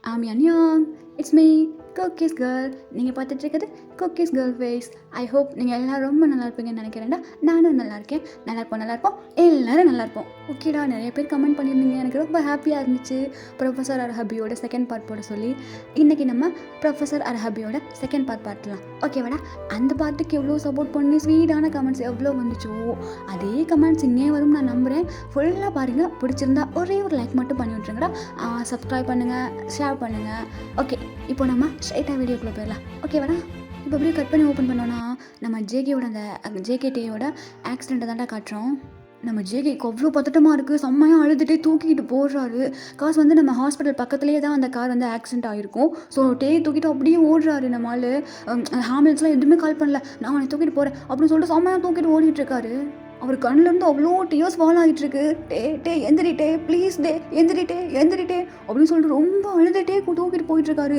I'm Yanyang. It's me, cookies girl. நீங்கள் பார்த்துட்டு இருக்கிறது cookies girl face. I hope நீங்கள் எல்லோரும் ரொம்ப நல்லா இருப்பீங்கன்னு நினைக்கிறேன்டா. நானும் நல்லா இருக்கேன். நல்லா இருப்போம் எல்லோரும் நல்லா இருப்போம். ஓகேடா, நிறைய பேர் கமெண்ட் பண்ணியிருந்தீங்க. எனக்கு ரொம்ப ஹாப்பியாக இருந்துச்சு ப்ரொஃபஸர் அரஹபியோட செகண்ட் பார்ட் போட சொல்லி. இன்றைக்கி நம்ம ப்ரொஃபஸர் அரஹபியோட செகண்ட் பார்ட் பார்க்கலாம். ஓகேவாடா? அந்த பார்ட்டுக்கு எவ்வளோ சப்போர்ட் பண்ணி ஸ்வீட்டான கமெண்ட்ஸ் எவ்வளோ வந்துச்சோ அதே கமெண்ட்ஸ் இன்னே வரும் நான் நம்புகிறேன். ஃபுல்லாக பாருங்கள். பிடிச்சிருந்தா ஒரே ஒரு லைக் மட்டும் பண்ணி விட்ருங்கடா. சப்ஸ்கிரைப் பண்ணுங்கள், ஷேர் பண்ணுங்கள். ஓகே, இப்போ நம்ம ஸ்ட்ரைட்டாக வீடியோக்குள்ளே போயிடலாம். ஓகேவாடா? இப்போ அப்படியே கட் பண்ணி ஓப்பன் பண்ணோன்னா நம்ம ஜேகேயோட அந்த ஜேகேடியோட ஆக்சிடெண்ட்டை தாண்டா காட்டுறோம். நம்ம ஜேகேக்கு அவ்வளோ பதட்டமாக இருக்குது. செம்மையாக அழுதுகிட்டே தூக்கிட்டு போடுறாரு. காசு வந்து நம்ம ஹாஸ்பிட்டல் பக்கத்துலேயே தான் அந்த கார் வந்து ஆக்சிடென்ட் ஆகிருக்கும். ஸோ தூக்கிட்டு அப்படியே ஓடுறாரு. நம்ம ஆள் ஆம்புலன்ஸ்லாம் எதுவுமே கால் பண்ணல. நான் அவனை தூக்கிட்டு போகிறேன் அப்படின்னு சொல்லிட்டு செம்மையாக தூக்கிட்டு ஓடிட்டு இருக்காரு. அவர் கண்ணிலேருந்து அவ்வளோ டியர்ஸ் ஃபால் ஆகிட்டுருக்கு. எந்திரிட்டே ப்ளீஸ் எந்திரிட்டே அப்படின்னு சொல்லிட்டு ரொம்ப அழுதுகிட்டே தூக்கிட்டு போயிட்டுருக்காரு.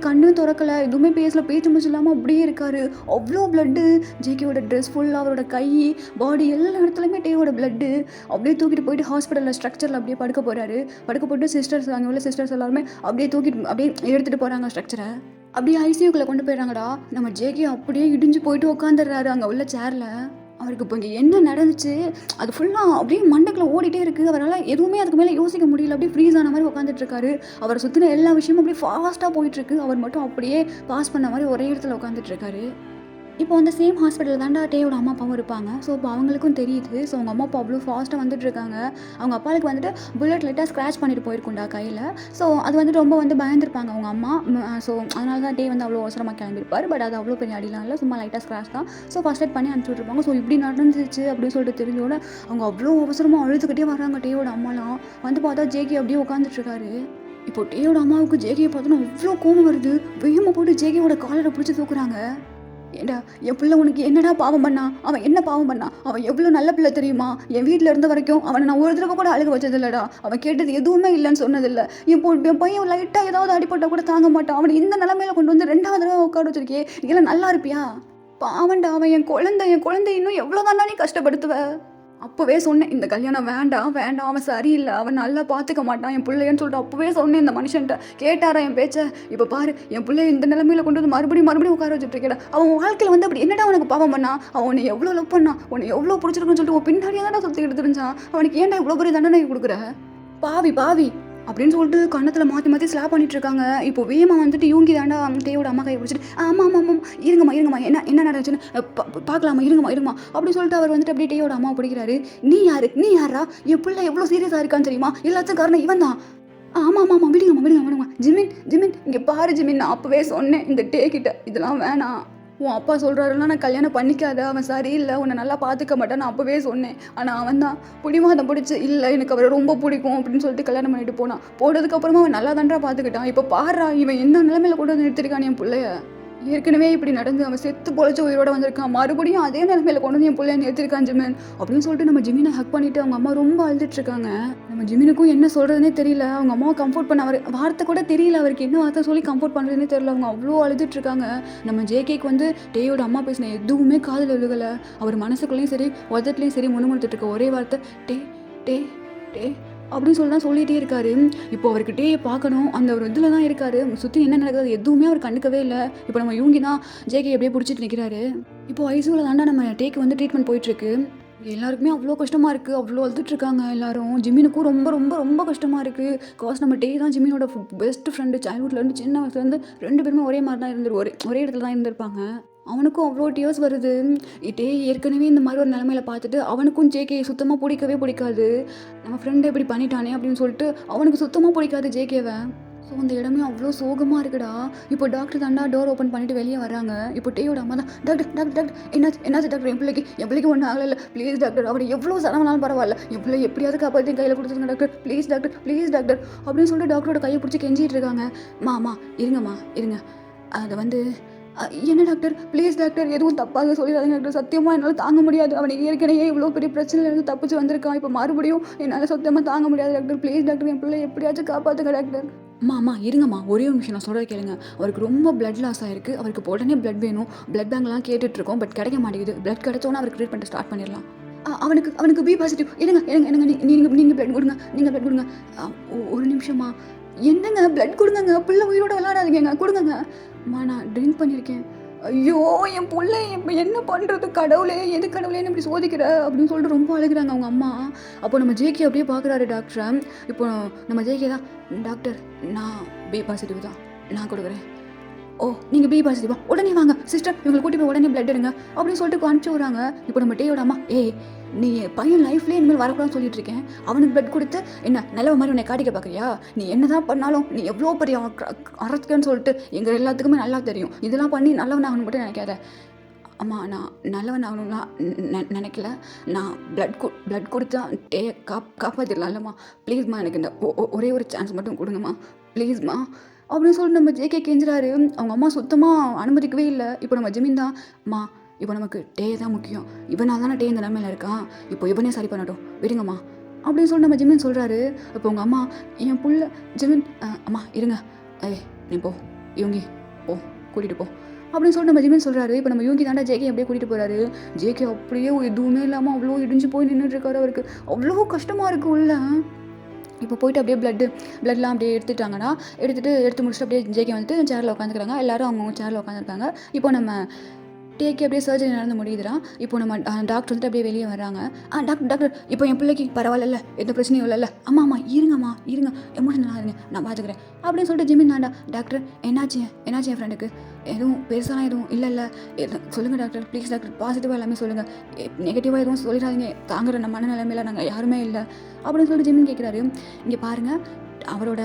கண்ணும் திறக்கலை, எதுவுமே பேசல, பேச்சு மூச்சு இல்லாமல் அப்படியே இருக்காரு. அவ்வளோ பிளட்டு. ஜேகேயோட ட்ரெஸ் ஃபுல்லாக, அவரோட கை, பாடி எல்லா இடத்துலையுமே டேயோட பிளட்டு. அப்படியே தூக்கிட்டு போயிட்டு ஹாஸ்பிட்டலில் ஸ்ட்ரக்சரில் அப்படியே படுக்க போயிட்டு சிஸ்டர்ஸ், அங்கே உள்ள சிஸ்டர்ஸ் எல்லாருமே அப்படியே தூக்கிட்டு அப்படியே எடுத்துகிட்டு போகிறாங்க ஸ்ட்ரக்சரை. அப்படியே ஐசியூக்குள்ளே கொண்டு போயிடுறாங்கடா. நம்ம ஜேகே அப்படியே இடிஞ்சு போயிட்டு உட்காந்துடுறாரு அங்கே உள்ள சேரில். அவருக்கு இப்போ இங்கே என்ன நடந்துச்சு அது ஃபுல்லாக அப்படியே மண்டைக்குள்ள ஓடிட்டே இருக்குது. அவரால் எதுவுமே அதுக்கு மேலே யோசிக்க முடியல. அப்படியே ஃப்ரீஸ் ஆன மாதிரி உட்காந்துட்ருக்காரு. அவரை சுற்றின எல்லா விஷயமும் அப்படியே ஃபாஸ்ட்டாக போயிட்டுருக்கு. அவர் மட்டும் அப்படியே பாஸ் பண்ண மாதிரி ஒரே இடத்துல உட்காந்துட்ருக்காரு. இப்போ அந்த சேம் ஹாஸ்பிட்டலில் தாண்டா டேயோட அம்மா அப்பாவும் இருப்பாங்க. ஸோ இப்போ அவங்களுக்கும் தெரியுது. ஸோ அவங்க அம்மா அப்பா அவ்வளோ ஃபாஸ்ட்டாக வந்துட்டுருக்காங்க. அவங்க அப்பாவுக்கு வந்துட்டு புல்லட் லைட்டாக ஸ்க்ராச் பண்ணிட்டு போயிருக்குண்டா கையில். ஸோ அது வந்து ரொம்ப வந்து பயந்துருப்பாங்க அவங்க அம்மா. ஸோ அதனால தான் டே வந்து அவ்வளோ அவசரமாக கிளம்பியிருப்பார். பட் அது அவ்வளோ பெரிய அடிலாம் இல்லை, சும்மா லைட்டாக ஸ்க்ராச் தான். ஸோ ஃபர்ஸ்ட் எய்ட் பண்ணி அனுப்பிச்சி விட்ருப்பாங்க. ஸோ இப்படி நடந்துச்சு அப்படின்னு சொல்லிட்டு தெரிஞ்சோட அவங்க அவ்வளோ அவசரமாக அழுதுகிட்டே வராங்க. டேயோட அம்மாலாம் வந்து பார்த்தா ஜேகே அப்படியே உட்காந்துட்ருக்காரு. இப்போ டேயோட அம்மாவுக்கு ஜேகேயை பார்த்தோன்னா அவ்வளோ கோவம் வருது. வேகமாக போட்டு ஜேகேயோட காலரை பிடிச்சி தூக்குறாங்க. ஏண்டா என் பிள்ளை உனக்கு என்னடா பாவம் பண்ணா? அவன் என்ன பாவம் பண்ணா? அவன் எவ்வளோ நல்ல பிள்ளை தெரியுமா? என் வீட்டில் இருந்த வரைக்கும் அவனை நான் ஒரு தடவை கூட அழுக வச்சது இல்லைடா. அவன் கேட்டது எதுவுமே இல்லைன்னு சொன்னதில்லை. என் பையன் லைட்டாக ஏதாவது அடிப்பட்டால் கூட தாங்க மாட்டான். அவனை இந்த நிலைமையில கொண்டு வந்து 2வது தடவை உட்கார வச்சிருக்கே, இதெல்லாம் நல்லா இருப்பியா? பாவன்டா, அவன் என் குழந்தை இன்னும் எவ்வளோ தானே நீ கஷ்டப்படுத்துவ? அப்போவே சொன்னேன் இந்த கல்யாணம் வேண்டாம், அவன் சரியில்லை, அவன் நல்லா பார்த்துக்க மாட்டான் என் பிள்ளையன்னு சொல்லிட்டு அப்போவே சொன்னேன் இந்த மனுஷன்ட்ட. கேட்டாரா என் பேச்சை? இப்போ பாரு, என் பிள்ளைய இந்த நிலைமையில கொண்டு வந்து மறுபடியும் உட்கார வச்சுட்டு இருக்கேன். அவன் வாழ்க்கையில் வந்து அப்படி என்னடா அவனுக்கு பாவம் பண்ணா? அவன் உன்னை எவ்வளோ லவ் பண்ணான், உன்னை எவ்வளோ பிடிச்சிருக்குன்னு சொல்லிட்டு உன் பின்னாடியே தானே சுற்றிக்கிட்டு தெரிஞ்சான். அவனுக்கு ஏன்டா இவ்வளோ பெரிய தண்டனை கொடுக்குற? பாவி அப்படின்னு சொல்லிட்டு கண்ணத்தில் மாற்றி ஸ்லாப் பண்ணிட்டு இருக்காங்க. இப்போ வேமா வந்துட்டு யூங்கி தாண்டா டேயோட அம்மா கையை பிடிச்சிட்டு ஆமாம் இருங்கம்மா என்ன நடந்துச்சுன்னு பார்க்கலாமா, இருங்கம்மா அப்படின்னு சொல்லிட்டு அவர் வந்துட்டு அப்படியே டேயோட அம்மாவை பிடிக்கிறாரு. நீ யாரா? என் பிள்ளை எவ்வளோ சீரியஸாக இருக்கான்னு தெரியுமா? எல்லாத்துக்கும் காரணம் இவன் தான். ஆமாம் விடுங்கம்மா. ஜிமின் இங்கே பாரு ஜிமின், நான் அப்போவே சொன்னேன் இந்த டே கிட்ட இதெல்லாம் வேணாம். உன் அப்பா சொல்கிறாருன்னா நான் கல்யாணம் பண்ணிக்காத, அவன் சரியில்லை, உன்னை நல்லா பார்த்துக்க மாட்டேன், நான் அப்போவே சொன்னேன். ஆனால் அவன் தான் பிடிவாதம் பிடிச்சி இல்லை எனக்கு அவரை ரொம்ப பிடிக்கும் அப்படின்னு சொல்லிட்டு கல்யாணம் பண்ணிட்டு போனதுக்கப்புறமா அவன் நல்லா தாண்டா பார்த்துக்கிட்டான். இப்போ பாடுறா இவன் என்ன நிலைமையில கொண்டு வந்து நிறுத்திருக்கான் என் பிள்ளைய. ஏற்கனவே இப்படி நடந்து அவன் செத்து பொழைச்ச உயிரோட வந்திருக்கான். மறுபடியும் அதே நிலைமையில கொண்டு வந்து என் பிள்ளைய நிறுத்திருக்கான் ஜிமின் அப்படின்னு சொல்லிட்டு நம்ம ஜிமினை ஹக் பண்ணிட்டு அவங்க அம்மா ரொம்ப அழுதுட்டு இருக்காங்க. நம்ம ஜிமினுக்கும் என்ன சொல்றதுனே தெரியல. அவங்க அம்மாவை கம்ஃபோர்ட் பண்ண அவர் வார்த்தை கூட தெரியல. அவருக்கு என்ன வார்த்தை சொல்லி கம்ஃபோர்ட் பண்ணுறதுனே தெரியல. அவங்க அவ்வளோ அழுதுட்டு இருக்காங்க. நம்ம ஜேகேக்கு வந்து டேயோட அம்மா பேசின எதுவுமே காதில் விழுகலை. அவர் மனசுக்குள்ளேயும் சரி உதட்டுலையும் சரி முணுமுணுத்துட்டு இருக்க ஒரே வார்த்தை டே அப்படின்னு சொல்லி தான் சொல்லிகிட்டே இருக்காரு. இப்போ அவருக்கு டேயை பார்க்கணும், அந்த ஒரு இதில் தான் இருக்காரு. சுற்றி என்ன நடக்குது எதுவுமே அவர் கண்டுக்கவே இல்லை. இப்போ நம்ம யூங்கி தான் ஜேகே எப்படியே பிடிச்சிட்டு நிற்கிறாரு. இப்போ ஐசியூவில் தாண்டா நம்ம டேக்கு வந்து ட்ரீட்மெண்ட் போயிட்டுருக்கு. எல்லாருக்குமே அவ்வளோ கஷ்டமாக இருக்குது, அவ்வளோ அழுதுட்ருக்காங்க எல்லாரும். ஜிமினுக்கும் ரொம்ப ரொம்ப ரொம்ப கஷ்டமாக இருக்குது. காசு நம்ம டே தான் ஜிமினோட பெஸ்ட் ஃப்ரெண்டு. சைல்ட்ஹுட்லேருந்து சின்ன வயசுலேருந்து 2 பேருமே ஒரே மாதிரி தான் ஒரே இடத்துல தான் இருந்திருப்பாங்க. அவனுக்கும் அவ்வளோ டியர்ஸ் வருது. ஏற்கனவே இந்த மாதிரி ஒரு நிலமையில பார்த்துட்டு அவனுக்கும் ஜேகே சுத்தமாக பிடிக்காது. நம்ம ஃப்ரெண்டை இப்படி பண்ணிட்டானே அப்படின்னு சொல்லிட்டு அவனுக்கு சுத்தமாக பிடிக்காது ஜேகேவை. ஸோ அந்த இடமே அவ்வளோ சோகமாக இருக்குடா. இப்போ டாக்டர் தாண்டா டோர் ஓப்பன் பண்ணிட்டு வெளியே வராங்க. இப்போ டேயோட அம்மா தான் டாக்டர் என்னாச்சு டாக்டர்? என் பிள்ளைக்கு ஒன்றும் ஆகலை, ப்ளீஸ் டாக்டர், அவர் எவ்வளோ சடமானாலும் பரவாயில்ல, என் பிள்ளை எப்படியாவது காப்பாற்றி கையில் கொடுத்துருங்க டாக்டர், ப்ளீஸ் டாக்டர் அப்படின்னு சொல்லிட்டு டாக்டரோட கையை பிடிச்சி கெஞ்சிட்டு இருக்காங்க. மாமா இருங்க அதை வந்து என்ன டாக்டர் ப்ளீஸ் டாக்டர் எதுவும் தப்பாக சொல்லிடாதீங்க டாக்டர், சத்தியமாக என்னால் தாங்க முடியாது. அவனுக்கு ஏற்கனவே இவ்வளோ பெரிய பிரச்சனையிலேருந்து தப்பிச்சு வந்திருக்கான். இப்போ மறுபடியும் என்னால் சத்தியமாக தாங்க முடியாது டாக்டர், ப்ளீஸ் டாக்டர் என் பிள்ளை எப்படியாச்சும் காப்பாற்றுங்க டாக்டர். அம்மா இருங்கம்மா, ஒரே ஒரு நிமிஷம் நான் சொல்கிறத கேளுங்க. அவருக்கு ரொம்ப பிளட் லாஸ் ஆகிருக்கு. அவருக்கு உடனே பிளட் வேணும். பிளட் பேங்க்லாம் கேட்டுட்ருக்கோம், பட் கிடைக்க மாட்டேங்குது. பிளட் கிடைச்சோன்னா அவருக்கு ட்ரீட்மெண்ட் ஸ்டார்ட் பண்ணிடலாம். அவனுக்கு பி பாசிட்டிவ். என்னங்க நீங்கள் பிளட் கொடுங்க. ஒரு நிமிஷமா என்னங்க பிளட் கொடுங்கங்க, பிள்ளை உயிரோட விளையாடாதீங்கங்க, கொடுங்கங்க. அம்மா நான் ட்ரிங்க் பண்ணியிருக்கேன். ஐயோ என் பிள்ளை இப்போ என்ன பண்ணுறது கடவுளே, எது கடவுளேன்னு இப்படி சோதிக்கிற அப்படின்னு சொல்லிட்டு ரொம்ப அழுகிறாங்க அவங்க அம்மா. அப்போ நம்ம ஜேகே அப்படியே பார்க்குறாரு டாக்டரை. இப்போ நம்ம ஜேகே தான், டாக்டர் நான் பி பாசிட்டிவ் தான், நான் கொடுக்குறேன். ஓ நீங்கள் பி பாசிட்டிவா, உடனே வாங்க சிஸ்டர், இவங்களை கூட்டி போய் உடனே பிளட் எடுங்க அப்படின்னு சொல்லிட்டு அனுப்பிச்சி விட்றாங்க. இப்போ நம்ம டேயோட அம்மா, நீ பையன் லைஃப்லேயே இனிமேல் வரக்கூடாதுன்னு சொல்லிட்டு இருக்கேன், அவனுக்கு பிளட் கொடுத்து என்ன நல்ல மாதிரி உன்னை காட்டிக்க பார்க்குறியா, நீ என்ன தான் பண்ணாலும் நீ எவ்வளோ பெரிய அரசுக்கன்னு சொல்லிட்டு எங்கள் எல்லாத்துக்குமே நல்லா தெரியும், இதெல்லாம் பண்ணி நல்லவன் ஆகணும் மட்டும் நினைக்காத. அம்மா நான் நல்லவன் ஆகணும்லாம் நினைக்கல, நான் பிளட் கொடுத்து டேயை காப்பாற்றிடலாம்லம்மா, ப்ளீஸ்மா எனக்கு இந்த ஒரே ஒரு சான்ஸ் மட்டும் கொடுங்கம்மா ப்ளீஸ்மா அப்படின்னு சொல்லிட்டு நம்ம ஜேகே கெஞ்சுறாரு. அவங்க அம்மா சுத்தமாக அனுமதிக்கவே இல்லை. இப்போ நம்ம ஜிமின் தான், அம்மா இப்போ நமக்கு டே தான் முக்கியம், இவனால் தானே டே இந்த நிலமையில இருக்கான், இப்போ இவனே சரி பண்ணட்டும் விடுங்கம்மா அப்படின்னு சொல்லி நம்ம ஜிமின் சொல்கிறாரு. இப்போ உங்கள் அம்மா, என் புள்ள ஜிமின், அம்மா இருங்க, நீ போ யோங்கி போ கூட்டிகிட்டு போ அப்படின்னு சொல்லி நம்ம ஜிமின் சொல்கிறாரு. இப்போ நம்ம யோங்கி தாண்டா ஜேகே அப்படியே கூட்டிகிட்டு போகிறாரு. ஜேகே அப்படியே எதுவுமே இல்லாமல் அவ்வளோ இடிஞ்சு போய் நின்றுட்டுருக்காரு. அவருக்கு அவ்வளோ கஷ்டமாக இருக்குது உள்ள. இப்போ போயிட்டு அப்படியே பிளட்லாம் அப்படியே எடுத்து முடிச்சுட்டு அப்படியே ஜேகே வந்துட்டு சேரில் உட்காந்துக்கிறாங்க. எல்லோரும் அவங்கவுங்க சேரில் உட்காந்துருக்காங்க. இப்போ நம்ம டேக்கு அப்படியே சர்ஜரி நடந்து முடியுதுடா. இப்போ நம்ம டாக்டர் வந்துட்டு அப்படியே வெளியே வர்றாங்க. டாக்டர் இப்போ என் பிள்ளைக்கு பரவாயில்ல, எந்த பிரச்சனையும் இல்லைல்ல, ஆமாம் இருங்க எமோஷனலாக இருங்க, நான் பார்த்துக்கிறேன் அப்படின்னு சொல்லிட்டு ஜிமின் தாண்டா, டாக்டர் என்னாச்சு என் ஃப்ரெண்டுக்கு, எதுவும் பெருசாலாம் எதுவும் இல்லை சொல்லுங்கள் டாக்டர் ப்ளீஸ் டாக்டர், பாசிட்டிவாக எல்லாமே சொல்லுங்கள், நெகட்டிவாக எதுவும் சொல்லிடாதீங்க, தாங்குற நம்ம மனநிலைமையில் நாங்கள் யாருமே இல்லை அப்படின்னு சொல்லிட்டு ஜிமின் கேட்குறாரு. இங்கே பாருங்கள், அவரோட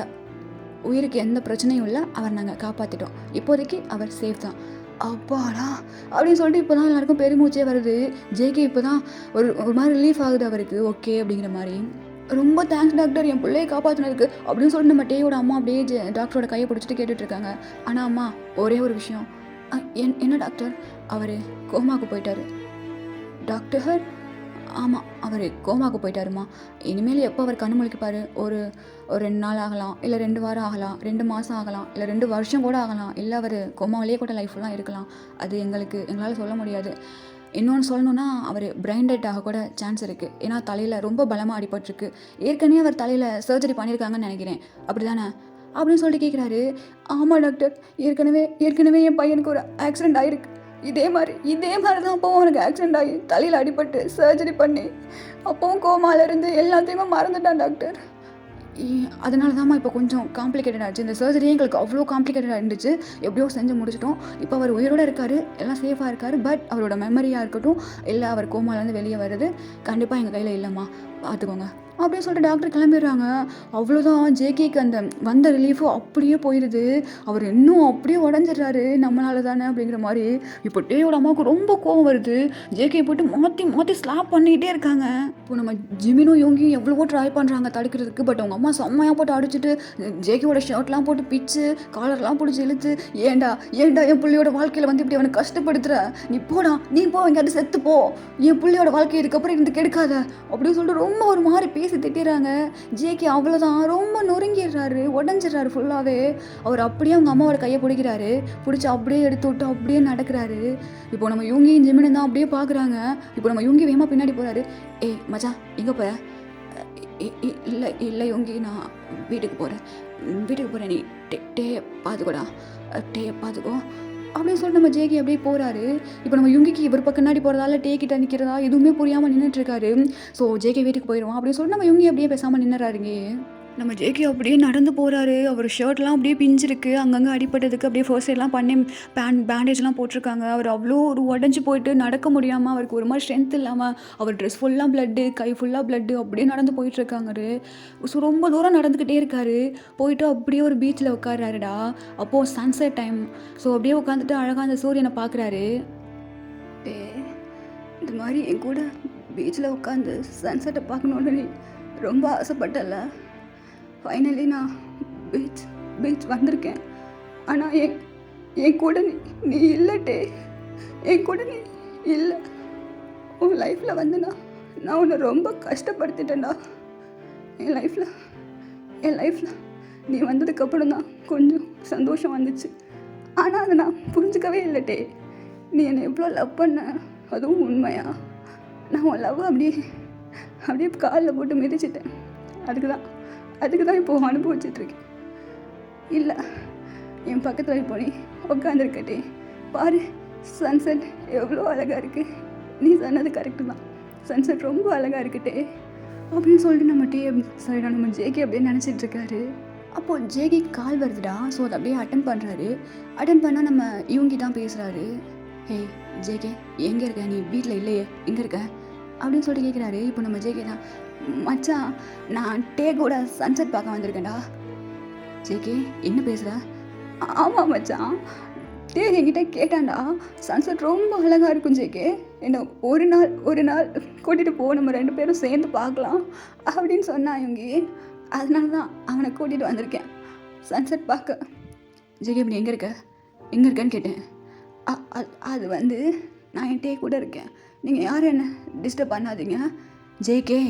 உயிருக்கு எந்த பிரச்சனையும் இல்லை, அவர் நாங்கள் காப்பாற்றிட்டோம், இப்போதைக்கு அவர் சேஃப் தான். அப்பாடா அப்படின்னு சொல்லிட்டு இப்போ தான் எல்லாருக்கும் பெருமூச்சே வருது. ஜேகே இப்போ தான் ஒரு மாதிரி ரிலீஃப் ஆகுது அவருக்கு, ஓகே அப்படிங்கிற மாதிரி. ரொம்ப தேங்க்ஸ் டாக்டர், என் பிள்ளையை காப்பாற்றினதுக்கு அப்படின்னு சொல்லிட்டு நம்ம டேயோட அம்மா அப்படியே டாக்டரோட கையை பிடிச்சிட்டு கேட்டுட்ருக்காங்க. ஆனால் அம்மா ஒரே ஒரு விஷயம். என்ன டாக்டர், அவர் கோமாவுக்கு போயிட்டாரு. டாக்டர், ஆமாம் அவர் கோமாவுக்கு போயிட்டாருமா, இனிமேல் எப்போ அவர் கண்ணு முழிப்பார், ஒரு 2 நாள் ஆகலாம், இல்லை 2 வாரம் ஆகலாம், 2 மாதம் ஆகலாம், இல்லை 2 வருஷம் கூட ஆகலாம், இல்லை அவர் கோமாவிலேயே கூட லைஃப்லாம் இருக்கலாம், அது எங்களால் சொல்ல முடியாது. இன்னொன்று சொல்லணுன்னா அவர் பிரைன் டெட் ஆக கூட சான்ஸ் இருக்குது, ஏன்னா தலையில் ரொம்ப பலமாக அடிபட்டிருக்கு, ஏற்கனவே அவர் தலையில் சர்ஜரி பண்ணியிருக்காங்கன்னு நினைக்கிறேன், அப்படி தானே அப்படின்னு சொல்லிட்டு கேட்குறாரு. ஆமாம் டாக்டர், ஏற்கனவே என் பையனுக்கு ஒரு ஆக்சிடெண்ட் ஆகிருக்கு, இதே மாதிரி தான் அப்போவும் அவனுக்கு ஆக்சிடெண்ட் ஆகி தலையில் அடிபட்டு சர்ஜரி பண்ணி அப்போவும் கோமாலேருந்து எல்லாத்தையுமே மறந்துட்டான் டாக்டர். அதனால தான்மா இப்போ கொஞ்சம் காம்ப்ளிகேட்டட் ஆகிடுச்சு, இந்த சர்ஜரியே எங்களுக்கு அவ்வளோ காம்ப்ளிகேட்டடாக இருந்துச்சு, எப்படியோ செஞ்சு முடிச்சிட்டோம், இப்போ அவர் உயிரோடு இருக்கார், எல்லாம் சேஃபாக இருக்கார், பட் அவரோட மெமரியாக இருக்கட்டும் இல்லை அவர் கோமாலேருந்து வெளியே வருது கண்டிப்பாக எங்கள் கையில் இல்லைம்மா, பார்த்துக்கோங்க அப்படின்னு சொல்லிட்டு டாக்டர் கிளம்பிடுறாங்க. அவ்வளோதான், ஜேகேக்கு அந்த வந்த ரிலீஃபு அப்படியே போயிடுது. அவர் இன்னும் அப்படியே உடஞ்சிடுறாரு, நம்மளால தானே அப்படிங்கிற மாதிரி. இப்போ டேயோட அம்மாவுக்கு ரொம்ப கோவம் வருது, ஜேகே போட்டு மாற்றி ஸ்லாப் பண்ணிக்கிட்டே இருக்காங்க. இப்போ நம்ம ஜிமினும் யோங்கியும் எவ்வளவோ ட்ரை பண்ணுறாங்க தடுக்கிறதுக்கு, பட் அவங்க அம்மா செம்மையாக போட்டு அடிச்சுட்டு ஜேகேயோட ஷர்ட்லாம் போட்டு பிச்சு காலர்லாம் பிடிச்சி இழுத்து, ஏண்டா என் பிள்ளையோட வாழ்க்கையில் வந்து இப்படி அவனை கஷ்டப்படுத்துற, நீ போ எங்கேயாவது செத்து போ, என் பிள்ளையோட வாழ்க்கை இதுக்கப்புறம் இருந்து கெடுக்காத அப்படின்னு சொல்லிட்டு ரொம்ப ஒரு மாதிரி பேசி திட்டுறாங்க. ஜேகே அவ்வளோதான், ரொம்ப நொறுங்கிடுறாரு, உடஞ்சிடுறாரு ஃபுல்லாகவே. அவர் அப்படியே அவங்க அம்மாவோட கையை பிடிக்கிறாரு, பிடிச்சி அப்படியே எடுத்து விட்டு அப்படியே நடக்கிறாரு. இப்போ நம்ம யூங்கியும் ஜிமினும் தான் அப்படியே பார்க்குறாங்க. இப்போ நம்ம யூங்கி வேகமாக பின்னாடி போகிறாரு. மச்சான் எங்கே போகிற? இல்லை யோங்கி, நான் வீட்டுக்கு போகிறேன், நீ டே பார்த்துக்கோ அப்படின்னு சொல்லிட்டு நம்ம ஜேகே அப்படியே போகிறாரு. இப்போ நம்ம யுங்கிக்கு இவர் பக்கம் கண்ணாடி போகிறதால டே கிட்ட நிற்கிறதா எதுவுமே புரியாமல் நின்றுட்டுருக்காரு. ஸோ ஜேகே வீட்டுக்கு போயிடுவோம் அப்படின்னு சொல்லிட்டு நம்ம யுங்கி அப்படியே பேசாமல் நின்னுறாருங்க. நம்ம ஜேகே அப்படியே நடந்து போகிறாரு. அவர் ஷர்ட்லாம் அப்படியே பிஞ்சிருக்கு, அங்கங்கே அடிப்பட்டதுக்கு அப்படியே ஃபர்ஸ்ட் எய்ட்லாம் பண்ணி பேண்டேஜ்லாம் போட்டிருக்காங்க. அவர் அவ்வளோ ஒரு உடஞ்சி போயிட்டு நடக்க முடியாமல், அவருக்கு ஒரு மாதிரி ஸ்ட்ரென்த் இல்லாமல், அவர் ட்ரெஸ் ஃபுல்லாக ப்ளட்டு, கை ஃபுல்லாக ப்ளட்டு அப்படியே நடந்து போயிட்டுருக்காங்க. ஸோ ரொம்ப தூரம் நடந்துக்கிட்டே இருக்காரு. போயிட்டு அப்படியே ஒரு பீச்சில் உட்காராருடா. அப்போது சன்செட் டைம். ஸோ அப்படியே உட்காந்துட்டு அழகாக அந்த சூரியனை பார்க்குறாரு. இந்த மாதிரி என் கூட பீச்சில் உட்காந்து சன்செட்டை பார்க்கணுன்னு நீ ரொம்ப ஆசைப்பட்டல. ஃபைனலி நான் பீச் வந்திருக்கேன். ஆனால் என் கூட நீ இல்லட்டே, என் கூட நீ இல்லை. உன் லைஃப்பில் வந்து நான் உன்னை ரொம்ப கஷ்டப்படுத்திட்டேன்டா. என் லைஃப்பில் நீ வந்ததுக்கப்புறம் தான் கொஞ்சம் சந்தோஷம் வந்துச்சு. ஆனால் அதை நான் புரிஞ்சுக்கவே இல்லட்டே. நீ என்னை எவ்வளோ லவ் பண்ண, அதுவும் உண்மையா? நான் உன் லவ் அப்படியே காலில் போட்டு மிதிச்சிட்டேன். அதுக்கு தான் இப்போது அனுபவிச்சிட்ருக்கேன். இல்லை, என் பக்கத்தில் இப்போ நீ உட்காந்துருக்கட்டே பாரு, சன்செட் எவ்வளோ அழகாக இருக்குது. நீ சொன்னது கரெக்டு தான், சன்செட் ரொம்ப அழகாக இருக்கட்டே அப்படின்னு சொல்லிட்டு நம்ம டீ சாரிடா நம்ம ஜேகே அப்படியே நினச்சிட்டு இருக்காரு. அப்போது ஜேகே கால் வருதுடா. ஸோ அதை அப்படியே அட்டன் பண்ணுறாரு. அட்டன் பண்ணால் நம்ம இவங்கி தான் பேசுகிறாரு. ஹே ஜேகே, எங்கே இருக்க நீ? வீட்டில் இல்லையே, எங்கே இருக்க அப்படின்னு சொல்லிட்டு கேட்குறாரு. இப்போ நம்ம ஜேகே தான், மச்சான் நான் டேகோட சன்செட் பார்க்க வந்திருக்கேன்டா. ஜேகே என்ன பேசுகிற? ஆமாம் மச்சான், டே என்கிட்ட கேட்டான்டா, சன்செட் ரொம்ப அழகாக இருக்கும் ஜேகே, என்ன ஒரு நாள் கூட்டிகிட்டு போ, நம்ம 2 பேரும் சேர்ந்து பார்க்கலாம் அப்படின்னு சொன்னான் இவங்க. அதனால தான் அவனை கூட்டிகிட்டு வந்திருக்கேன் சன்செட் பார்க்க. ஜேகே இப்படி எங்கே இருக்கேன்னு கேட்டேன். அது வந்து நான் என் டே கூட இருக்கேன், நீங்கள் யாரும் என்ன டிஸ்டர்ப் பண்ணாதீங்க. ஜேகே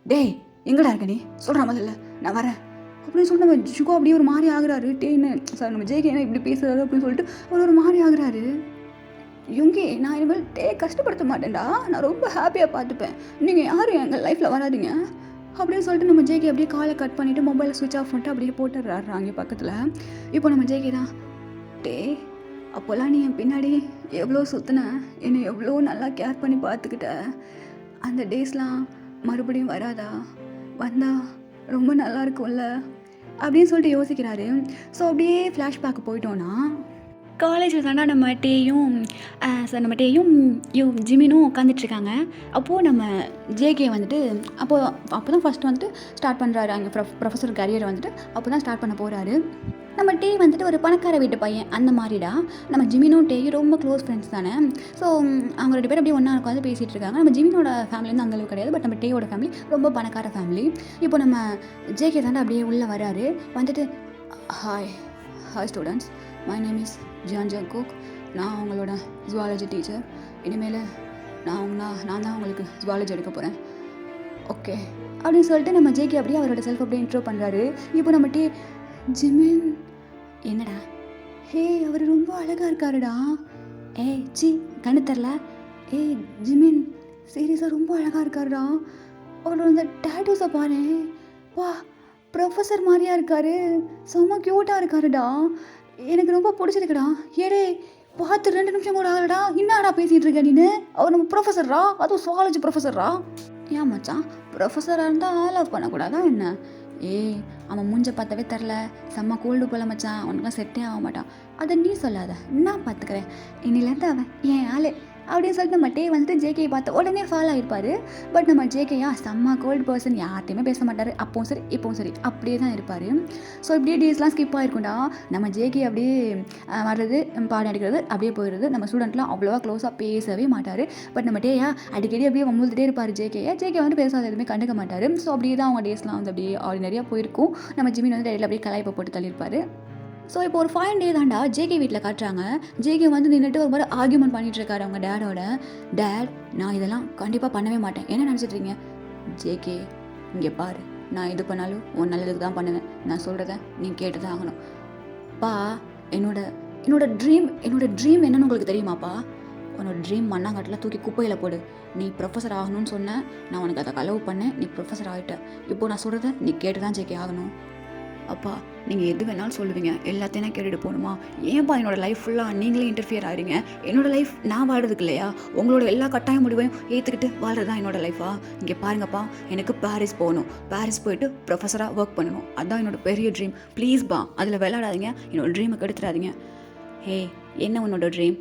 டேய் எங்கடா இருக்க நீ? சொல்கிற முதல்ல, நான் வரேன் அப்படின்னு சொல்லிட்டு நம்ம ஜுகோ அப்படியே ஒரு மாதிரி ஆகுறாரு. டேன்னு சார் நம்ம ஜேகே என்ன இப்படி பேசுகிறாரு அப்படின்னு சொல்லிட்டு ஒரு மாதிரி ஆகுறாரு. இவங்க நான் இனிமேல் டே கஷ்டப்படுத்த மாட்டேன்டா, நான் ரொம்ப ஹாப்பியாக பார்த்துப்பேன், நீங்கள் யாரும் எங்கள் லைஃப்பில் வராதிங்க அப்படின்னு சொல்லிட்டு நம்ம ஜேகே அப்படியே காலை கட் பண்ணிவிட்டு மொபைலை ஸ்விட்ச் ஆஃப் பண்ணிட்டு அப்படியே போட்டுடுறாரு அங்கே பக்கத்தில். இப்போ நம்ம ஜேகே தான், டே அப்போல்லாம் நீ என் பின்னாடி எவ்வளோ சுற்றின, என்னை எவ்வளோ நல்லா கேர் பண்ணி பார்த்துக்கிட்ட, அந்த டேஸ்லாம் மறுபடியும் வராதா? வந்தா ரொம்ப நல்லா இருக்கும்ல அப்படின்னு சொல்லிட்டு யோசிக்கிறாரு. ஸோ அப்படியே ஃப்ளாஷ்பேக் போயிட்டோன்னா காலேஜில் தாண்டா நம்ம டேயும் ஜிமினும் உட்காந்துட்ருக்காங்க. அப்போது நம்ம ஜேகே வந்துட்டு அப்போ தான் ஃபஸ்ட்டு வந்துட்டு ஸ்டார்ட் பண்ணுறாரு அங்கே ப்ரொஃபஸர் கரியரை வந்துட்டு அப்போ தான் ஸ்டார்ட் பண்ண போகிறாரு. நம்ம டே வந்துட்டு ஒரு பணக்கார வீட்டு பையன் அந்த மாதிரிடா. நம்ம ஜிமினும் டேயும் ரொம்ப க்ளோஸ் ஃப்ரெண்ட்ஸ் தானே. ஸோ அவங்க 2 பேரும் அப்படியே ஒன்றா உட்காந்து பேசிகிட்டு இருக்காங்க. நம்ம ஜிமினோட ஃபேமிலி வந்து அந்தளவுக்கு கிடையாது, பட் நம்ம டேயோட ஃபேமிலி ரொம்ப பணக்கார ஃபேமிலி. இப்போ நம்ம ஜேகே தாண்டா அப்படியே உள்ளே வராரு. வந்துட்டு hi students, my name is John Jungkook, நான் உங்களோட ஜுவாலஜி டீச்சர். இனிமேல் நான் தான் உங்களுக்கு ஜுவாலஜி எடுக்க போகிறேன், ஓகே அப்படின்னு சொல்லிட்டு நம்ம ஜேகே அப்படியே அவரோட செல்ஃப் அப்படியே இன்ட்ரோ பண்ணுறாரு. இப்போ நம்ம டே ஜிமின் என்னடா, ஹே அவர் ரொம்ப அழகாக இருக்காருடா. கண்ணு தரல. ஜிமின் சீரியஸாக ரொம்ப அழகாக இருக்காருடா. அவரோட அந்த டேட்டூஸை பாரு, வா ப்ரொஃபஸர் மாதிரியா இருக்காரு, செம்ம க்யூட்டாக இருக்காருடா, எனக்கு ரொம்ப பிடிச்சிருக்குடா. ஏடே பார்த்து 2 நிமிஷம் கூட ஆகலடா, என்னடா பேசிகிட்டு இருக்க நீனு? அவர் நம்ம ப்ரொஃபஸர்ரா, அதுவும் சுவாலஜி ப்ரொஃபஸர்ரா. ஏன் மச்சான், ப்ரொஃபஸராக இருந்தால் லவ் பண்ணக்கூடாதா என்ன? அவன் மூஞ்ச பார்த்தாவே தெரில, செம்ம கோல்டு போல மச்சான், அவனுக்குலாம் செட்டே ஆக மாட்டான். அதை நீ சொல்லாத, நான் பார்த்துக்கிறேன், இன்னிலேருந்து அவன் என் ஆளு அப்படின்னு சொல்லிட்டு நம்ம டே வந்துட்டு ஜேகேயை பார்த்து உடனே ஃபாலோ ஆகிருப்பார். பட் நம்ம ஜேகேயா செம்ம கோல்டு பர்சன், யார்ட்டையுமே பேச மாட்டார், அப்பவும் சரி இப்போவும் சரி அப்படியே தான் இருப்பார். ஸோ இப்படியே டேஸ்லாம் ஸ்கிப் ஆகிருக்கும்டா. நம்ம ஜேகே அப்படியே வர்றது, பாடம் அடிக்கிறது அப்படியே போயிடுது. நம்ம ஸ்டூடெண்ட்லாம் அவ்வளோவா க்ளோஸாக பேசவே மாட்டார். பட் நம்ம டேயா அடிக்கடி அப்படியே வம்புழுதுட்டே இருப்பார். ஜேகே வந்து பேசாத எதுவுமே கண்டுக்க மாட்டார். ஸோ அப்படியே தான் அவங்க டேஸ்லாம் வந்து அப்படியே ஆர்டினரியாக போயிருக்கும். நம்ம ஜிமின் வந்து இடையில அப்படியே கலாய்ப்பை போட்டு தள்ளியிருப்பார். ஸோ இப்போ ஒரு 5 டே தாண்டா ஜேகே வீட்டில் காட்டுறாங்க. ஜேகே வந்து நின்றுட்டு ஒரு மாதிரி ஆர்கியூமெண்ட் பண்ணிகிட்டு இருக்காரு அவங்க டேடோட. டேட், நான் இதெல்லாம் கண்டிப்பாக பண்ணவே மாட்டேன், என்ன நினச்சிட்றீங்க? ஜேகே இங்கே பாரு, நான் எது பண்ணாலும் உன் நல்லதுக்கு தான் பண்ணுவேன், நான் சொல்கிறத நீ கேட்டு தான் ஆகணும். பா, என்னோட ட்ரீம் என்னன்னு உங்களுக்கு தெரியுமாப்பா? உன்னோட ட்ரீம் மண்ணாங்கட்டில் தூக்கி குப்பையில் போடு. நீ ப்ரொஃபஸர் ஆகணும்னு சொன்னேன், நான் உனக்கு அதை கலவு பண்ணேன், நீ ப்ரொஃபஸர் ஆகிட்ட. இப்போது நான் சொல்கிறத நீ கேட்டு தான் ஜேகே ஆகணும். அப்பா, நீங்கள் எது வேணாலும் சொல்லுவீங்க, எல்லாத்தையும் நான் கேட்டுட்டு போகணுமா? ஏன்ப்பா என்னோடய லைஃப் ஃபுல்லாக நீங்களே இன்டர்ஃபியர் ஆகிறீங்க? என்னோடய லைஃப் நான் வாழ்றதுக்கு இல்லையா? உங்களோட எல்லா கட்டாய முடிவையும் ஏற்றுக்கிட்டு வாழ்றது தான் என்னோடய லைஃபா? இங்கே பாருங்கப்பா, எனக்கு பாரிஸ் போகணும், பாரிஸ் போயிட்டு ப்ரொஃபஸராக ஒர்க் பண்ணணும், அதுதான் என்னோடய பெரிய ட்ரீம். ப்ளீஸ்பா, அதில் விளையாடாதீங்க, என்னோடய ட்ரீமை கெடுத்துடாதீங்க. என்ன உன்னோட ட்ரீம்?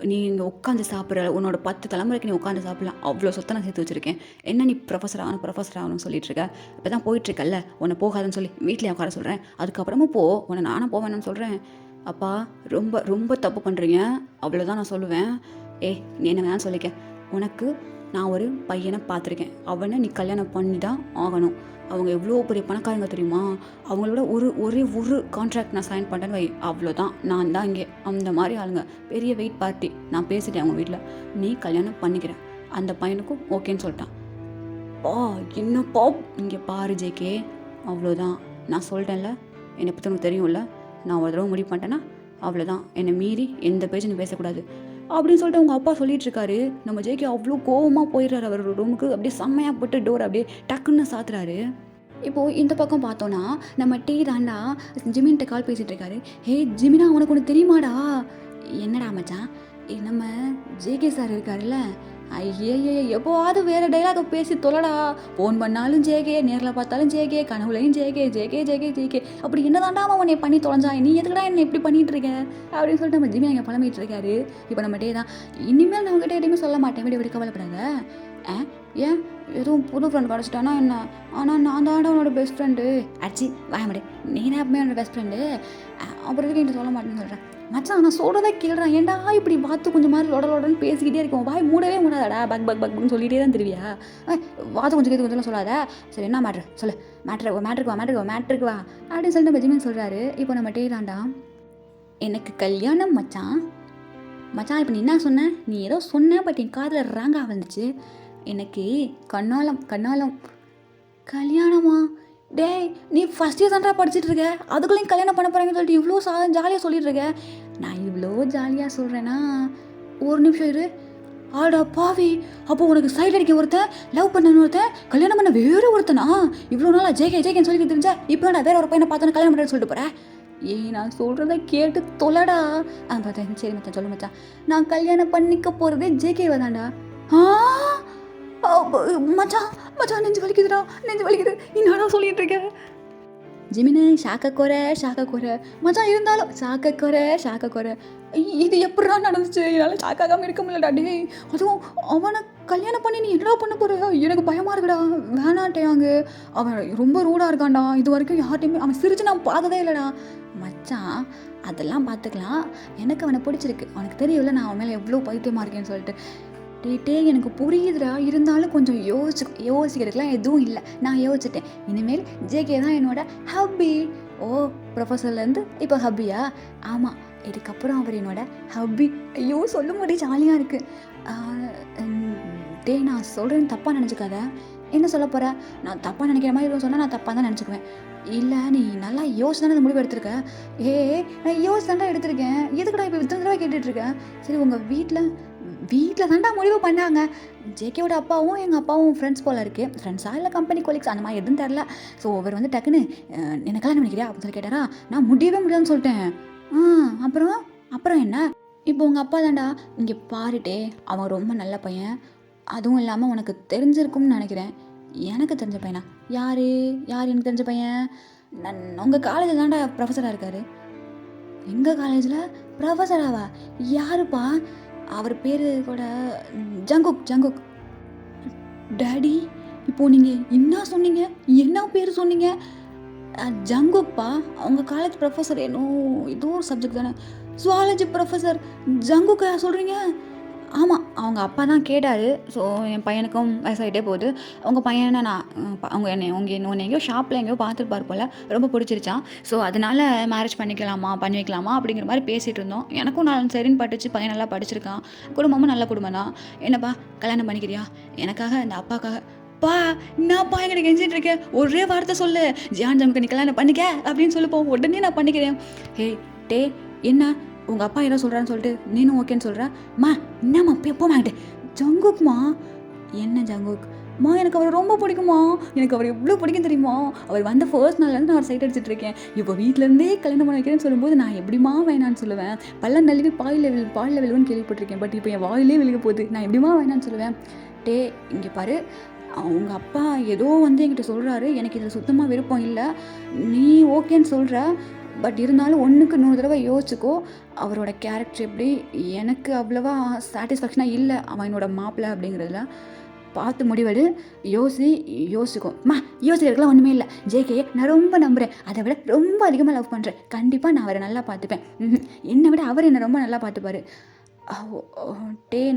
நீ இங்கே உட்காந்து சாப்பிட்ற, உன்னோட 10 தலைமுறைக்கு நீ உட்காந்து சாப்பிடலாம், அவ்வளோ சொத்தை நான் சேர்த்து வச்சுருக்கேன். என்ன நீ ப்ரொஃபஸர் ஆகணும்னு சொல்லிட்டு இருக்க? இப்போ தான் போயிட்டுருக்கல்ல, உன்னை போகாதுன்னு சொல்லி வீட்டில் உட்கார சொல்கிறேன், அதுக்கப்புறமா உன்னை நானும் போவேன்னு சொல்கிறேன். அப்பா, ரொம்ப ரொம்ப தப்பு பண்ணுறீங்க, அவ்வளோதான் நான் சொல்லுவேன். நீ என்ன வேணாலும் சொல்லிக்க, உனக்கு நான் ஒரு பையனை பார்த்துருக்கேன், அவனை நீ கல்யாணம் பண்ணி தான் ஆகணும். அவங்க எவ்வளோ பெரிய பணக்காரங்க தெரியுமா? அவங்களோட ஒரே ஒரு கான்ட்ராக்ட் நான் சைன் பண்ணுறேன்னு வை, அவ்வளோதான், நான் தான் இங்கே அந்த மாதிரி ஆளுங்க. பெரிய வெயிட் பார்ட்டி, நான் பேசிட்டேன் அவங்க வீட்டில், நீ கல்யாணம் பண்ணிக்கிறேன். அந்த பையனுக்கும் ஓகேன்னு சொல்லிட்டான். என்னப்பா இங்கே பாரு ஜேகே, அவ்வளோதான், நான் சொல்லிட்டேன்ல, என்னை பற்றி உனக்கு தெரியும்ல, நான் ஒரு தடவை முடிவு பண்ணிட்டேன்னா அவ்வளோதான், என்னை மீறி எந்த பேச்சும் நீ பேசக்கூடாது அப்படின்னு சொல்லிட்டு அவங்க அப்பா சொல்லிட்டு இருக்காரு. நம்ம ஜேகே அவ்வளோ கோவமாக போயிடுறாரு அவரோட ரூமுக்கு. அப்படியே செம்மையாக போட்டு டோர் அப்படியே டக்குன்னு சாத்துறாரு. இப்போது இந்த பக்கம் பார்த்தோன்னா நம்ம டீ தாண்டா ஜிமின்கிட்ட கால் பேசிகிட்டு இருக்காரு. ஹே ஜிமினா, உனக்கு ஒன்று தெரியுமாடா? என்னடா மச்சான்? நம்ம ஜேகே சார் இருக்காருல்ல, ஐயய்ய எப்போவாவது வேறு டைலாக பேசி தொலைடா. ஃபோன் பண்ணாலும் ஜேகே, நேரில் பார்த்தாலும் ஜேகே, கனவுலையும் ஜேகே ஜேகே ஜேகே ஜேகே. அப்படி என்ன தாண்டா அவன் உன்னை பண்ணி தொலைஞ்சா? நீ எதுக்குடா என்ன இப்படி பண்ணிகிட்டு இருக்க அப்படின்னு சொல்லிட்டு நம்ம ஜிமினா இங்கே புலம்பிகிட்டு இருக்காரு. இப்போ நம்ம டே தான், இனிமேல் நான் உங்ககிட்ட எதுவுமே சொல்ல மாட்டேன், விட கவலைப்படாத. ஏன் எதுவும் புது ஃப்ரெண்ட் கிடச்சிட்டானா என்ன? ஆனால் நான் தாண்டா உன்னோட பெஸ்ட் ஃப்ரெண்டு. அடிச்சு வாயமாடு, நீ எப்பவுமே என்னோட பெஸ்ட் ஃப்ரெண்டு. அப்புறம் எதுக்கு என்கிட்ட சொல்ல மாட்டேன்னு சொல்கிறேன். மச்சான் நான் சொல்கிறதே கேள்றேன், ஏன்டா இப்படி பார்த்து கொஞ்சம் மாதிரி லொடன்னு பேசிக்கிட்டே இருக்கோம். வாய் மூடவே மூடாதடா, பக் பக் பக்னு சொல்லிகிட்டே தான் தெரிவியா? வாத்து கொஞ்சம் கேது கொஞ்சம் சொல்லாத. சரி என்ன மேட்ரு சொல்லு, மேட்ருக்கு வா அப்படின்னு சொல்லிட்டு நம்ம ஜிமின் சொல்கிறாரு. இப்போ நம்ம டே தாண்டா, எனக்கு கல்யாணம் மச்சான். இப்போ நீ என்ன சொன்ன? நீ ஏதோ சொன்ன, பட் என் காதில் ராங்காக வந்துச்சு. எனக்கு கண்ணாலம் கல்யாணமா? டேய் நீ ஃபஸ்ட் இயர் தான்டா படிச்சுட்டு இருக்க, அதுக்குள்ளேயும் கல்யாணம் பண்ண போகிறேங்கன்னு சொல்லிட்டு இவ்வளோ ஜாலியாக சொல்லிட்டு இருக்க. நான் இவ்வளோ ஜாலியாக சொல்கிறேன்னா ஒரு நிமிஷம் இரு. ஆடா பாவி, அப்போ உனக்கு சைட் அடிக்க ஒருத்தன், லவ் பண்ண ஒருத்தன், கல்யாணம் பண்ண வேறு ஒருத்தனா? இவ்வளோ நாளாக ஜேகேன்னு சொல்லி தெரிஞ்சா இப்போ நான் வேற ஒரு பையனை பார்த்தோன்னு கல்யாணம் பண்ணுறேன்னு சொல்லிட்டு போகிறேன். நான் சொல்கிறத கேட்டு தொலைடா. பார்த்தேன், சரி மச்சான் சொல்லு மச்சான், நான் கல்யாணம் பண்ணிக்க போகிறதே ஜேகேவை தான்டா. மச்சான் நெஞ்சு வலிக்குதுடா, வலிக்குது. என்னடா சொல்லிட்டு இருக்க? ஜிமினு ஷாக்க குறை மச்சான், இருந்தாலும் ஷாக்க குறை. இது எப்படா நடந்துச்சு? என்னால் ஷாக்காகாமல் இருக்க முடியலடா. டே அதுவும் அவனை கல்யாணம் பண்ணி நீ என்னடா பண்ண போகிற? எனக்கு பயமாக இருக்குடா. வேணாட்டேயாங்க, அவன் ரொம்ப ரூடாக இருக்கான்டா. இது வரைக்கும் யார்ட்டையுமே அவன் சிரிச்சு நான் பார்த்ததே இல்லைடா. மச்சான் அதெல்லாம் பார்த்துக்கலாம், எனக்கு அவனை பிடிச்சிருக்கு. அவனுக்கு தெரியல நான் அவன் மேலே எவ்வளோ பைத்தியமாக இருக்கேன்னு சொல்லிட்டு. டே எனக்கு புரியுதுடா, இருந்தாலும் கொஞ்சம் யோசிக்கிறதுக்குலாம் எதுவும் இல்லை. நான் யோசிச்சிட்டேன், இனிமேல் ஜேகே தான் என்னோட ஹப்பி. ஓ ப்ரொஃபஸர்லேருந்து இப்போ ஹப்பியா? ஆமாம், இதுக்கப்புறம் அவர் என்னோட ஹப்பி. ஐயோ சொல்லும் போதே ஜாலியாக இருக்குது. டே நான் சொல்கிறேன்னு தப்பாக நினச்சிக்காத. என்ன சொல்ல போகிற? நான் தப்பாக நினைக்கிற மாதிரி எதுவும் சொன்னால் நான் தப்பாக தான் நினச்சிக்குவேன். இல்லை நீ நல்லா யோசிச்சு தானே முடிவு எடுத்திருக்க. நான் யோசிச்சு தாண்டா எடுத்திருக்கேன். எதுக்குடா இப்போ இத்தனை தடவை கேட்டுட்ருக்கேன்? சரி உங்கள் வீட்டில் தாண்டா முடிவு பண்ணாங்க. ஜேகேவோட அப்பாவும் எங்கள் அப்பாவும் ஃப்ரெண்ட்ஸ் போல் இருக்குது. ஃப்ரெண்ட்ஸா இல்லை கம்பெனி கொலீக்ஸ் அந்த மாதிரி எதுவும் தெரில. ஸோ அவர் வந்து டக்குன்னு என்ன கல்யாணம் பண்ணிக்கிறியா அப்படின்னு சொல்லி கேட்டாரா. நான் முடியவே முடியாதுன்னு சொல்லிட்டேன். அப்புறம் என்ன? இப்போ உங்கள் அப்பா தாண்டா, இங்கே பாருட்டே அவன் ரொம்ப நல்ல பையன், அதுவும் இல்லாமல் உனக்கு தெரிஞ்சிருக்கும்னு நினைக்கிறேன். எனக்கு தெரிஞ்ச பையனா? யார் எனக்கு தெரிஞ்ச பையன்? நான் உங்கள் காலேஜில் தாண்டா ப்ரொஃபஸராக இருக்கார். எங்கள் காலேஜில் ப்ரொஃபஸராவா? யாருப்பா? அவர் பேர் கூட ஜங்குக். டேடி இப்போது நீங்கள் என்ன சொன்னீங்க? என்ன பேர் சொன்னீங்க? ஜங்குக்ப்பா. அவங்க காலேஜ் ப்ரொஃபஸர் ஏதோ ஒரு சப்ஜெக்ட் தானே, ஜுவாலஜி ப்ரொஃபஸர். ஜங்குக்கா சொல்கிறீங்க? ஆமாம், அவங்க அப்பா தான் கேட்டார். ஸோ என் பையனுக்கும் வயசாகிட்டே போகுது. அவங்க பையனை நான் அவங்க ஒன்று எங்கேயோ ஷாப்பில் எங்கேயோ பார்த்துருப்பார் போல், ரொம்ப பிடிச்சிருச்சான். ஸோ அதனால் மேரேஜ் பண்ணி வைக்கலாமா அப்படிங்கிற மாதிரி பேசிகிட்டு இருந்தோம். எனக்கும் நான் சரின்னு பட்டுச்சு. பையன் நல்லா படிச்சிருக்கான், குடும்பமும் நல்ல குடும்பம் தான். என்னப்பா கல்யாணம் பண்ணிக்கிறியா? எனக்காக இந்த அப்பாக்காக. என்னப்பா எங்கிட்ட கெஞ்சிட்டு இருக்கேன், ஒரே வார்த்தை சொல்லு, ஜியான் ஜமுக்கு நீ கல்யாணம் பண்ணிக்க அப்படின்னு சொல்லிப்போம், உடனே நான் பண்ணிக்கிறேன். டே என்ன உங்கள் அப்பா என்ன சொல்கிறான்னு சொல்லிட்டு நீனும் ஓகேன்னு சொல்கிறேம்மா? என்னம்மா எப்போமாங்கிட்டு? ஜங்குக்மா. என்ன ஜங்குக்மா? எனக்கு அவர் ரொம்ப பிடிக்குமா. எனக்கு அவர் எவ்வளோ பிடிக்கும் தெரியுமா? அவர் வந்த ஃபர்ஸ்ட் நாள்லேருந்து நான் அவர் சைட் அடிச்சுட்டு இருக்கேன். இப்போ வீட்டிலேருந்தே கல்யாணம் பண்ண வைக்கிறேன்னு சொல்லும்போது நான் எப்படிமா வேணான்னு சொல்லுவேன்? பல்ல நழுவி பால் லெவல்னு கேள்விப்பட்டிருக்கேன். பட் இப்போ என் வாயிலே வெளியே போகுது, நான் எப்படிமா வேணான்னு சொல்லுவேன்? டே இங்கே பாரு, அவங்க அப்பா ஏதோ வந்து என்கிட்ட சொல்கிறாரு, எனக்கு இதில் சுத்தமாக விருப்பம் இல்லை. நீ ஓகேன்னு சொல்கிற, பட் இருந்தாலும் ஒன்றுக்கு 100 தடவை யோசிச்சுக்கோ. அவரோட கேரக்டர் எப்படி எனக்கு அவ்வளோவா சாட்டிஸ்ஃபேக்ஷனாக இல்லை, அவன் என்னோட மாப்பிள்ளை அப்படிங்கிறதுல. பார்த்து முடிவெடு, யோசிச்சுக்கோம்மா. யோசிக்கிறதுக்குலாம் ஒன்றுமே இல்லை. ஜேகே நான் ரொம்ப நம்புகிறேன், அதை விட ரொம்ப அதிகமாக லவ் பண்ணுறேன். கண்டிப்பாக நான் அவரை நல்லா பார்த்துப்பேன். என்னை விட அவர் என்னை ரொம்ப நல்லா பார்த்துப்பாரு.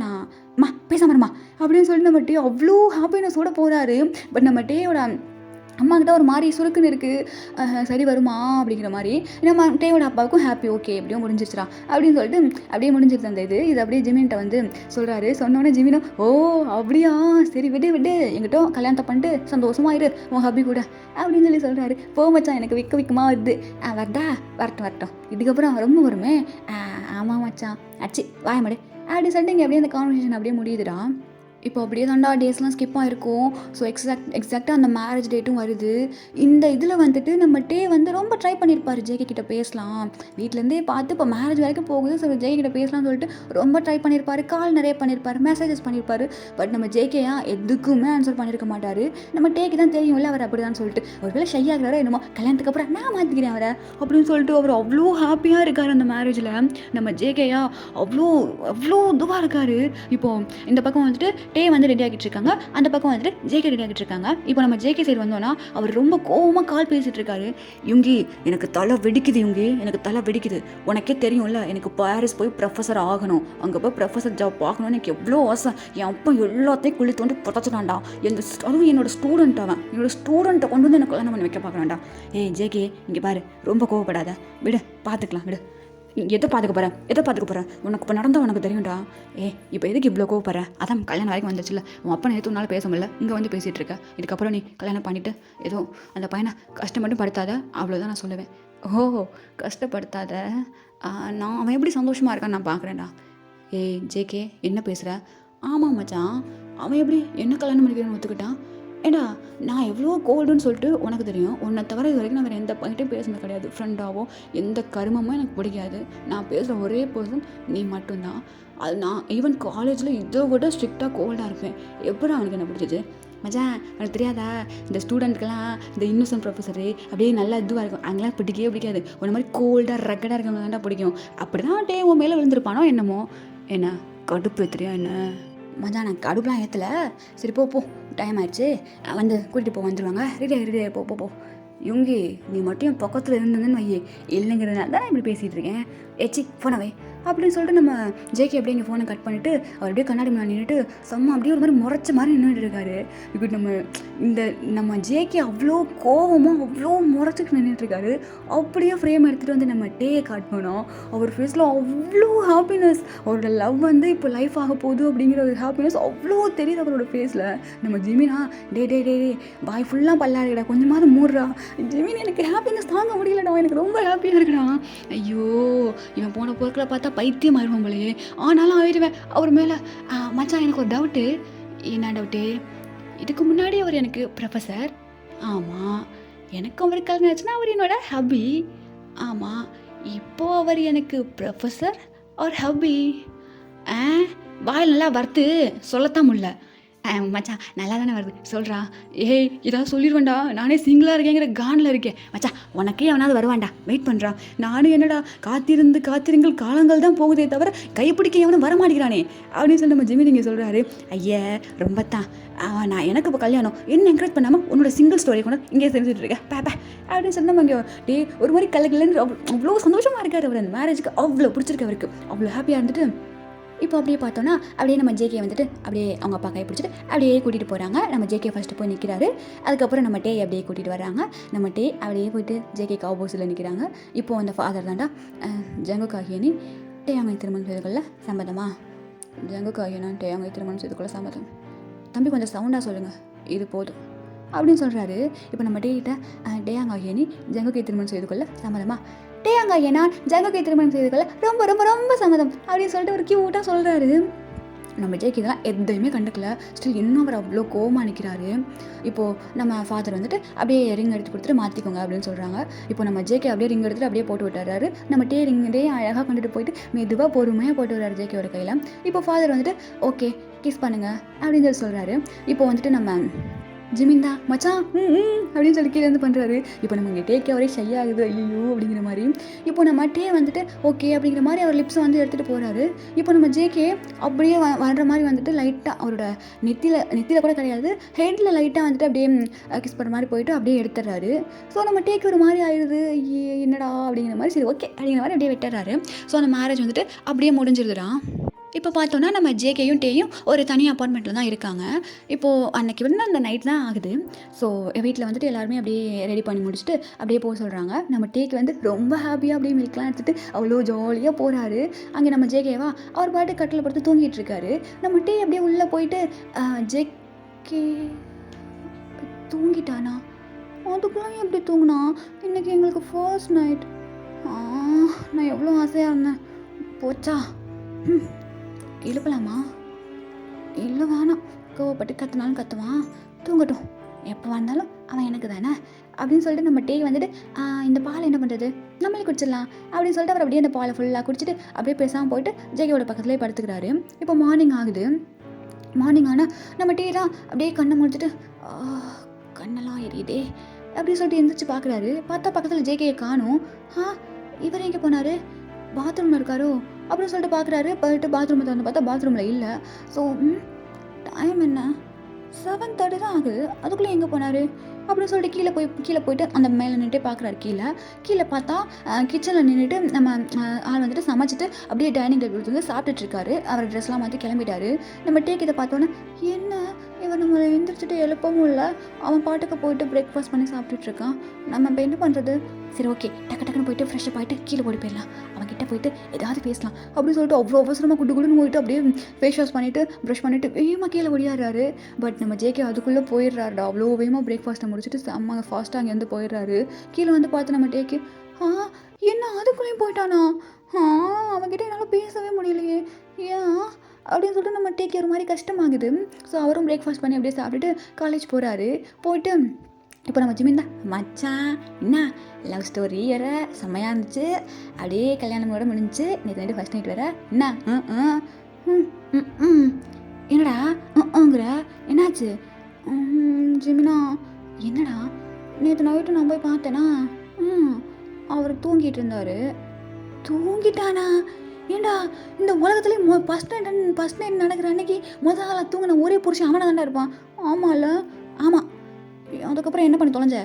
நான் பேசாமருமா அப்படின்னு சொல்லிட்டு நம்ம டே அவ்வளோ ஹாப்பினஸோடு போகிறாரு. பட் நம்ம டேயோட அம்மாக்கிட்ட ஒரு மாதிரி சுருக்குன்னு இருக்குது, சரி வருமா அப்படிங்கிற மாதிரி. நம்ம டேயோட அப்பாவுக்கும் ஹாப்பி, ஓகே எப்படியோ முடிஞ்சிருச்சுரா அப்படின்னு சொல்லிட்டு அப்படியே முடிஞ்சிருச்சு அந்த இது அப்படியே ஜிமின்கிட்ட வந்து சொல்கிறாரு. சொன்னோன்னே ஜிமினும் அப்படியா சரி விடு எங்கிட்ட கல்யாணத்தை பண்ணிட்டு சந்தோஷமாயிரு உன் ஹப்பி கூட அப்படின்னு சொல்லி சொல்கிறாரு. மச்சான் எனக்கு விக்கமாக வருது. வரட்டும் இதுக்கப்புறம் ரொம்ப வருமே. ஆமாம் மச்சான் அடிச்சு வாயமாடு அப்படி சொல்லிட்டு இங்கே அப்படியே அந்த கான்வர்சேஷன் அப்படியே முடியுதுடா. இப்போ அப்படியே தான்டா டேஸ்லாம் ஸ்கிப் ஆகிருக்கும். ஸோ எக்ஸாக்டாக அந்த மேரேஜ் டேட்டும் வருது. இந்த இதில் வந்துட்டு நம்ம டே வந்து ரொம்ப ட்ரை பண்ணியிருப்பாரு ஜேகே கிட்ட பேசலாம். வீட்டிலேருந்தே பார்த்து இப்போ மேரேஜ் வரைக்கும் போகுது. ஸோ ஜேகே கிட்ட பேசலாம்னு சொல்லிட்டு ரொம்ப ட்ரை பண்ணியிருப்பாரு. கால் நிறைய பண்ணியிருப்பாரு, மெசேஜஸ் பண்ணியிருப்பாரு. பட் நம்ம ஜேகேயா எதுக்குமே ஆன்சர் பண்ணியிருக்க மாட்டார். நம்ம டேக்கு தான் தெரியும்ல அவர் அப்படி தான் சொல்லிட்டு. ஒரு வேளை ஷை ஆகிறாரோ என்னமோ, கல்யாணத்துக்கு அப்புறம் நான் மாற்றிக்கிறேன் அவரை அப்படின்னு சொல்லிட்டு அவர் அவ்வளோ ஹாப்பியாக இருக்கார் அந்த மேரேஜில். நம்ம ஜேகேயா அவ்வளோ அவ்வளோ இதுவாக இருக்கார். இப்போது இந்த பக்கம் வந்துட்டு டே வந்து ரெடி ஆகிட்டு இருக்காங்க, அந்த பக்கம் வந்துட்டு ஜேகே ரெடி ஆகிட்டு இருக்காங்க. இப்போ நம்ம ஜேகே சைடு வந்தோன்னா அவர் ரொம்ப கோவமாக கால் பேசிகிட்டு இருக்காரு. யுங்கி எனக்கு தலை வெடிக்குது, யுங்கி எனக்கு தலை வெடிக்குது. உனக்கே தெரியும்ல எனக்கு பாரிஸ் போய் ப்ரொஃபஸர் ஆகணும், அங்கே போய் ப்ரொஃபஸர் ஜாப் பார்க்கணும்னு எனக்கு எவ்வளோ ஆசை. என் அப்பா எல்லாத்தையும் குழி தோண்டி புதைச்சிட்டான்டா. அதுவும் என்னோட ஸ்டூடெண்ட், அவன் என்னோட ஸ்டூடெண்ட்டை கொண்டு வந்து எனக்கு கல்யாணம் பண்ணி வைக்க பார்க்குறான்டா. ஏய் ஜேகே இங்கே பாரு, ரொம்ப கோவப்படாத, விடு பார்த்துக்கலாம் விடு. எதை பார்த்துக்க போகிறேன் உனக்கு இப்போ நடந்தால் உனக்கு தெரியும்டா. இப்போ எதுக்கு இவ்வளோ கோவப்படுற? அதான் கல்யாணம் வரைக்கும் வந்துச்சுல்ல, உன் அப்பா நேற்று உன்னால் பேச முடியல, இங்கே வந்து பேசிகிட்டு இருக்க. இதுக்கப்புறம் நீ கல்யாணம் பண்ணிவிட்டு ஏதோ அந்த பையனை கஷ்டம் மட்டும் படுத்தாத, அவ்வளோதான் நான் சொல்லுவேன். ஓ கஷ்டப்படுத்தாத, நான் அவன் எப்படி சந்தோஷமாக இருக்கான்னு நான் பார்க்குறேன்டா. ஜேகே என்ன பேசுகிற? ஆமாம் மச்சான், அவன் எப்படி என்ன கல்யாணம் பண்ணிக்கிறேன்னு ஒத்துக்கிட்டான்? ஏடா நான் எவ்வளோ கோல்டுன்னு சொல்லிட்டு உனக்கு தெரியும். உன்னை தவிர இது வரைக்கும் நான் வேறு எந்த பையன்ட்டையும் பேசுனது கிடையாது. ஃப்ரெண்டாவோ எந்த கருமமும் எனக்கு பிடிக்காது. நான் பேசுகிற ஒரே பர்சன் நீ மட்டும்தான். அது நான் ஈவன் காலேஜில் இதை விட ஸ்ட்ரிக்டாக கோல்டாக இருப்பேன். எப்படி அவனுக்கு என்ன பிடிச்சிச்சு? மச்சான் எனக்கு தெரியாதா, இந்த ஸ்டூடெண்ட்க்கெல்லாம் இந்த இன்னோசன்ட் ப்ரொஃபஸரு அப்படியே நல்லா இதுவாக இருக்கும், அங்கெல்லாம் பிடிக்கவே பிடிக்காது. ஒரு மாதிரி கோல்டாக ரக்கடாக இருக்கவங்க தான்டா பிடிக்கும். அப்படி தான் டே உன் மேலே விழுந்திருப்பானோ என்னமோ. என்ன கடுப்பு ஏற்றுறியா என்ன? மச்சான் நான் கடுப்புலாம் ஏற்றலை. சரி போ டைம் ஆயிடுச்சு, வந்து கூட்டிகிட்டு வந்துடுவாங்க. ரெடி போ. யுங்கி நீ மட்டும் என் பக்கத்தில் இருந்ததுன்னு வையே, இல்லைங்கிறதுனால தான் நான் இப்படி பேசிகிட்டு இருக்கேன். ஏச்சி ஃபோனவை அப்படின்னு சொல்லிட்டு நம்ம ஜேகே அப்படியே எங்கள் ஃபோனை கட் பண்ணிவிட்டு அவர் அப்படியே கண்ணாடி முன்னாடி நின்றுட்டு செம்ம அப்படியே ஒரு மாதிரி முறைச்ச மாதிரி நின்றுட்டு இருக்காரு. இப்படி நம்ம ஜேகே அவ்வளோ கோவமாக அவ்வளோ முறைச்சிட்டு நின்றுட்டுருக்காரு. அப்படியே ஃப்ரேம் எடுத்துகிட்டு வந்து நம்ம டேயை காட்டணும். அவர் ஃபேஸில் அவ்வளோ ஹாப்பினஸ், அவரோட லவ் வந்து இப்போ லைஃப் ஆக போகுது அப்படிங்கிற ஒரு ஹாப்பினஸ் அவ்வளோ தெரியுது அவரோட ஃபேஸில். நம்ம ஜிமினா டே பாய் ஃபுல்லாக பல்லாடுடா, கொஞ்சமாவது மூடுறா. ஜிமின் எனக்கு ஹாப்பினஸ் தாங்க முடியலடா, எனக்கு ரொம்ப ஹாப்பியாக இருக்குடா. ஐயோ இவன் போன பொருட்களை பார்த்தா பைத்தியம் ஆயிடுவான் போலையே, ஆனாலும் ஆயிடுவேன் அவர் மேலே. மச்சான் எனக்கு ஒரு டவுட்டு. என்ன டவுட்டு? இதுக்கு முன்னாடி அவர் எனக்கு ப்ரொஃபஸர், ஆமாம். எனக்கு அவர் கல்யாணம் ஆச்சுன்னா அவர் என்னோட ஹபி, ஆமாம். இப்போது அவர் எனக்கு ப்ரொஃபஸர் ஒரு ஹபி. வாயில் நல்லா வறுத்து சொல்லத்தான் முடியல. மச்சான் நல்லா தானே வருது சொல்கிறா. இதாவது சொல்லிடுவேன்டா, நானே சிங்கிளாக இருக்கேங்கிற கானில் இருக்கேன். மச்சான் உனக்கே அவனாவது வருவான்டா, வெயிட் பண்ணுறான். நானும் என்னடா காத்திருங்கள் காலங்கள் தான் போகுதே தவிர கைப்பிடிக்க எவனும் வரமாட்டேங்கிறானே அப்படின்னு சொல்லி நம்ம ஜிமி நீங்கள் சொல்கிறாரு. ஐயா ரொம்ப தான் நான் எனக்கு இப்போ கல்யாணம் என்ன என்கரேஜ் பண்ணாமல் உன்னோட சிங்கிள் ஸ்டோரி கூட இங்கே தெரிஞ்சுட்டு இருக்கேன் பேப்பா அப்படின்னு சொல்லி நம்ம இங்கே ஒரு மாதிரி கலகலன்னு அவ்வளோ சந்தோஷமாக இருக்கார் அவர். அந்த மேரேஜுக்கு அவ்வளோ பிடிச்சிருக்கு அவருக்கு, அவ்வளோ ஹாப்பியாக இருந்துட்டு இப்போ அப்படியே பார்த்தோன்னா அப்படியே நம்ம ஜேகே வந்துட்டு அப்படியே அவங்க அப்பா கை பிடிச்சிட்டு அப்படியே கூட்டிகிட்டு போகிறாங்க. நம்ம ஜேகே ஃபஸ்ட்டு போய் நிற்கிறாரு. அதுக்கப்புறம் நம்ம டே அப்படியே கூட்டிகிட்டு வராங்க. நம்ம டே அப்படியே போயிட்டு ஜேகேக்கு ஆப்போசிட்டில் நிற்கிறாங்க. இப்போது அந்த ஃபாதர் தாண்டா ஜங்குக் ஆகியனி டேயாங்கை திருமணம் செய்து கொள்ள சம்மதமா? ஜங்குக் ஆகியனா டேயாங்கை திருமணம் செய்து கொள்ள சம்மதம். தம்பி கொஞ்சம் சவுண்டாக சொல்லுங்கள், இது போதும் அப்படின்னு சொல்கிறாரு. இப்போ நம்ம டேகிட்ட டேயாங் ஆகியனி ஜங்குக்கை திருமணம் செய்து கொள்ள சம்மதமா? டேயாங்க நான் ஜங்குக்கை திருமணம் செய்து கொள்ள ரொம்ப ரொம்ப ரொம்ப சம்மதம் அப்படின்னு சொல்லிட்டு ஒரு கியூட்டாக சொல்கிறாரு. நம்ம ஜேகே இதெல்லாம் எதையுமே கண்டுக்கல. ஸ்டில் இன்னும் அவர் அவ்வளோ கோவமாக நிற்கிறாரு. இப்போது நம்ம ஃபாதர் வந்துட்டு அப்படியே ரிங் எடுத்து கொடுத்துட்டு மாற்றிக்கோங்க அப்படின்னு சொல்கிறாங்க. இப்போ நம்ம ஜேகே அப்படியே ரிங் எடுத்துகிட்டு அப்படியே போட்டு விட்டுறாரு. நம்ம டே அழகாக கொண்டுட்டு போயிட்டு மெதுவாக பொறுமையாக போட்டு விடுறாரு ஜேகேயோட கையில். இப்போ ஃபாதர் வந்துட்டு ஓகே கிஸ் பண்ணுங்க அப்படின்னு சொல்லி சொல்கிறாரு. இப்போ வந்துட்டு நம்ம ஜிமின்தா மச்சான் அப்படின்னு சொல்லி கீழே வந்து பண்ணுறாரு. இப்போ நம்ம இங்கே டேக்கே அவரே ஷை ஆகுது ஐயோ அப்படிங்கிற மாதிரி. இப்போ நம்ம டே வந்துட்டு ஓகே அப்படிங்கிற மாதிரி அவர் லிப்ஸை வந்து எடுத்துகிட்டு போகிறாரு. இப்போ நம்ம ஜேகே அப்படியே வர்ற மாதிரி வந்துட்டு லைட்டாக அவரோட நெத்தியில் கூட கிடையாது, ஹெட்டில் லைட்டாக வந்துட்டு அப்படியே கிஸ் பண்ணுற மாதிரி போயிட்டு அப்படியே எடுத்துடுறாரு. ஸோ நம்ம டேக்கு ஒரு மாதிரி ஆயிடுது, என்னடா அப்படிங்கிற மாதிரி. சரி ஓகே அப்படிங்கிற மாதிரி அப்படியே விட்டுறாரு. ஸோ அந்த மேரேஜ் வந்துட்டு அப்படியே முடிஞ்சிருதுடா. இப்போ பார்த்தோன்னா நம்ம ஜேகேயும் டேயும் ஒரு தனி அப்பார்ட்மெண்ட்டில் தான் இருக்காங்க. இப்போது அன்றைக்கி வந்து அந்த நைட் தான் ஆகுது. ஸோ வீட்டில் வந்துட்டு எல்லாருமே அப்படியே ரெடி பண்ணி முடிச்சுட்டு அப்படியே போக சொல்கிறாங்க. நம்ம டேக்கு வந்து ரொம்ப ஹாப்பியாக அப்படியே மில்க்லாம் எடுத்துகிட்டு அவ்வளோ ஜாலியாக போகிறாரு. அங்கே நம்ம ஜேகேவா அவர் பாட்டு கட்டில் படுத்து தூங்கிட்டு இருக்காரு. நம்ம டே அப்படியே உள்ளே போயிட்டு ஜேகே தூங்கிட்டானா? அதுக்குலாம் எப்படி தூங்கினா? இன்றைக்கி எங்களுக்கு ஃபர்ஸ்ட் நைட். நான் எவ்வளோ ஆசையாக இருந்தேன், போச்சா. எழுப்பலாமா? இல்லை வேணாம், கோவப்பட்டு கத்துனாலும் கத்துவான், தூங்கட்டும், எப்போ வந்தாலும் அவன் எனக்கு தானே அப்படின்னு சொல்லிட்டு நம்ம டே வந்துட்டு இந்த பால் என்ன பண்ணுறது, நம்மளே குடிச்சிடலாம் அப்படின்னு சொல்லிட்டு அவர் அப்படியே அந்த பாலை ஃபுல்லாக குடிச்சிட்டு அப்படியே பேசாமல் போயிட்டு ஜேகேவோட பக்கத்துலேயே படுத்துக்கிறாரு. இப்போ மார்னிங் ஆகுது. மார்னிங் ஆனால் நம்ம டீ தான் அப்படியே கண்ணை முடிச்சுட்டு கண்ணெல்லாம் எரியுதே அப்படின்னு சொல்லிட்டு எந்திரிச்சு பார்க்குறாரு. பார்த்தா பக்கத்தில் ஜேகேயை காணும். இவர் எங்கே போனார், பாத்ரூமில் இருக்காரோ அப்படின்னு சொல்லிட்டு பார்க்குறாரு. போயிட்டு பாத்ரூமை திறந்து பார்த்தா பாத்ரூமில் இல்லை. ஸோ டைம் என்ன, 7:30 தான் ஆகுது, அதுக்குள்ளே எங்கே போனார் அப்படின்னு சொல்லிட்டு கீழே போயிட்டு அந்த மேலே நின்றுட்டே பார்க்குறாரு. கீழே பார்த்தா கிச்சனில் நின்றுட்டு நம்ம ஆள் வந்துட்டு சமைச்சிட்டு அப்படியே டைனிங் டேபிள் வந்து சாப்பிட்டுட்டு இருக்காரு. அவர் ட்ரெஸ்லாம் மாற்றி கிளம்பிட்டாரு. நம்ம டேக் இதை பார்த்தோன்னே என்ன இவன் நம்மளை எழுந்திரிச்சிட்டு எழுப்பவும் இல்லை, அவன் பாட்டுக்கு போயிட்டு பிரேக்ஃபாஸ்ட் பண்ணி சாப்பிட்டுட்டு இருக்கான், நம்ம இப்போ என்ன பண்ணுறது, சரி ஓகே டக்குன்னு போயிட்டு ஃப்ரெஷ்ஷப் ஆகிட்டு கீழே ஓடி போயிடலாம், அவன்கிட்ட போயிட்டு ஏதாவது பேசலாம் அப்படின்னு சொல்லிட்டு அவ்வளோ அவசரமாக குடுன்னு போயிட்டு அப்படியே ஃபேஸ் வாஷ் பண்ணிவிட்டு ப்ரஷ் பண்ணிவிட்டு வேகமாக கீழே ஓடியாடுறாரு. பட் நம்ம ஜேகே அதுக்குள்ளே போயிடுறாருடா. அவ்வளோ வேகமாக பிரேக்ஃபாஸ்ட்டை முடிச்சுட்டு செம்ம ஃபாஸ்ட்டாக அங்கேருந்து போயிடுறாரு. கீழே வந்து பார்த்து நம்ம டேக்கு என்ன அதுக்குள்ளேயும் போயிட்டானா, அவன்கிட்ட என்னால் பேசவே முடியலையே ஏன் அப்படின்னு சொல்லிட்டு நம்ம டேக் ஒரு மாதிரி கஷ்டமாகுது. ஸோ அவரும் பிரேக்ஃபாஸ்ட் பண்ணி அப்படியே சாப்பிட்டுட்டு காலேஜ் போகிறாரு. போயிட்டு இப்போ நம்ம ஜிமின் தான் மச்சான் என்ன லவ் ஸ்டோரி வேற செம்மையாக இருந்துச்சு, அப்படியே கல்யாணம் கூட முடிஞ்சிச்சு, நேற்று நைட்டு ஃபஸ்ட் நைட் வேற என்ன என்னடாங்கிற என்னாச்சு ஜிமினா, என்னடா நேற்று நைட்டு நான் போய் பார்த்தேன்னா அவர் தூங்கிட்டு இருந்தார். தூங்கிட்டானா, ஏண்டா இந்த உலகத்துலேயே ஃபஸ்ட் நைட் நடக்கிற அன்னைக்கு முதல் ஆளாக தூங்கின ஒரே புருஷன் அவனை தாண்டா இருப்பான். ஆமாம்ல, ஆமாம். அதுக்கப்புறம் என்ன பண்ணி தொலைஞ்ச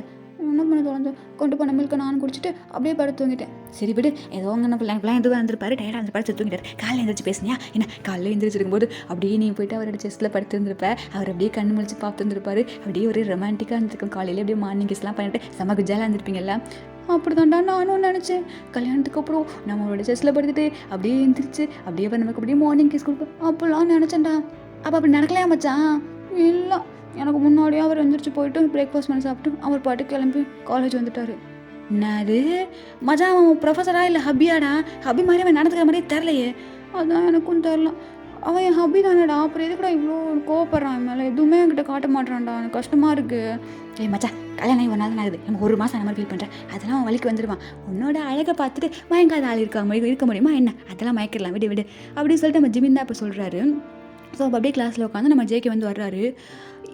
கொண்டு போன மில்கை நான் குடிச்சிட்டு அப்படியே படுத்து தூங்கிட்டேன். சரி விடு, ஏதோ உங்க பிள்ளைங்க எதுவும் இருந்திருப்பாரு, டயர்டாக இருந்து படுத்து தூங்கிட்டார். காலையில் எழுந்திரிச்சு பேசுனியா என்ன, காலையில் எழுந்திரிச்சிருக்கும் போது அப்படியே நீ போயிட்டு அவரோட செஸ்ட்டில் படுத்து இருந்திருப்ப, அவர் அப்படியே கண்ணு முடிச்சு பார்த்து இருந்திருப்பாரு, அப்படியே ஒரு ரொமான்டிக்காக இருந்திருக்கும். காலையில் அப்படியே மார்னிங் கிஸ்லாம் பண்ணிட்டு செம்ம குஜாலாக இருந்திருப்பீங்கல்ல. அப்படி தாண்டா நானும் நினச்சேன். கல்யாணத்துக்கு அப்புறம் நம்மளோட செஸ்ட்டில் படுத்துட்டு அப்படியே எழுந்திரிச்சு அப்படியே நமக்கு அப்படியே மார்னிங் கிஸ் கொடுப்போம் அப்படிலாம் நினச்சேன்டா. அப்படி நடக்கலையா மச்சான்? இல்லை, எனக்கு முன்னாடியே அவர் எழுந்திரிச்சு போயிட்டு பிரேக்ஃபாஸ்ட் பண்ணி சாப்பிட்டு அவர் பாட்டு கிளம்பி காலேஜ் வந்துட்டார். என்னது மச்சான், அவன் ப்ரொஃபஸரா இல்லை ஹப்பியாடா? ஹப்பி மாதிரி அவன் நடந்துக்கிற மாதிரியே தெரிலையே. அதான் எனக்கும் தெரில, அவன் என் ஹப்பி தானேடா, அப்புறம் எதுக்கூட இவ்வளோ கோவப்படுறான் என் மேலே, எதுவுமே என்கிட்ட காட்ட மாட்டான்டா, எனக்கு கஷ்டமாக இருக்குது. ஏய் மச்சான், கல்யாணம் ஒன்றா தான் ஆகுது, எனக்கு 1 மாதம் அந்த மாதிரி ஃபீல் பண்ணுறேன், அதெல்லாம் அவன் வலிக்கு வந்துடுவான். உன்னோட அழகை பார்த்துட்டு மயங்காத ஆள் இருக்க முடியுமா என்ன, அதெல்லாம் மயக்கிடலாம், விடு அப்படின்னு சொல்லிட்டு நம்ம ஜிமின் தான் இப்போ சொல்கிறாரு. ஸோ அப்படியே கிளாஸில் உட்காந்து நம்ம ஜேகே வந்து வர்றாரு.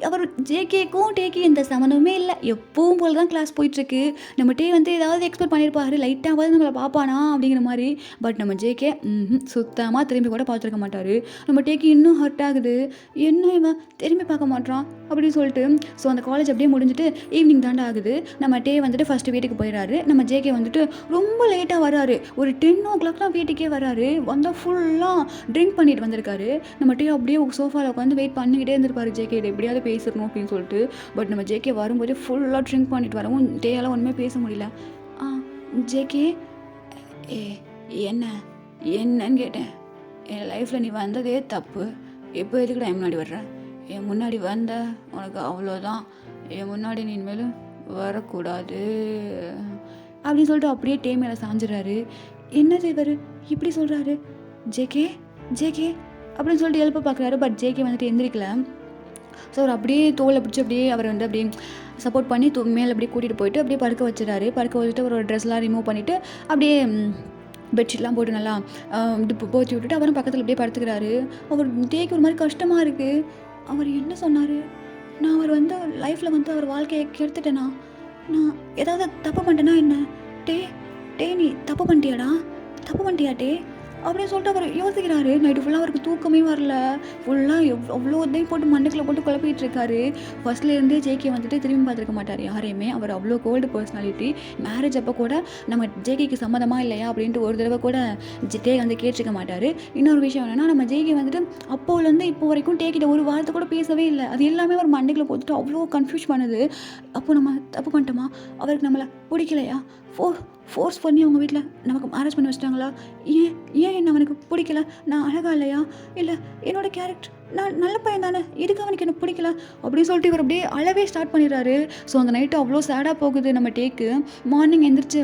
அவர் ஜேகேக்கும் டேக்கு எந்த சம்மந்தமே இல்லை, எப்பவும் போல தான் கிளாஸ் போயிட்டுருக்கு. நம்ம டே வந்து ஏதாவது எக்ஸ்பெக்ட் பண்ணியிருப்பாரு, லைட்டாவது நம்மளை பார்ப்பானா அப்படிங்கிற மாதிரி. பட் நம்ம ஜேகே சுத்தமாக திரும்பி கூட பார்த்துருக்க மாட்டார். நம்ம டேக்கு இன்னும் ஹர்ட் ஆகுது, என்ன இவன் திரும்பி பார்க்க மாட்டான் அப்படின்னு சொல்லிட்டு. ஸோ அந்த காலேஜ் அப்படியே முடிஞ்சுட்டு ஈவினிங் தாண்டா ஆகுது. நம்ம டே வந்துட்டு ஃபஸ்ட்டு வீட்டுக்கு போயிடறாரு. நம்ம ஜேகே வந்துட்டு ரொம்ப லேட்டாக வராரு, ஒரு 10 o'clock வீட்டுக்கே வராரு. வந்தால் ஃபுல்லாக ட்ரிங்க் பண்ணிட்டு வந்திருக்காரு. நம்ம டே அப்படியே சோஃபாவில் உட்காந்து வெயிட் பண்ணிக்கிட்டே இருந்திருப்பாரு ஜேகே எப்படியாவது பேசணும் அப்படின்னு சொல்லிட்டு. பட் நம்ம ஜேகே வரும்போது ஃபுல்லாக ட்ரிங்க் பண்ணிட்டு வரவும் டேயால் ஒன்றுமே பேச முடியல. ஜேகே என்னன்னு கேட்டேன். என் லைஃப்பில் நீ வந்ததே தப்பு, எப்போ எதுக்குடா என் முன்னாடி வர்ற, என் முன்னாடி வந்த உனக்கு அவ்வளோதான், என் முன்னாடி நீ இனிமேலும் வரக்கூடாது அப்படின்னு சொல்லிட்டு அப்படியே டே மேலே சாஞ்சிடறாரு. என்னது இவர் இப்படி சொல்கிறாரு, ஜேகே அப்படின்னு சொல்லிட்டு எழுப்ப பார்க்குறாரு. பட் ஜேகே வந்துட்டு எந்திரிக்கல. ஸோ அவர் அப்படியே தோலை பிடிச்சி அப்படியே அவர் வந்து அப்படியே சப்போர்ட் பண்ணி மேலே அப்படியே கூட்டிகிட்டு போயிட்டு அப்படியே படுக்க வச்சுட்டு அவரோட ட்ரெஸ்லாம் ரிமூவ் பண்ணிவிட்டு அப்படியே பெட்ஷீட்லாம் போட்டு நல்லா போச்சு விட்டுட்டு அவரும் பக்கத்தில் அப்படியே படுத்துக்கிறாரு. அவர் டேக்கு ஒரு மாதிரி கஷ்டமாக இருக்குது. அவர் என்ன சொன்னார், நான் அவர் வந்து லைஃப்பில் வந்து அவர் வாழ்க்கையை கெடுத்துட்டேனா, நான் ஏதாவது தப்பு பண்ணிட்டேன்னா என்ன, டே நீ தப்பு பண்ணிட்டியா டே அப்படின்னு சொல்லிட்டு அவர் யோசிக்கிறாரு. நைட்டு ஃபுல்லாக அவருக்கு தூக்கமே வரல, ஃபுல்லாக அவ்வளோ இதையும் போட்டு மண்ணுக்குள்ளே போட்டு குழப்பிட்டு இருக்காரு. ஃபர்ஸ்ட்லேருந்தே ஜேகே வந்துட்டு திரும்பி பார்த்துருக்க மாட்டார் யாரையுமே. அவர் அவ்வளோ கோல்டு பர்சனாலிட்டி. மேரேஜ் அப்போ கூட நம்ம ஜேகேக்கு சம்மதமாக இல்லையா அப்படின்ட்டு ஒரு தடவை கூட டே வந்து கேட்டிருக்க மாட்டார். இன்னொரு விஷயம் என்னென்னா, நம்ம ஜேகே வந்துட்டு அப்போலேருந்து இப்போ வரைக்கும் டேக்கிட்ட ஒரு வார்த்தை கூட பேசவே இல்லை. அது எல்லாமே ஒரு மண்ணுக்குள்ளே போட்டுட்டு அவ்வளோ கன்ஃபியூஸ் பண்ணுது. அப்போது நம்ம தப்பு பண்ணிட்டோமா, அவருக்கு நம்மளை பிடிக்கலையா, ஃபோர்ஸ் பண்ணி அவங்க வீட்டில் நமக்கு மேரேஜ் பண்ணி வச்சிட்டாங்களா, ஏன் என்ன அவனுக்கு பிடிக்கல, நான் அழகா இல்லையா, இல்லை என்னோடய கேரக்டர் நான் நல்ல பையன் தானே, இதுக்கு அவனுக்கு எனக்கு பிடிக்கல அப்படின்னு சொல்லிட்டு இவர் அப்படியே அழவே ஸ்டார்ட் பண்ணிடுறாரு. ஸோ அந்த நைட்டு அவ்வளோ சேடாக போகுது நம்ம டேக்கு. மார்னிங் எந்திரிச்சு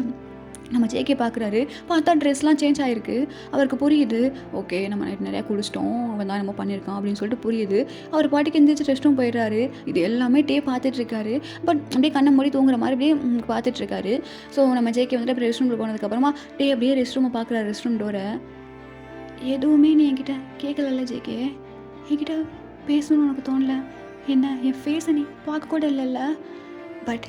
நம்ம ஜேகே பார்க்குறாரு. பார்த்தா ட்ரெஸ்லாம் சேஞ்ச் ஆகிருக்கு. அவருக்கு புரியுது. ஓகே நம்ம நைட் நிறையா குடிச்சிட்டோம், அவன் தான் நம்ம பண்ணியிருக்கான் அப்படின்னு சொல்லிட்டு புரியுது. அவர் பாட்டுக்கு எந்திரிச்சு ரெஸ்ட் ரூம் போயிடுறாரு. இது எல்லாமே டே பார்த்துட்ருக்காரு. பட் அப்படியே கண்ணை மூடி தூங்குற மாதிரி அப்படியே பார்த்துட்ருக்காரு. ஸோ நம்ம ஜேகே வந்துட்டு அப்படியே ரெஸ்ட் ரூமில் போனதுக்கப்புறமா டே அப்படியே ரெஸ்ட் ரூமை பார்க்குறாரு. ரெஸ்ட் ரூம் டோரை. எதுவுமே நீ என்கிட்ட கேட்கலல்ல ஜேகே? என்கிட்ட பேசணும்னு உனக்கு தோணல? என்ன என் ஃபேஸை நீ பார்க்க கூட இல்லைல்ல? பட்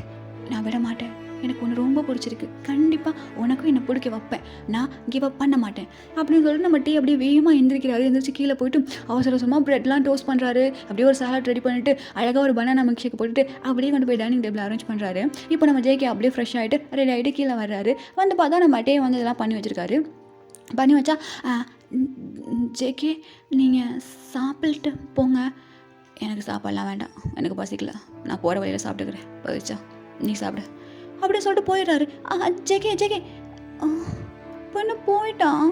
நான் விட மாட்டேன். எனக்கு ஒன்று ரொம்ப பிடிச்சிருக்கு. கண்டிப்பாக உனக்கும் என்னை பிடிக்க வைப்பேன். நான் கிவ் அப் பண்ண மாட்டேன் அப்படின்னு சொல்லிட்டு நம்ம டீ அப்படியே வேகமாக எந்திரிக்கிறாரு. எந்திரிச்சு கீழே போயிட்டு அவசர அவசரமாக ப்ரெட்லாம் டோஸ்ட் பண்ணுறாரு. அப்படியே ஒரு சாலட் ரெடி பண்ணிவிட்டு அழகாக ஒரு பனானா மில்க் ஷேக் போட்டுட்டு அப்படியே கொண்டு போய் டைனிங் டேபிள் அரேஞ்ச் பண்ணுறாரு. இப்போ நம்ம ஜேகே அப்படியே ஃப்ரெஷ் ஆகிட்டு ரெடி ஆகிட்டு கீழே வர்றாரு. வந்து பார்த்தா நம்ம டே வந்து இதெல்லாம் பண்ணி வச்சுருக்காரு. பண்ணி வச்சா ஜேகே நீங்கள் சாப்பிட்டு போங்க. எனக்கு சாப்பாடலாம் வேண்டாம், எனக்கு பசிக்கல, நான் போகிற வழியில் சாப்பிட்டுக்கிறேன், பசிச்சா நீ சாப்பிடு அப்படின்னு சொல்லிட்டு போயிடுறாரு. ஜேகே ஜேகே பொண்ணு போயிட்டான்.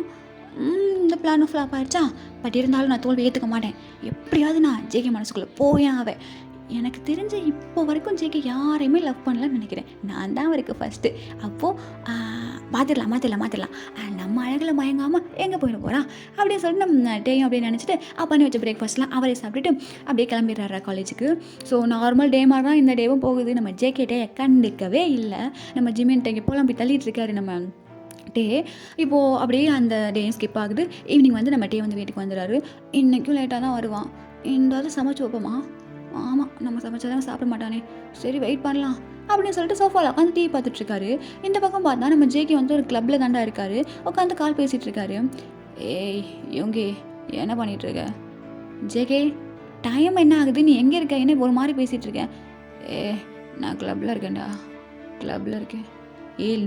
இந்த பிளானும் ஃப்ளாப் ஆயிடுச்சா? பட் இருந்தாலும் நான் தோல்வி ஏற்றுக்க மாட்டேன். எப்படியாவது நான் ஜேகே மனசுக்குள்ளே போயேன். அவன் எனக்கு தெரிஞ்ச இப்போ வரைக்கும் ஜேகே யாரையுமே லவ் பண்ணலன்னு நினைக்கிறேன். நான் தான் அவருக்கு ஃபஸ்ட்டு. அப்போது மாற்றிடலாம் நம்ம அழகில் மயங்காமல் எங்கே போயிட போகிறான் அப்படின்னு சொல்லிட்டு நம்ம டேயும் அப்படியே நினச்சிட்டு பண்ணி வச்ச பிரேக்ஃபாஸ்ட்லாம் அவரே சாப்பிட்டுட்டு அப்படியே கிளம்பிடுறாரு காலேஜுக்கு. ஸோ நார்மல் டே மாதிரி தான் இந்த டேவும் போகுது. நம்ம ஜேகே டே கண்டுக்கவே இல்லை. நம்ம ஜிமின் டேக்கு போகலாம் அப்படி தள்ளிட்டு இருக்காரு நம்ம டே. இப்போது அப்படியே அந்த டேயும் ஸ்கிப் ஆகுது. ஈவினிங் வந்து நம்ம டே வந்து வீட்டுக்கு வந்துடுறாரு. இன்றைக்கும் லேட்டாக தான் வருவான். இருந்தாலும் சமைச்சு வைப்போமா? ஆமாம், நம்ம சமைச்சாதான் சாப்பிட மாட்டானே, சரி வெயிட் பண்ணலாம் அப்படின்னு சொல்லிட்டு சோஃபாவில் உட்காந்து டிவி பார்த்துட்ருக்காரு. இந்த பக்கம் பார்த்தா நம்ம ஜேகே வந்து ஒரு கிளப்பில் தாண்டா இருக்காரு. உட்காந்து கால் பேசிகிட்டு இருக்காரு. ஏய் யோங்கி, என்ன பண்ணிகிட்ருக்க? ஜேகே டைம் என்ன ஆகுது, நீ எங்கே இருக்க, என்ன ஒரு மாதிரி பேசிகிட்டு இருக்கேன்? நான் கிளப்பில் இருக்கேன்டா, கிளப்பில் இருக்கேன்.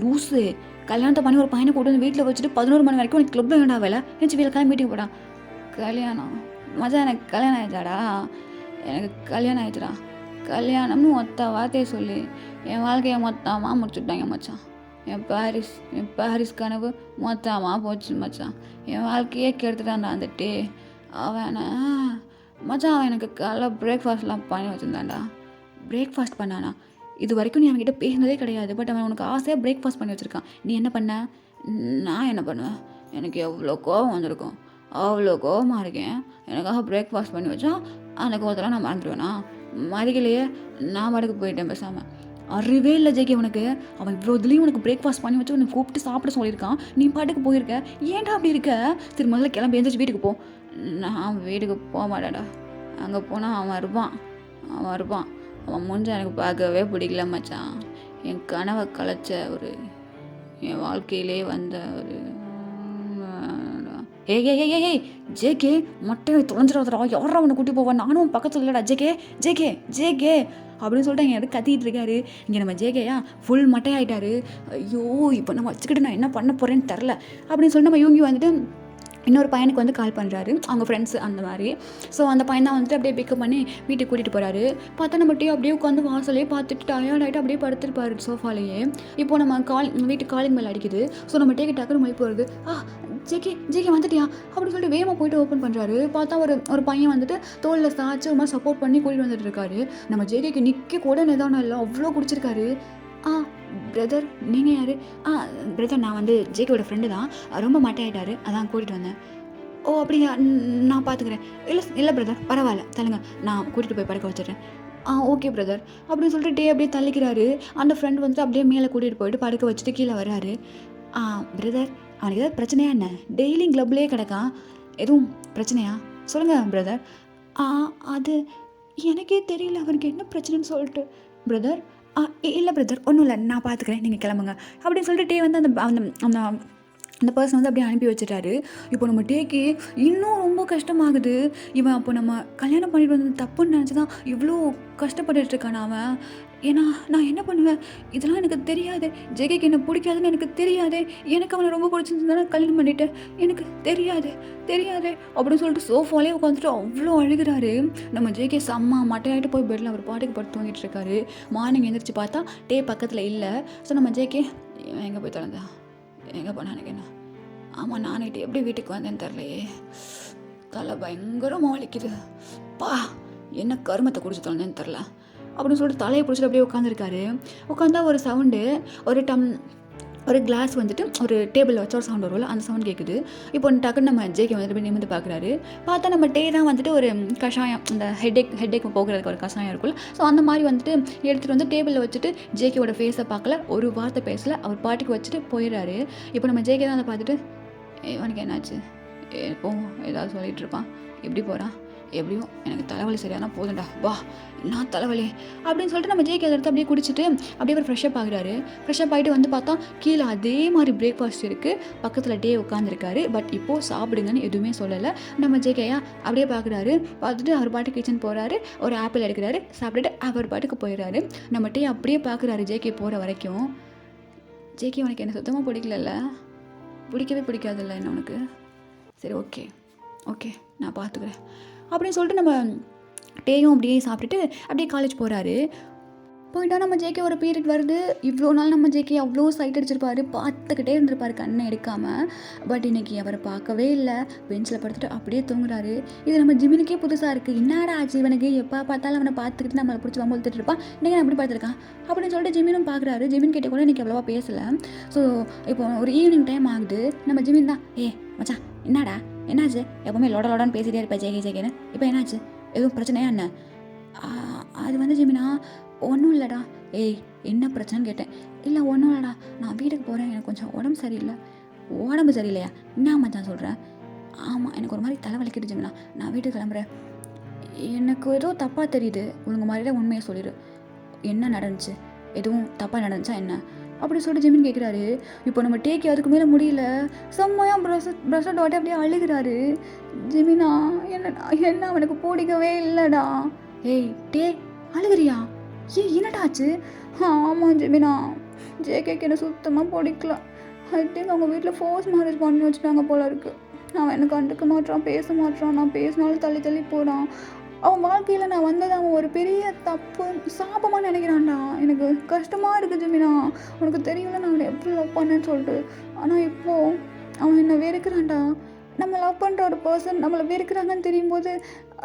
லூஸு, கல்யாணத்தை பண்ணி ஒரு பையனை கூட்டு வந்து வீட்டில் வச்சுட்டு 11 மணி வரைக்கும் உனக்கு கிளப்பில் வேண்டா வேலை நினச்சி வீட்டில் கிளம்பி மீட்டிங் போடான். கல்யாணம் மச்சா, எனக்கு கல்யாணம் ஆயிடுச்சாடா? எனக்கு கல்யாணம் ஆயிடுச்சுடா. கல்யாணம்னு மொத்த வார்த்தையை சொல்லி என் வாழ்க்கையை மொத்தமாக முடிச்சுட்டாங்க மச்சான். என் பாரிஸ் கனவு மொத்தமாக போச்சு மச்சான். என் வாழ்க்கையே கெடுத்துட்டான்டா அந்த டே. அவனை மச்சான், அவன் எனக்கு காலைல பிரேக்ஃபாஸ்ட்லாம் பண்ணி வச்சுருந்தான்டா. பிரேக்ஃபாஸ்ட் பண்ணானா? இது வரைக்கும் நீ அவன்கிட்ட பேசினதே கிடையாது. பட் அவன் உனக்கு ஆசையாக பிரேக்ஃபாஸ்ட் பண்ணி வச்சுருக்கான். நீ என்ன பண்ண? நான் என்ன பண்ணுவேன்? எனக்கு எவ்வளோ கோபம் வந்திருக்கும், அவ்வளோ கோபமாக இருக்கேன். எனக்காக பிரேக்ஃபாஸ்ட் பண்ணி வச்சா அந்த கோபத்தெல்லாம் நான் மறந்துடுவேனா? மதிக்கலையே, நான் பாட்டுக்கு போயிட்டேன் பேசாமல். அறிவே இல்லை ஜேகே உனக்கு. அவன் இவ்வளோ இதுலேயும் உனக்கு பிரேக்ஃபாஸ்ட் பண்ணி வச்சு உனக்கு கூப்பிட்டு சாப்பிட சொல்லியிருக்கான். நீ பாட்டுக்கு போயிருக்க. ஏன்டா அப்படி இருக்க? சரி முதல்ல கிளம்பி எழுந்திரிச்சு வீட்டுக்கு போ. நான் வீட்டுக்கு போக மாட்டேன்டா. அங்கே போனால் அவன் இருப்பான். அவன் முடிஞ்ச எனக்கு பார்க்கவே பிடிக்கல மச்சான். என் கனவை கலைச்ச ஒரு, என் வாழ்க்கையிலே வந்த ஒரு ஏய் ஜேகே மொட்டையை தொலைஞ்சிடாதடா. யாரா அவனை கூட்டி போவான்? நானும் பக்கத்தில் இல்லைடா. ஜேகே அப்படின்னு சொல்லிட்டு இங்கே எது கத்திட்டு இருக்காரு. இங்கே நம்ம ஜேகேயா ஃபுல் மட்டையாயிட்டாரு. ஐயோ, இப்போ நம்ம வச்சுக்கிட்டு நான் என்ன பண்ண போகிறேன்னு தெரில அப்படின்னு சொல்லிட்டு நம்ம யூங்கி வந்துட்டு இன்னொரு பையனுக்கு வந்து கால் பண்ணுறாரு, அவங்க ஃப்ரெண்ட்ஸு அந்த மாதிரி. ஸோ அந்த பையன் தான் வந்துட்டு அப்படியே பிக்கப் பண்ணி வீட்டுக்கு கூட்டிகிட்டு போகிறாரு. பார்த்தா நம்ம டே அப்படியே உட்காந்து வாசலே பார்த்துட்டு டயர்ட் ஆகிட்டு அப்படியே படுத்துருப்பாரு சோஃபாலேயே. இப்போது நம்ம வீட்டுக்கு காலிங் மேலே அடிக்குது. ஸோ நம்ம டேக்கு டக்குனு மொழி போகிறது. ஜேகே வந்துட்டியா அப்படின்னு சொல்லிட்டு வேகமாக போயிட்டு ஓப்பன் பண்ணுறாரு. பார்த்தா ஒரு பையன் வந்துட்டு தோளில் சாய்ச்சி ஒரு மாதிரி சப்போர்ட் பண்ணி கூட்டிகிட்டு வந்துட்டு இருக்காரு. நம்ம ஜேகேக்கு நிற்க கூட நிதானம் இல்லை, அவ்வளோ குடிச்சிருக்காரு. பிரதர் நீங்கள் யார்? பிரதர் நான் வந்து ஜேகேவோட ஃப்ரெண்டு தான், ரொம்ப மட்டையாயிட்டாரு, அதான் கூட்டிகிட்டு வந்தேன். ஓ அப்படியா, நான் பார்த்துக்கிறேன். இல்லை பிரதர் பரவாயில்ல, தள்ளுங்க, நான் கூட்டிகிட்டு போய் படுக்க வச்சிடுறேன். ஓகே பிரதர் அப்படின்னு சொல்லிட்டு டே அப்படியே தள்ளிக்கிறாரு. அந்த ஃப்ரெண்ட் வந்துட்டு அப்படியே மேலே கூட்டிகிட்டு போயிட்டு படுக்க வச்சுட்டு கீழே வர்றாரு. பிரதர் அவனுக்கு ஏதாவது பிரச்சனையா என்ன? டெய்லியும் கிளப்லேயே கிடக்கான், எதுவும் பிரச்சனையா? சொல்லுங்கள் பிரதர். அது எனக்கே தெரியல அவனுக்கு என்ன பிரச்சனைன்னு சொல்லிட்டு. பிரதர் இல்லை பிரதர் ஒன்றும் இல்லை, நான் பார்த்துக்கிறேன், நீங்கள் கிளம்புங்க அப்படின்னு சொல்லிட்டு டே வந்து அந்த பர்சன் வந்து அப்படியே அனுப்பி வச்சுட்டாரு. இப்போ நம்ம டேக்கு இன்னும் ரொம்ப கஷ்டமாகுது. இவன் அப்போ நம்ம கல்யாணம் பண்ணிட்டு வந்தது தப்புன்னு நினச்சி தான் இவ்வளோ கஷ்டப்பட்டுட்டு இருக்கான் அவன். ஏன்னா நான் என்ன பண்ணுவேன், இதெல்லாம் எனக்கு தெரியாது. ஜேகேக்கு என்ன பிடிக்காதுன்னு எனக்கு தெரியாது. எனக்கு அவனை ரொம்ப பிடிச்சிருந்தா கல்யாணம் பண்ணிவிட்டேன், எனக்கு தெரியாது அப்படின்னு சொல்லிட்டு சோஃபாலே உட்காந்துட்டு அவ்வளோ அழுகிறாரு. நம்ம ஜேகே செம்ம மட்டையாகிட்டு போய் பெட்டில் அவர் பாட்டுக்கு படுத்து தூங்கிட்டு இருக்காரு. மார்னிங் எழுந்திரிச்சு பார்த்தா டே பக்கத்தில் இல்லை. ஸோ நம்ம ஜேகே எங்கே போய் தொலைந்தா, எங்கே போனா எனக்கு என்ன? ஆமாம், நானிட்டு எப்படி வீட்டுக்கு வந்தேன்னு தெரிலையே, தலை பயங்கரமாக வலிக்குது, என்ன கருமத்தை குடிச்சு தொலைந்தேன்னு தெரில அப்படின்னு சொல்லிட்டு தலையை பிடிச்சிட்டு அப்படியே உட்காந்துருக்காரு. உட்காந்தா ஒரு சவுண்டு, ஒரு கிளாஸ் வந்துட்டு ஒரு டேபிளில் வச்ச ஒரு சவுண்ட் வரும்ல, அந்த சவுண்ட் கேட்குது. இப்போ டக்குன்னு நம்ம ஜேகே வந்துட்டு போய் நிமிர்ந்து பார்க்குறாரு. பார்த்தா நம்ம டே தான் வந்துட்டு ஒரு கஷாயம், இந்த ஹெட்டேக் போக்குறதுக்கு ஒரு கஷாயம் இருக்குல்ல, ஸோ அந்த மாதிரி வந்துட்டு எடுத்துகிட்டு வந்து டேபிளில் வச்சுட்டு ஜேகேவோட ஃபேஸை பார்க்கல, ஒரு வார்த்தை பேசல, அவர் பாட்டுக்கு வச்சுட்டு போயிடுறாரு. இப்போ நம்ம ஜேகே தான் அதை பார்த்துட்டு இவனுக்கு என்னாச்சு, எப்போ ஏதாவது சொல்லிகிட்டு இருப்பான், எப்படி போகிறான், எப்படியும் எனக்கு தலைவலி சரியானா போதும்டா, வா என்ன தலைவலி அப்படின்னு சொல்லிட்டு நம்ம ஜேகே எடுத்து அப்படியே குடிச்சிட்டு அப்படியே ஒரு ஃப்ரெஷ்ஷப் ஆகுறாரு. ஃப்ரெஷ்ஷப் ஆகிட்டு வந்து பார்த்தா கீழே அதே மாதிரி பிரேக்ஃபாஸ்ட் இருக்குது, பக்கத்தில் டே உட்காந்துருக்காரு. பட் இப்போது சாப்பிடுங்கன்னு எதுவுமே சொல்லலை. நம்ம ஜேகேயா அப்படியே பார்க்குறாரு. பார்த்துட்டு அவர் பாட்டு கிச்சன் போகிறாரு, ஒரு ஆப்பிள் எடுக்கிறாரு, சாப்பிட்டுட்டு அவர் பாட்டுக்கு போயிடுறாரு. நம்ம டே அப்படியே பார்க்குறாரு ஜேகே போகிற வரைக்கும். ஜேகே உனக்கு என்ன சுத்தமாக பிடிக்கலல்ல, பிடிக்கவே பிடிக்காதுல்ல என்ன உனக்கு, சரி ஓகே ஓகே நான் பார்த்துக்கிறேன் அப்படின்னு சொல்லிட்டு நம்ம டேயும் அப்படியே சாப்பிட்டுட்டு அப்படியே காலேஜ் போகிறாரு. போயிட்டா நம்ம ஜேகே ஒரு பீரியட் வருது. இவ்வளோ நாள் நம்ம ஜேகே அவ்வளோ சைட் அடிச்சிருப்பாரு, பார்த்துக்கிட்டே இருந்திருப்பாரு கண்ணை எடுக்காமல். பட் இன்றைக்கி அவரை பார்க்கவே இல்லை, பெஞ்சில் படுத்துட்டு அப்படியே தூங்குறாரு. இது நம்ம ஜிமினுக்கே புதுசாக இருக்குது. என்னடா ஆச்சு இவனுக்கு, எப்போ பார்த்தாலும் அவனை பார்த்துக்கிட்டு நம்மளை பிடிச்சி வம்புழுத்துட்டு இருப்பான், இன்றைக்கி அப்படி பார்த்துருக்கான் அப்படின்னு சொல்லிட்டு ஜிமினும் பார்க்குறாரு. ஜிமின் கிட்டே கூட இன்றைக்கி அவ்வளோவா பேசலை. ஸோ இப்போ ஒரு ஈவினிங் டைம் ஆகுது. நம்ம ஜிமின் தான் மச்சான் என்னடா என்னாச்சு, எப்போவுமே லோடான்னு பேசிகிட்டே இருப்பேன் ஜேகேன்னு, இப்போ என்னாச்சு, எதுவும் பிரச்சனையா என்ன? அது வந்து ஜிமினா ஒன்றும் இல்லைடா. என்ன பிரச்சனைன்னு கேட்டேன். இல்லை ஒன்றும் இல்லைடா, நான் வீட்டுக்கு போகிறேன், எனக்கு கொஞ்சம் உடம்பு சரியில்லை. உடம்பு சரியில்லையா, என்ன மச்சான் சொல்கிறேன்? ஆமாம் எனக்கு ஒரு மாதிரி தலைவலிக்கிட்டு ஜிமினா, நான் வீட்டுக்கு கிளம்புறேன். எனக்கு ஏதோ தப்பாக தெரியுது, ஒழுங்கு மாதிரியே உண்மையை சொல்லிடு, என்ன நடந்துச்சு, எதுவும் தப்பாக நடந்துச்சா என்ன அப்படி சொல்லிட்டு ஜிமின் கேட்குறாரு. இப்போ நம்ம டேக்கு அதுக்கு மேலே முடியல, செம்மையாக ப்ரஷ் வாட்டி அப்படியே அழுகிறாரு. ஜிமினா என்ன அவனுக்கு பிடிக்கவே இல்லைடா. டே அழுகிறியா, என்னடா ஆச்சு? ஆமாம் ஜிமினா, ஜேகேக்கு என்ன சுத்தமாக பிடிக்கல. ஐ திங்க் அவங்க வீட்டில் ஃபோர்ஸ் மேரேஜ் பண்ணி வச்சுட்டாங்க போல இருக்குது. அவன் எனக்கு கண்டுக்க மாட்டான், பேச மாட்டான், நான் பேசினாலும் தள்ளி போகிறான். அவன் வாழ்க்கையில் நான் வந்தது அவன் ஒரு பெரிய தப்பு சாபமாக நினைக்கிறான்டா. எனக்கு கஷ்டமாக இருக்குது ஜிமினா, உனக்கு தெரியல நான் அவனை எப்படி லவ் பண்ணேன்னு சொல்லிட்டு. ஆனால் இப்போது அவன் என்னை வெறுக்கிறான்டா. நம்ம லவ் பண்ணுற ஒரு பர்சன் நம்மளை வெறுக்கிறாங்கன்னு தெரியும் போது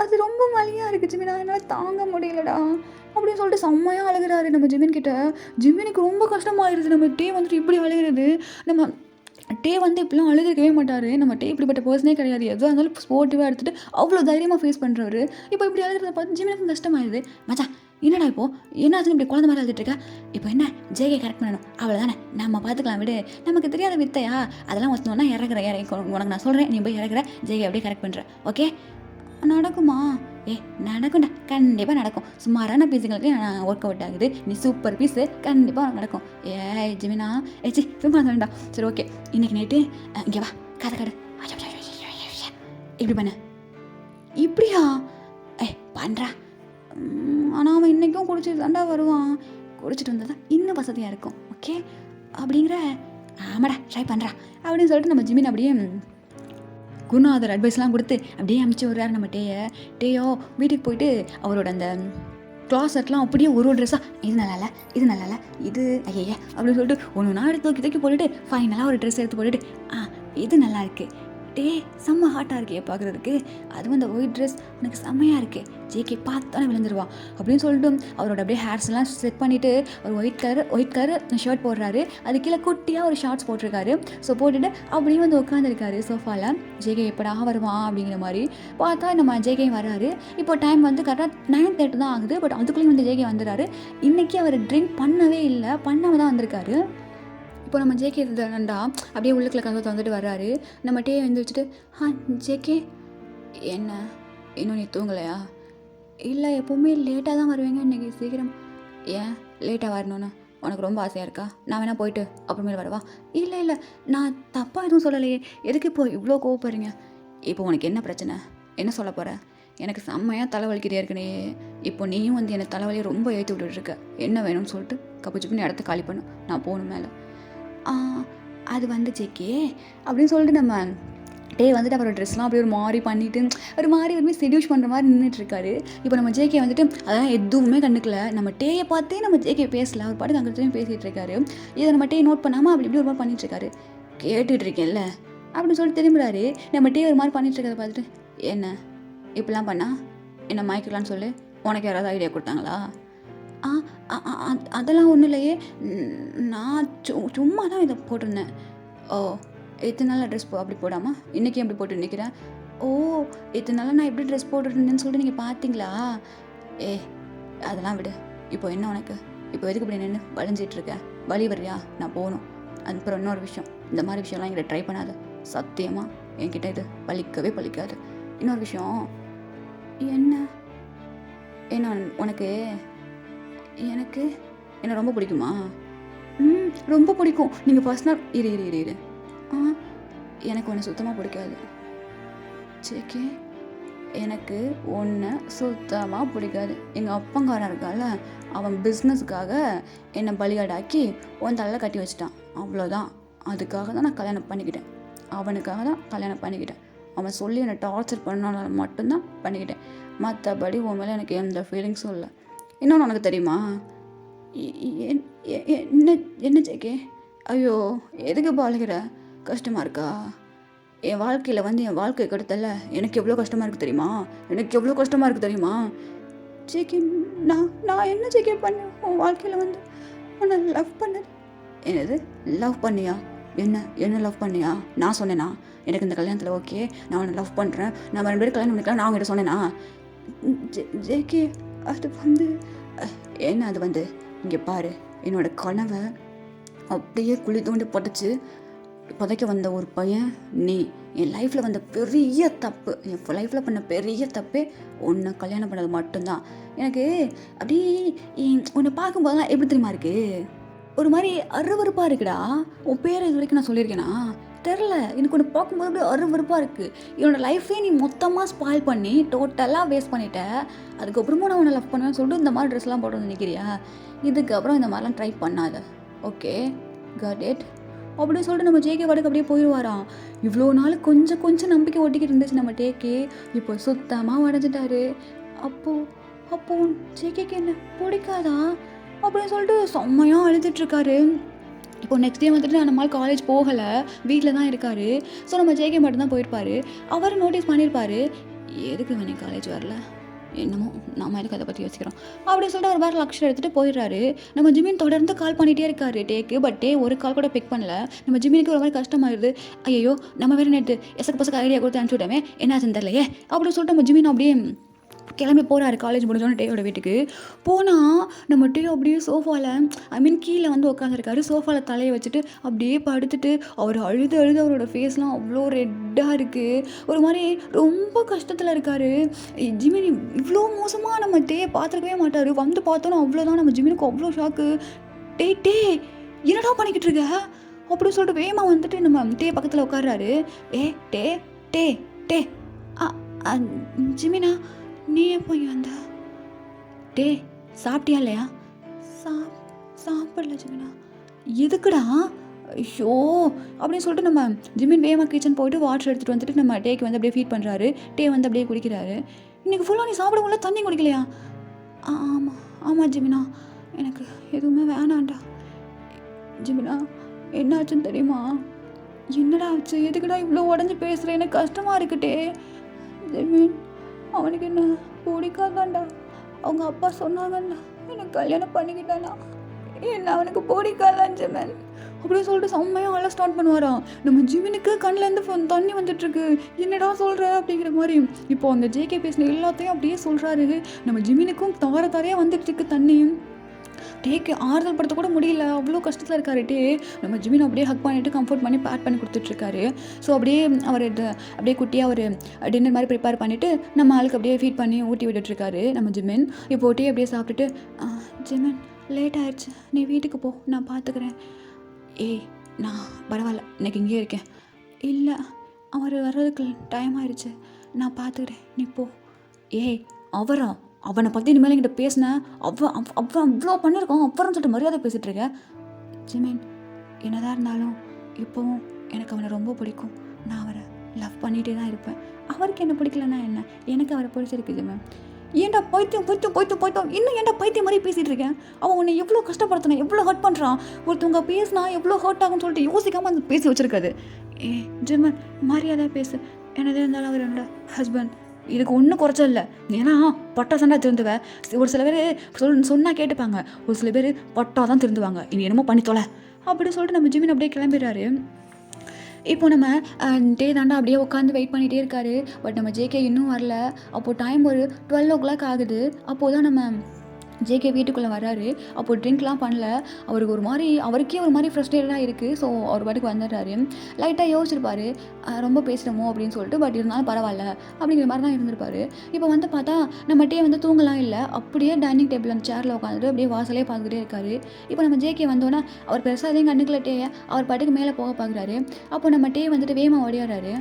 அது ரொம்ப வலியாக இருக்குது ஜிமினா, என்னால் தாங்க முடியலடா அப்படின்னு சொல்லிட்டு செம்மையாக அழுகிறாரு நம்ம ஜிமின் கிட்ட. ஜிமினுக்கு ரொம்ப கஷ்டமாகிடுது, நம்ம டே வந்துட்டு இப்படி அழுகிறது. நம்ம டே வந்து இப்படிலாம் அழுகவே மாட்டார். நம்ம டே இப்படிப்பட்ட பர்சனே கிடையாது, எதுவாக இருந்தாலும் ஸ்போர்ட்டிவாக எடுத்துகிட்டு அவ்வளோ தைரியமாக ஃபேஸ் பண்ணுறவர். இப்போ இப்படி அழுகிறத பார்த்து ஜிமினுக்கு கஷ்டமாயிடுது. மச்சான் என்னடா இப்போது என்னாச்சுன்னு இப்படி குழந்தை மாதிரி அழுதுட்டுருக்க, இப்போ என்ன ஜேகே கரெக்ட் பண்ணணும் அவ்வளோதானே, நம்ம பார்த்துக்கலாம் விடு, நமக்கு தெரியாத வித்தையா, அதெல்லாம் வச்சோன்னா இறக்குறேன் உனக்கு நான் சொல்கிறேன், நீ போய் இறக்குற ஜேகே அப்படியே கரெக்ட் பண்ணுற, ஓகே நடக்குமா? நடக்கும்டா, கண்டிப்பாக நடக்கும். சுமாரான பீஸுங்களுக்கு ஒர்க் அவுட் ஆகுது, நீ சூப்பர் பீஸு, கண்டிப்பாக நடக்கும். ஜிமினா சும்மா சொல்லுண்டா. சரி ஓகே, இன்றைக்கி நைட்டு இங்கே வா, கதை இப்படி பண்ண, இப்படியா பண்ணுறா. ஆனால் அவன் இன்றைக்கும் குடிச்சிட்டு தாண்டா வருவான், குடிச்சிட்டு வந்தால் தான் இன்னும் வசதியாக இருக்கும், ஓகே அப்படிங்கிற. ஆமாடா ட்ரை பண்ணுறா அப்படின்னு சொல்லிட்டு நம்ம ஜிமின் அப்படியே குருநாதர் அட்வைஸ்லாம் கொடுத்து அப்படியே அமுச்சு விட்றாரு நம்ம டேயோ வீட்டுக்கு போயிட்டு அவரோட அந்த க்ளாஸெட்லாம் அப்படியே ஒரு ட்ரெஸ்ஸாக இது நல்லால இது ஐயா அப்படின்னு சொல்லிட்டு ஒன்று நாள் எடுத்து தூக்கி போட்டுட்டு ஃபைனலாக ஒரு ட்ரெஸ் எடுத்து போட்டுட்டு இது நல்லா இருக்குது டே, செம்ம ஹாட்டாக இருக்கே பார்க்குறதுக்கு, அதுவும் அந்த ஒயிட் ட்ரெஸ் எனக்கு செம்மையாக இருக்குது, ஜேகே பார்த்தானே விழுந்துருவா அப்படின்னு சொல்லிட்டு அவரோட அப்படியே ஹேர்ஸ்லாம் செட் பண்ணிவிட்டு ஒரு ஒயிட் கலர் ஷர்ட் போடுறாரு, அது கீழே குட்டியாக ஒரு ஷார்ட்ஸ் போட்டிருக்காரு. ஸோ போட்டுட்டு அப்படியே வந்து உட்காந்துருக்காரு சோஃபாவில். ஜேகே எப்படா வருவான் அப்படிங்கிற மாதிரி பார்த்தா நம்ம ஜேகே வராரு. இப்போ டைம் வந்து கரெக்டாக 9:30 தான் ஆகுது. பட் அதுக்குள்ளேயும் வந்து ஜேகே வந்துடுறாரு. இன்றைக்கி அவர் ட்ரிங்க் பண்ணவே இல்லை, பண்ணாமல் தான் வந்திருக்காரு. இப்போ நம்ம ஜேகே தானண்டா அப்படியே உள்ளுக்குள்ள கதவை வந்துட்டு வர்றாரு. நம்ம டே வந்து வச்சுட்டு ஜேகே என்ன இன்னும் நீ தூங்கலையா? இல்லை எப்போவுமே லேட்டாக தான் வருவீங்க, இன்றைக்கி சீக்கிரம் ஏன் லேட்டாக வரணும்னு உனக்கு ரொம்ப ஆசையாக இருக்கா? நான் வேணா போயிட்டு அப்புறமேல வரவா? இல்லை நான் தப்பாக எதுவும் சொல்லலையே, எதுக்கு இப்போ இவ்வளோ கோவப்படுறீங்க? இப்போ உனக்கு என்ன பிரச்சனை, என்ன சொல்ல போகிற? எனக்கு செம்மையாக தலைவலிக்கிட்டே இருக்கனே, இப்போ நீயும் வந்து எனக்கு தலைவலியை ரொம்ப ஏற்றி விட்டுருக்க, என்ன வேணும்னு சொல்லிட்டு கப்புச்சுப்புன்னு இடத்த காலி பண்ணும், நான் போகணும் மேலே. அது வந்து ஜேகே அப்படின்னு சொல்லிட்டு நம்ம டே வந்துட்டு அவரோட ட்ரெஸ்லாம் அப்படியே ஒரு மாதிரி பண்ணிவிட்டு ஒரு மாதிரி செடியூஸ் பண்ணுற மாதிரி நின்றுட்டுருக்காரு. இப்போ நம்ம ஜேகே வந்துட்டு அதெல்லாம் எதுவுமே கண்டுக்கல. நம்ம டேயை பார்த்தே நம்ம ஜேகே பேசல, அவர் பாட்டுக்கு அங்கே பேசிகிட்டு இருக்காரு. இதை நம்ம டே நோட் பண்ணாமல் அப்படி இப்படி ஒரு மாதிரி பண்ணிகிட்ருக்காரு. கேட்டுட்டு இருக்கேன்ல அப்படின்னு சொல்லிட்டு திரும்புறாரு. நம்ம டே ஒரு மாதிரி பண்ணிகிட்ருக்கிறத பார்த்துட்டு என்ன இப்படிலாம் பண்ணா என்ன மயக்கலான்னு சொல்லு, உனக்கு யாராவது ஐடியா கொடுத்தாங்களா? அதெல்லாம் ஒன்றும் இல்லையே. நான் சும்மா தான் இதை போட்டிருந்தேன். ஓ, இத்தனை நாள் ட்ரெஸ் அப்படி போடாமல் இன்றைக்கி எப்படி போட்டு நிற்கிறேன்? ஓ, இத்தனை நாளாக நான் எப்படி ட்ரெஸ் போட்டுருந்தேன்னு சொல்லிட்டு நீங்கள் பார்த்தீங்களா? ஏ, அதெல்லாம் விடு. இப்போ என்ன உனக்கு? இப்போ எதுக்கு இப்படி நின்று வளைஞ்சிட்ருக்க? வழி வர்றியா? நான் போகணும். அப்புறம் இன்னொரு விஷயம், இந்த மாதிரி விஷயம்லாம் என்கிட்ட ட்ரை பண்ணாத. சத்தியமாக என்கிட்ட இது பழிக்காது. இன்னொரு விஷயம். என்ன என்ன உனக்கு எனக்கு என்ன ரொம்ப பிடிக்குமா? ரொம்ப பிடிக்கும். நீங்கள் ஃபர்ஸ்ட் நாள் இரு. எனக்கு ஒன்று சுத்தமாக பிடிக்காது. சேக்கே, எனக்கு ஒன்று சுத்தமாக பிடிக்காது. எங்கள் அப்பங்காரன் இருக்கால, அவன் பிஸ்னஸுக்காக என்னை பலியாடாக்கி உன் தலையில் கட்டி வச்சிட்டான். அவ்வளோதான். அதுக்காக தான் நான் கல்யாணம் பண்ணிக்கிட்டேன். அவனுக்காக தான் கல்யாணம் பண்ணிக்கிட்டேன். அவன் சொல்லி என்னை டார்ச்சர் பண்ணனால மட்டும்தான் பண்ணிக்கிட்டேன். மற்றபடி உன் மேலே எனக்கு எந்த ஃபீலிங்ஸும் இல்லை. இன்னொன்று உனக்கு தெரியுமா? என்ன சேக்கே? ஐயோ, எதுக்கு பாழுகிற? கஷ்டமாக இருக்கா? என் வாழ்க்கையில் என் வாழ்க்கை கெடுத்தல எனக்கு எவ்வளோ கஷ்டமாக இருக்குது தெரியுமா? சேக்கே, நான் என்ன சேக்கே பண்ணேன்? உன் வாழ்க்கையில் உன்னை லவ் பண்ணது. என்னது லவ் பண்ணியா? என்ன லவ் பண்ணியா? நான் சொன்னேனா எனக்கு இந்த கல்யாணத்தில் ஓகே, நான் உன்னை லவ் பண்ணுறேன், நம்ம 2 பேரும் கல்யாணம் பண்ணிக்கலாம், நான் அவங்ககிட்ட சொன்னேனா? ஜேகே, அது என்ன அது இங்கே பாரு, என்னோட கனவை அப்படியே குழி தோண்டி புதைக்க வந்த ஒரு பையன் நீ. என் லைஃப்பில் வந்த பெரிய தப்பு, என் லைஃப்பில் பண்ண பெரிய தப்பே உன்னை கல்யாணம் பண்ணது மட்டும்தான். எனக்கு அப்படி உன்னை பார்க்கும்போதெல்லாம் எப்படி தெரியுமா இருக்குது? ஒரு மாதிரி அருவருப்பாக இருக்குடா. உன் பேரை இது வரைக்கும் நான் சொல்லியிருக்கேனா தெரில. எனக்கு ஒன்று பார்க்கும்போது அப்படியே அருவருப்பாக இருக்குது. என்னோட லைஃபே நீ மொத்தமாக ஸ்பாயில் பண்ணி டோட்டலாக வேஸ்ட் பண்ணிட்ட. அதுக்கப்புறமும் நான் உன்னை லவ் பண்ணுவேன்னு சொல்லிட்டு இந்த மாதிரி ட்ரெஸ்லாம் போட்டு நிற்கிறியா? இதுக்கப்புறம் இந்த மாதிரிலாம் ட்ரை பண்ணாத. Okay, got it. அப்படின்னு சொல்லிட்டு நம்ம ஜேகே வாடகை அப்படியே போயிடுவாராம். இவ்வளோ நாள் கொஞ்சம் நம்பிக்கை ஒட்டிக்கிட்டு இருந்துச்சு நம்ம டேக்கே. இப்போ சுத்தமாக உடஞ்சிட்டாரு. அப்போ ஜேகேக்கு என்ன பிடிக்காதா அப்படின்னு சொல்லிட்டு செம்மையாக அழுதுட்ருக்காரு. இப்போ நெக்ஸ்ட் டே நம்மளால் காலேஜ் போகலை, வீட்டில் தான் இருக்கார். ஸோ நம்ம ஜேகே மட்டும்தான் போயிருப்பார். அவர் நோட்டீஸ் பண்ணியிருப்பார், எதுக்கு வேணே காலேஜ் வரல, என்னமோ நம்ம எதுக்கு அதை பற்றி யோசிக்கிறோம் அப்படின்னு சொல்லிட்டு அவர் வேறு லக்ஷர் எடுத்துகிட்டு போயிடுறாரு. நம்ம ஜிமின் தொடர்ந்து கால் பண்ணிகிட்டே இருக்காரு டேக்கு. பட் ஒரு கால் கூட பிக் பண்ணல. நம்ம ஜிமினுக்கு ஒரு மாதிரி கஷ்டமாயிருது. ஐயோ, நம்ம வேறு நேற்று பசங்க ஐடியா கொடுத்து அனுப்பிச்சி விட்டாமே, என்னாச்சுன்னு தெரியலையே அப்படின்னு சொல்லிட்டு நம்ம ஜிமின் அப்படியே கிளம்பி போகிறாரு. காலேஜ் முடிஞ்சோன்னு டேயோட வீட்டுக்கு போனால் நம்ம டே அப்படியே சோஃபாவில் கீழே உட்காந்துருக்காரு. சோஃபாவில் தலையை வச்சுட்டு அப்படியே படுத்துட்டு அவர் அழுது அவரோட ஃபேஸ்லாம் அவ்வளோ ரெட்டாக இருக்குது. ஒரு மாதிரி ரொம்ப கஷ்டத்தில் இருக்கார். ஜிமினி இவ்வளோ மோசமாக நம்ம டேயை பார்த்துருக்கவே மாட்டார். பார்த்தோன்னா அவ்வளோதான். நம்ம ஜிமினுக்கு அவ்வளோ ஷாக்கு. டே என்னடா பண்ணிக்கிட்டு இருக்க அப்படின்னு சொல்லிட்டு வேகமாக நம்ம டே பக்கத்தில் உட்காடுறாரு. டே டே டே ஜிமினா, நீ எப்போ இங்கே வந்த? டே, சாப்பிட்டியா இல்லையா? சாப்பிடல ஜிமினா. எதுக்குடா? ஐயோ அப்படின்னு சொல்லிட்டு நம்ம ஜிமின் வேகமாக கிச்சன் போயிட்டு வாட்டர் எடுத்துகிட்டு வந்துட்டு நம்ம டேக்கு அப்படியே ஃபீட் பண்ணுறாரு. டே அப்படியே குடிக்கிறாரு. இன்றைக்கி ஃபுல்லாக நீ சாப்பிட முடியல, தண்ணி குடிக்கலையா? ஆமாம் ஜிமினா, எனக்கு எதுவுமே வேணாண்டா. ஜிமினா, என்னாச்சுன்னு தெரியுமா? என்னடா ஆச்சு? எதுக்குடா இவ்வளோ உடஞ்சி பேசுகிறேன்? எனக்கு கஷ்டமாக இருக்குட்டே. ஜிமின், அவனுக்கு என்ன பிடிக்காதாண்டா. அவங்க அப்பா சொன்னாங்கண்ணா, எனக்கு கல்யாணம் பண்ணிக்கிட்டானா, என்ன அவனுக்கு பிடிக்காதான் ஜிமின் அப்படின்னு சொல்லிட்டு செம்மையாக அழ ஸ்டார்ட் பண்ணுவாராம். நம்ம ஜிமினுக்கு கண்ணிலேருந்து தண்ணி வந்துட்டுருக்கு. என்னடா சொல்கிற அப்படிங்கிற மாதிரி. இப்போ அந்த ஜேகே பேசின எல்லாத்தையும் அப்படியே சொல்கிறாரு. நம்ம ஜிமினுக்கும் தாரையாக வந்துட்டுருக்கு தண்ணியும். டேக்கு ஆறுதல் படுத்த கூட முடியல, அவ்வளோ கஷ்டத்தில் இருக்காரு டே. நம்ம ஜிமின் அப்படியே ஹக் பண்ணிவிட்டு கம்ஃபர்ட் பண்ணி பேட் பண்ணி கொடுத்துட்ருக்காரு. ஸோ அப்படியே அவர் அப்படியே குட்டியாக ஒரு டின்னர் மாதிரி ப்ரிப்பேர் பண்ணிவிட்டு நம்ம ஆளுக்கு அப்படியே ஃபீட் பண்ணி ஊட்டி விட்டுட்ருக்காரு நம்ம ஜிமின். இப்போ டீ அப்படியே சாப்பிட்டுட்டு, ஜிமின் லேட் ஆகிடுச்சு, நீ வீட்டுக்கு போ, நான் பார்த்துக்கிறேன். நான் பரவாயில்ல, இன்னைக்கு இங்கேயே இருக்கேன். இல்லை, அவர் வர்றதுக்கு டைம் ஆயிடுச்சு, நான் பார்த்துக்கிறேன், நீ போ. அவனை பற்றி இனிமேல் என்கிட்ட பேசினேன், அவ்வளோ பண்ணியிருக்கோம், அப்புறம் சொல்லிட்டு மரியாதை பேசிகிட்டு இருக்கேன். ஜிமின், என்னதான் இருந்தாலும் இப்போவும் எனக்கு அவனை ரொம்ப பிடிக்கும். நான் அவரை லவ் பண்ணிகிட்டே தான் இருப்பேன். அவருக்கு என்ன பிடிக்கலன்னா என்ன, எனக்கு அவரை பிடிச்சிருக்கு ஜிமின். ஏன்டா பைத்தியம் இன்னும் ஏன்டா பைத்தியம் மாதிரி பேசிகிட்டு இருக்கேன்? அவன் உன்னை எவ்வளோ கஷ்டப்படுத்தினா, எவ்வளோ ஹர்ட் பண்ணுறான். ஒருத்தவங்க பேசினா எவ்வளோ ஹர்ட் ஆகும்னு சொல்லிட்டு யோசிக்காமல் அந்த பேசி வச்சுருக்காது. ஜிமின், மரியாதை பேசு. என்னதே இருந்தாலும் அவர் என்னோட ஹஸ்பண்ட், இதுக்கு ஒன்றும் குறைச்சல் இல்லை. ஏன்னா பட்டா சண்டா திருந்துவ. ஒரு சில பேர் சொன்னால் கேட்டுப்பாங்க, ஒரு சில பேர் பட்டா தான் திருந்துவாங்க. இனி என்னமோ பண்ணி தொலை அப்படின்னு சொல்லிட்டு நம்ம ஜிமின் அப்படியே கிளம்பிடுறாரு. இப்போ நம்ம டே தாண்டா அப்படியே உட்காந்து வெயிட் பண்ணிகிட்டே இருக்காரு. பட் நம்ம ஜேகே இன்னும் வரல. அப்போது டைம் ஒரு 12 ஆகுது. அப்போது தான் நம்ம ஜேகே வீட்டுக்குள்ளே வராரு. அப்போது ட்ரிங்க்லாம் பண்ணல. அவருக்கே ஒரு மாதிரி ஃப்ரஸ்ட்ரேட்டடாக இருக்குது. ஸோ அவர் பாட்டுக்கு வந்துடுறாரு. லைட்டாக யோசிச்சிருப்பாரு, ரொம்ப பேசுகிறோமோ அப்படின்னு சொல்லிட்டு. பட் இருந்தாலும் பரவாயில்ல அப்படிங்கிற மாதிரி தான் இருந்திருப்பாரு. இப்போ வந்து பார்த்தா நம்ம டே வந்து தூங்கலாம் இல்லை, அப்படியே டைனிங் டேபிள் அந்த சேரில் உட்காந்துட்டு அப்படியே வாசலே பார்த்துக்கிட்டே இருக்காரு. இப்போ நம்ம ஜேகே வந்தோன்னா அவர் பெருசாக எதையும் கண்டுக்கல டேயை. அவர் பாட்டுக்கு மேலே போக பார்க்குறாரு. அப்போ நம்ம டே வந்துட்டு வேமா ஓடியாடுறாரு.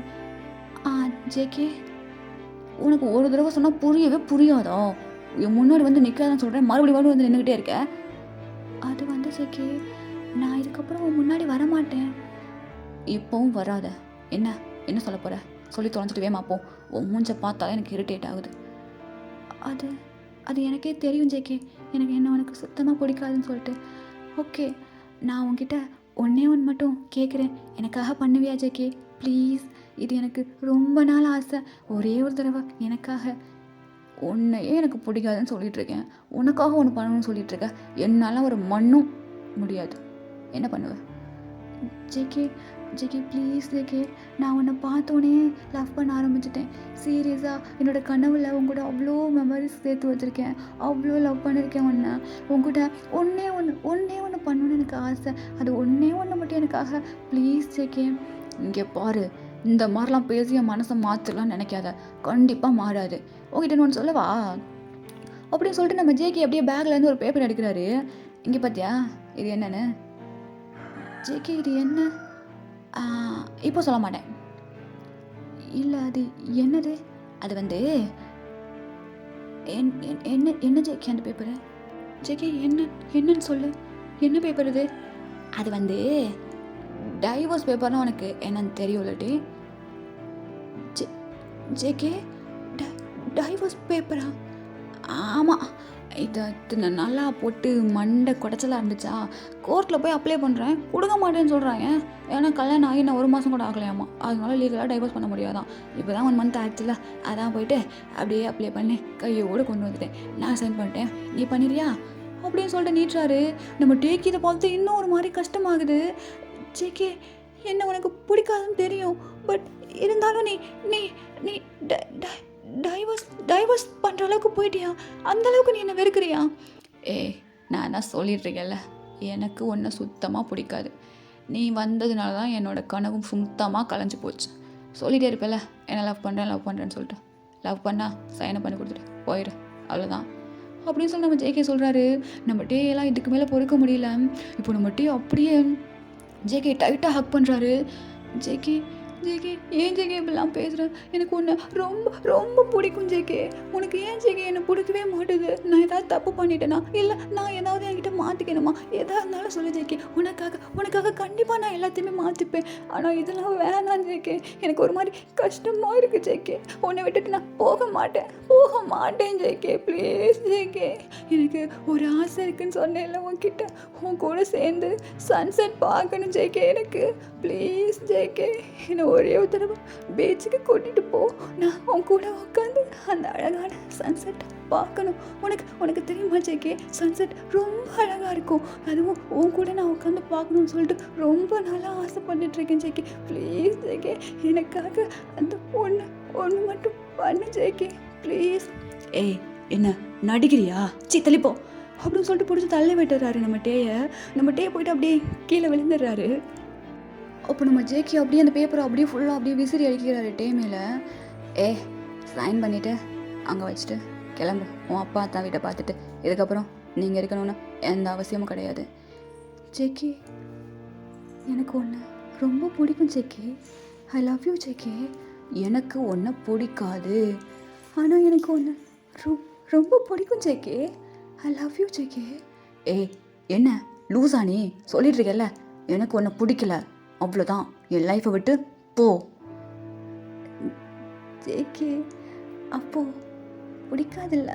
ஜேகே, உனக்கு ஒரு தடவை சொன்னால் புரியவே புரியாதா? என் முன்னாடி வந்து நிற்காதான் சொல்கிறேன், மறுபடியும் வந்து நின்றுக்கிட்டே இருக்க. அது வந்து ஜேகே, நான் இதுக்கப்புறம் உன் முன்னாடி வரமாட்டேன். இப்போவும் வராத. என்ன சொல்ல போகிற? சொல்லி தொலைஞ்சிட்டு வேமாப்போ. உன் மூஞ்சை பார்த்தாலே எனக்கு இரிட்டேட் ஆகுது. அது எனக்கே தெரியும் ஜேகே, உனக்கு சுத்தமாக பிடிக்காதுன்னு சொல்லிட்டு. ஓகே, நான் உன்கிட்ட ஒன்றே மட்டும் கேட்குறேன், எனக்காக பண்ணுவியா ஜேகே? ப்ளீஸ், இது எனக்கு ரொம்ப நாள் ஆசை. ஒரே ஒரு தடவை எனக்காக. உன்னையே எனக்கு பிடிக்காதுன்னு சொல்லிகிட்ருக்கேன், உனக்காக ஒன்று பண்ணணும்னு சொல்லிகிட்ருக்கேன். என்னால் ஒரு மண்ணும் முடியாது. என்ன பண்ணுவேன்? ஜேகே ப்ளீஸ் ஜேகே, நான் உன்னை பார்த்தோன்னே லவ் பண்ண ஆரம்பிச்சிட்டேன். சீரியஸாக என்னோடய கனவில் உங்கூட அவ்வளோ மெமரிஸ் சேர்த்து வச்சுருக்கேன், அவ்வளோ லவ் பண்ணியிருக்கேன் உன்னை. உங்ககிட்ட ஒன்றே ஒன்று பண்ணணுன்னு எனக்கு ஆசை. அது ஒன்றே ஒன்று மட்டும் எனக்காக ப்ளீஸ் ஜேகே. இங்கே பாரு, இந்த மாதிரிலாம் பேசி என் மனசை மாற்றலாம்னு நினைக்காத, கண்டிப்பாக மாறாது. உங்ககிட்ட ஒன்று சொல்லவா அப்படின்னு சொல்லிட்டு நம்ம ஜேகே அப்படியே பேக்லேருந்து ஒரு பேப்பர் எடுக்கிறாரு. இங்கே பார்த்தியா, இது என்னன்னு? ஜேகே, இது என்ன? இப்போ சொல்ல மாட்டேன். இல்லை, அது என்னது? அது வந்து என்ன ஜேகே அந்த பேப்பரு? ஜேகே, என்னன்னு சொல்லு. என்ன பேப்பர் இது? அது வந்து டைவர்ஸ் பேப்பர்னா உனக்கு என்னன்னு தெரியும்லடி. JK, divorce பேப்பரா? ஆமாம், இத்தனை நல்லா போட்டு மண்டை குடைச்சலாக இருந்துச்சா, கோர்ட்டில் போய் அப்ளை பண்ணுறேன், கொடுக்க மாட்டேன்னு சொல்கிறாங்க. ஏன்னா கல்யாணம் ஆகி நான் 1 மாதம் கூட ஆகலையாமா, அதனால லீகலாக டைவர்ஸ் பண்ண முடியாதான். இப்போ தான் 1 மந்த் ஆச்சுல, அதான் போயிட்டு அப்படியே அப்ளை பண்ணி கையோடு கொண்டு வந்துட்டேன். நான் சைன் பண்ணிட்டேன், நீ பண்ணிடுறியா அப்படின்னு சொல்லிட்டு நீட்டுறாரு. நம்ம டேக்கி இதை பார்த்து இன்னும் ஒரு மாதிரி கஷ்டமாகுது. ஜேகே, என்ன உனக்கு பிடிக்காதுன்னு தெரியும், பட் இருந்தாலும் நீ டைவர்ஸ் பண்ணுற அளவுக்கு போயிட்டியா? அந்த அளவுக்கு நீ என்ன வெறுக்கிறியா? நான் என்ன சொல்லிட்டுருக்கேன்ல, எனக்கு ஒன்றை சுத்தமாக பிடிக்காது. நீ வந்ததுனால தான் என்னோடய கனவும் சுத்தமாக கலைஞ்சி போச்சு. சொல்லிகிட்டே இருப்பேல, என்ன லவ் பண்ணுறேன்னு சொல்லிட்டு. லவ் பண்ணால் சைனை பண்ணி கொடுத்துட்டு போயிடு, அவ்வளோதான் அப்படின்னு சொல்லி நம்ம ஜேகே சொல்கிறாரு. நம்ம டேயெல்லாம் இதுக்கு மேலே பொறுக்க முடியல. இப்போ நம்ம டே அப்படியே ஜேகே டைட்டாக ஹக் பண்ணுறாரு. ஜேகே, ஏன் ஜேகே இப்படிலாம் பேசுகிறேன்? எனக்கு உன்னை ரொம்ப ரொம்ப பிடிக்கும் ஜேகே. உனக்கு ஏன் ஜேகே என்னை பிடிக்கவே மாட்டுது? நான் ஏதாவது தப்பு பண்ணிட்டேனா? இல்லை நான் ஏதாவது என்கிட்ட மாற்றிக்கணுமா? எதாக இருந்தாலும் சொல்லு ஜேகே, உனக்காக கண்டிப்பாக நான் எல்லாத்தையுமே மாற்றிப்பேன். ஆனால் இதெல்லாம் வேணாம் ஜேகே, எனக்கு ஒரு மாதிரி கஷ்டமாக இருக்குது ஜேகே. உன்னை விட்டுட்டு நான் போக மாட்டேன் ஜேகே. ப்ளீஸ் ஜேகே, எனக்கு ஒரு ஆசை இருக்குன்னு சொன்னேன்ல உன்கிட்ட, உன் கூட சேர்ந்து சன்செட் பார்க்கணும் ஜேகே. எனக்கு ப்ளீஸ் ஜேகே, என்னை ஒரே ஒரு தடவை பீச்சுக்கு கூட்டிகிட்டு போ. நான் உன் கூட உட்காந்து அந்த அழகான சன்செட் பார்க்கணும். உனக்கு தெரியுமா ஜேகே, சன்செட் ரொம்ப அழகாக இருக்கும். அதுவும் உன் கூட நான் உட்காந்து பார்க்கணும்னு சொல்லிட்டு ரொம்ப நாளாக ஆசைப்பட்டுட்ருக்கேன் ஜேகே. ப்ளீஸ் ஜேகே, எனக்காக அந்த ஒன்று மட்டும் பண்ணு ஜேகே, ப்ளீஸ். என்ன நடிக்கிறியா? தள்ளிப்போ அப்படின்னு சொல்லிட்டு பிடிச்சி தள்ளி விட்டுறாரு நம்ம டே போயிட்டு அப்படியே கீழே விழுந்துடுறாரு. அப்போ நம்ம ஜேகே அப்படியே அந்த பேப்பரை அப்படியே ஃபுல்லாக அப்படியே விசிறி அடிக்கிறாரு டே மேலே. சைன் பண்ணிவிட்டு அங்கே வச்சுட்டு கிளம்பு, உன் அப்பா அத்தா வீட்டை பார்த்துட்டு. இதுக்கப்புறம் நீங்கள் இருக்கணும்னு எந்த அவசியமும் கிடையாது. ஜேகே, எனக்கு ஒன்று ரொம்ப பிடிக்கும் JK. I love you JK. எனக்கு ஒன்றை பிடிக்காது, ஆனால் எனக்கு ஒன்று ரொம்ப பிடிக்கும் JK. I love you JK. என்ன லூஸா நீ? சொல்லிட்டுருக்கல, எனக்கு ஒன்றை பிடிக்கல, அவ்வளோதான், என் லைஃப்பை விட்டு போ. ஜேகே, அப்போ பிடிக்காதில்ல?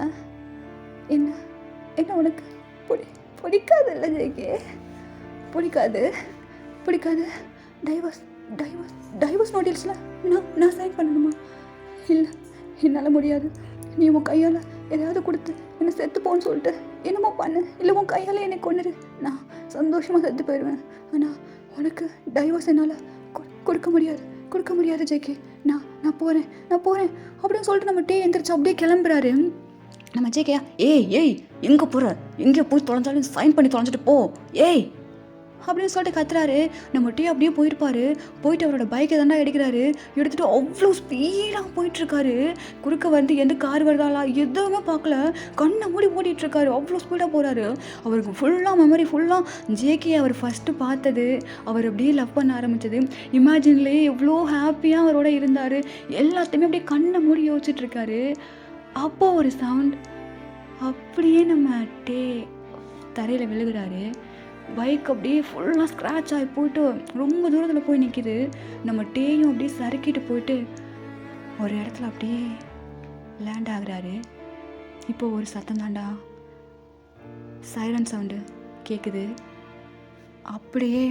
என்ன உனக்கு பிடிக்காதில்ல ஜேகே? பிடிக்காது. டைவர்ஸ் நோட்டீஸில் நான் சைன் பண்ணணுமா? என்னால் முடியாது. நீ உன் கையால் எதையாவது கொடுத்து என்னை செத்து போன்னு சொல்லிட்டு என்னமோ பண்ணு, இல்லை உன் கையால் என்னை கொண்டுரு, நான் சந்தோஷமாக செத்து போயிடுவேன். ஆனால் உனக்கு டைவர்ஸ் என்னால் கொடுக்க முடியாது ஜேகே. நான் போகிறேன் அப்படின்னு சொல்லிட்டு நம்ம டே எந்திரிச்சு அப்படியே கிளம்புறாரு. நம்ம ஜேகேயா ஏய் எங்கே போகிற, எங்கே போய் தொலைஞ்சாலும் சைன் பண்ணி தொலைஞ்சிட்டு போ ஏய் அப்படின்னு சொல்லிட்டு கத்துறாரு. நம்ம டீ அப்படியே போயிட்டு அவரோட பைக்கை தாண்டா எடுத்துகிட்டு அவ்வளோ ஸ்பீடாக போயிட்டுருக்காரு. குறுக்க வந்து எந்த கார் வருதாலா எதுவுமே பார்க்கல, கண்ணை மூடி ஓடிட்டுருக்காரு. அவ்வளோ ஸ்பீடாக போகிறாரு. அவருக்கு ஃபுல்லாக ஜேகே அவர் ஃபஸ்ட்டு பார்த்தது, அவர் அப்படியே லவ் பண்ண ஆரம்பித்தது, இமேஜின்லேயே எவ்வளோ ஹாப்பியாக அவரோட இருந்தார், எல்லாத்தையுமே அப்படியே கண்ணை மூடி யோசிச்சுட்ருக்காரு. அப்போ ஒரு சவுண்ட், அப்படியே நம்ம டே தரையில் விழுகிறாரு. பைக் அப்படியே ஃபுல்லாக ஸ்க்ராட்ச் ஆகி போயிட்டு ரொம்ப தூரத்தில் போய் நிற்கிது. நம்ம டேயும் அப்படியே சறுக்கிட்டு போயிட்டு ஒரு இடத்துல அப்படியே லேண்ட் ஆகுறாரு. இப்போ ஒரு சத்தம் தாண்டா, சைரன் சவுண்டு கேட்குது. அப்படியே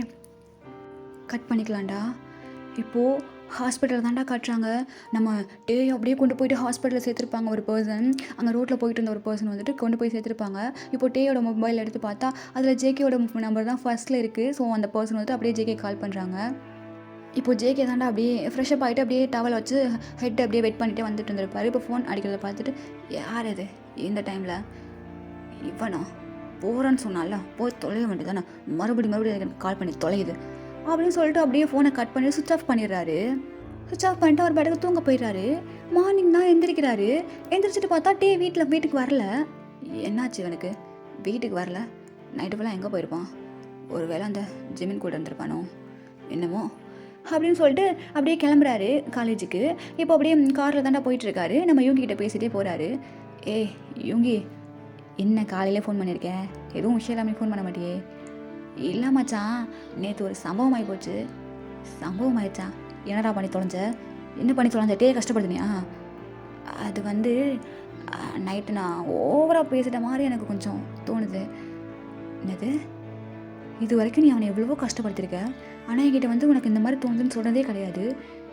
கட் பண்ணிக்கலாம்டா. இப்போது ஹாஸ்பிட்டல் தாண்டா காட்டுறாங்க. நம்ம டே அப்படியே கொண்டு போயிட்டு ஹாஸ்பிட்டலில் சேர்த்துருப்பாங்க. ஒரு பர்சன் அங்கே ரோட்டில் போயிட்டு இருந்த ஒரு பர்சன் வந்துட்டு கொண்டு போய் சேர்த்துருப்பாங்க. இப்போ டேயோட மொபைல் எடுத்து பார்த்தா அதில் ஜேகேயோட நம்பர் தான் ஃபர்ஸ்ட்டில் இருக்குது. ஸோ அந்த பர்சன் வந்துட்டு அப்படியே ஜேகே கால் பண்ணுறாங்க. இப்போ ஜேகே தாண்டா அப்படியே ஃப்ரெஷ்அப் ஆகிட்டு அப்படியே டவல் வச்சு ஹெட் அப்படியே வெயிட் பண்ணிகிட்டே வந்துட்டு இருந்திருப்பாரு. இப்போ ஃபோன் அடிக்கிறத பார்த்துட்டு, யார் இது இந்த டைமில், இவனா போகிறான்னு சொன்னால போய் தொலைய வேண்டியதானே, மறுபடியும் எனக்கு கால் பண்ணி தொலையுது அப்படின்னு சொல்லிட்டு அப்படியே ஃபோனை கட் பண்ணி சுவிட்ச் ஆஃப் பண்ணிடுறாரு. சுவிட்ச் ஆஃப் பண்ணிட்டு அவர் பாட்டுக்கு தூங்க போயிடுறாரு. மார்னிங் தான் எந்திரிச்சிட்டு பார்த்தா டே வீட்டுக்கு வரல. என்னாச்சு இவனுக்கு, வீட்டுக்கு வரல, நைட்டு ஃபுல்லாக எங்கே போயிருப்பான், ஒரு வேளை அந்த ஜிமின் கூட இருந்திருப்பானோ என்னமோ அப்படின்னு சொல்லிட்டு அப்படியே கிளம்புறாரு காலேஜுக்கு. இப்போ அப்படியே காரில் தாண்டா போயிட்டுருக்காரு. நம்ம யூங்கி கிட்ட பேசிகிட்டே போகிறாரு. யூங்கி, என்ன காலையிலே ஃபோன் பண்ணியிருக்கேன், எதுவும் விஷயம் இல்லாமல் ஃபோன் பண்ண மாட்டியே? இல்லை மச்சான், நேற்று ஒரு சம்பவம் ஆகி போச்சு. சம்பவம் ஆயிடுச்சா? என்னடா பண்ணி தொலைஞ்ச, என்ன பண்ணி தொலைஞ்ச, டே கஷ்டப்படுதுனியா? அது வந்து நைட்டு நான் ஓவராக பேசிட்ட மாதிரி எனக்கு கொஞ்சம் தோணுது. என்னது, இது வரைக்கும் நீ அவனை எவ்வளவோ கஷ்டப்படுத்திருக்க, ஆனால் என்கிட்ட வந்து உனக்கு இந்த மாதிரி தோணுதுன்னு சொல்கிறதே கிடையாது.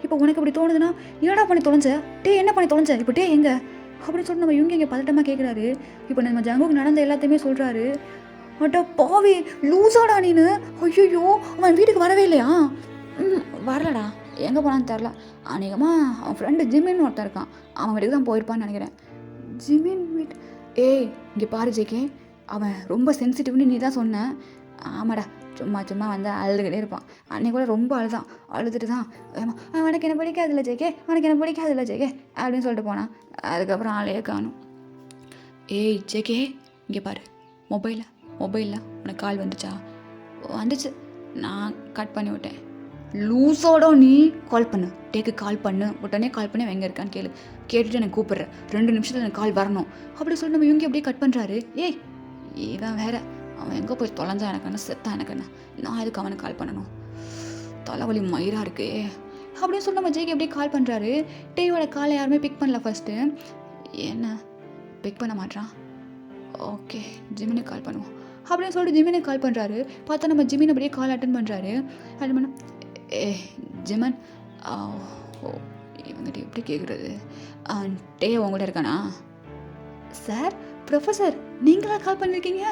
இப்போ உனக்கு இப்படி தோணுதுன்னா என்னடா பண்ணி தொலைஞ்ச, டே என்ன பண்ணி தொலைஞ்ச, இப்போ டே எங்கே அப்படின்னு சொல்லிட்டு நம்ம இவங்க பதட்டமாக கேட்குறாரு. இப்போ நம்ம ஜங்குக்கு நடந்த எல்லாத்தையுமே சொல்கிறாரு. அட்டா பாவி, லூஸாடா நீனு, ஐயோ அவன் வீட்டுக்கு வரவே இல்லையா? வரலடா, எங்கே போனான்னு தெரில. அநேகமாக அவன் ஃப்ரெண்டு ஜிமின்னு ஒருத்தன் இருக்கான், அவன் வீட்டுக்கு தான் போயிருப்பான்னு நினைக்கிறேன். ஜிமின் வீட்? இங்கே பாரு ஜேகே, அவன் ரொம்ப சென்சிட்டிவ்னு நீ தான் சொன்ன. ஆமாடா, சும்மா வந்து அழுதுகிட்டே இருப்பான். அன்னைக்கு கூட ரொம்ப அழுதுட்டு தான் உனக்கு என்ன பிடிக்காதுல்ல ஜேகே அப்படின்னு சொல்லிட்டு போனான். அதுக்கப்புறம் ஆளையே காணும். ஜேகே, இங்கே பாரு, மொபைலில் உனக்கு கால் வந்துச்சா? வந்துச்சு, நான் கட் பண்ணி விட்டேன். லூஸோட நீ கால் பண்ணு, டேக்கு கால் பண்ணு, உடனே கால் பண்ணி எங்கே இருக்கான்னு கேட்டுட்டு எனக்கு கூப்பிட்றேன், 2 நிமிஷத்தில் எனக்கு கால் வரணும் அப்படி சொல்லி நம்ம இவங்க அப்படியே கட் பண்ணுறாரு. இவன் வேற, அவன் எங்கே போய் தொலைஞ்சா எனக்கு என்ன, செத்தா எனக்கு என்ன, நான் எதுக்கு அவனுக்கு கால் பண்ணணும், தலைவலி மயிராக இருக்கே அப்படின்னு சொல்லி நம்ம ஜேகே அப்படியே கால் பண்ணுறாரு. டேயோட காலை யாருமே பிக் பண்ணல. ஃபஸ்ட்டு என்ன பிக் பண்ண மாட்டான், ஓகே ஜிமினுக்கு கால் பண்ணுவோம் அப்படின்னு சொல்லிட்டு ஜிமினுக்கு கால் பண்ணுறாரு. பார்த்தா நம்ம ஜிமின் அப்படியே கால் அட்டன் பண்ணுறாரு. அட்டன் பண்ண, ஜிமன், இவங்கிட்ட எப்படி கேட்குறது, டே உங்கள்கிட்ட இருக்கானா? சார், ப்ரொஃபஸர் நீங்களா கால் பண்ணியிருக்கீங்க?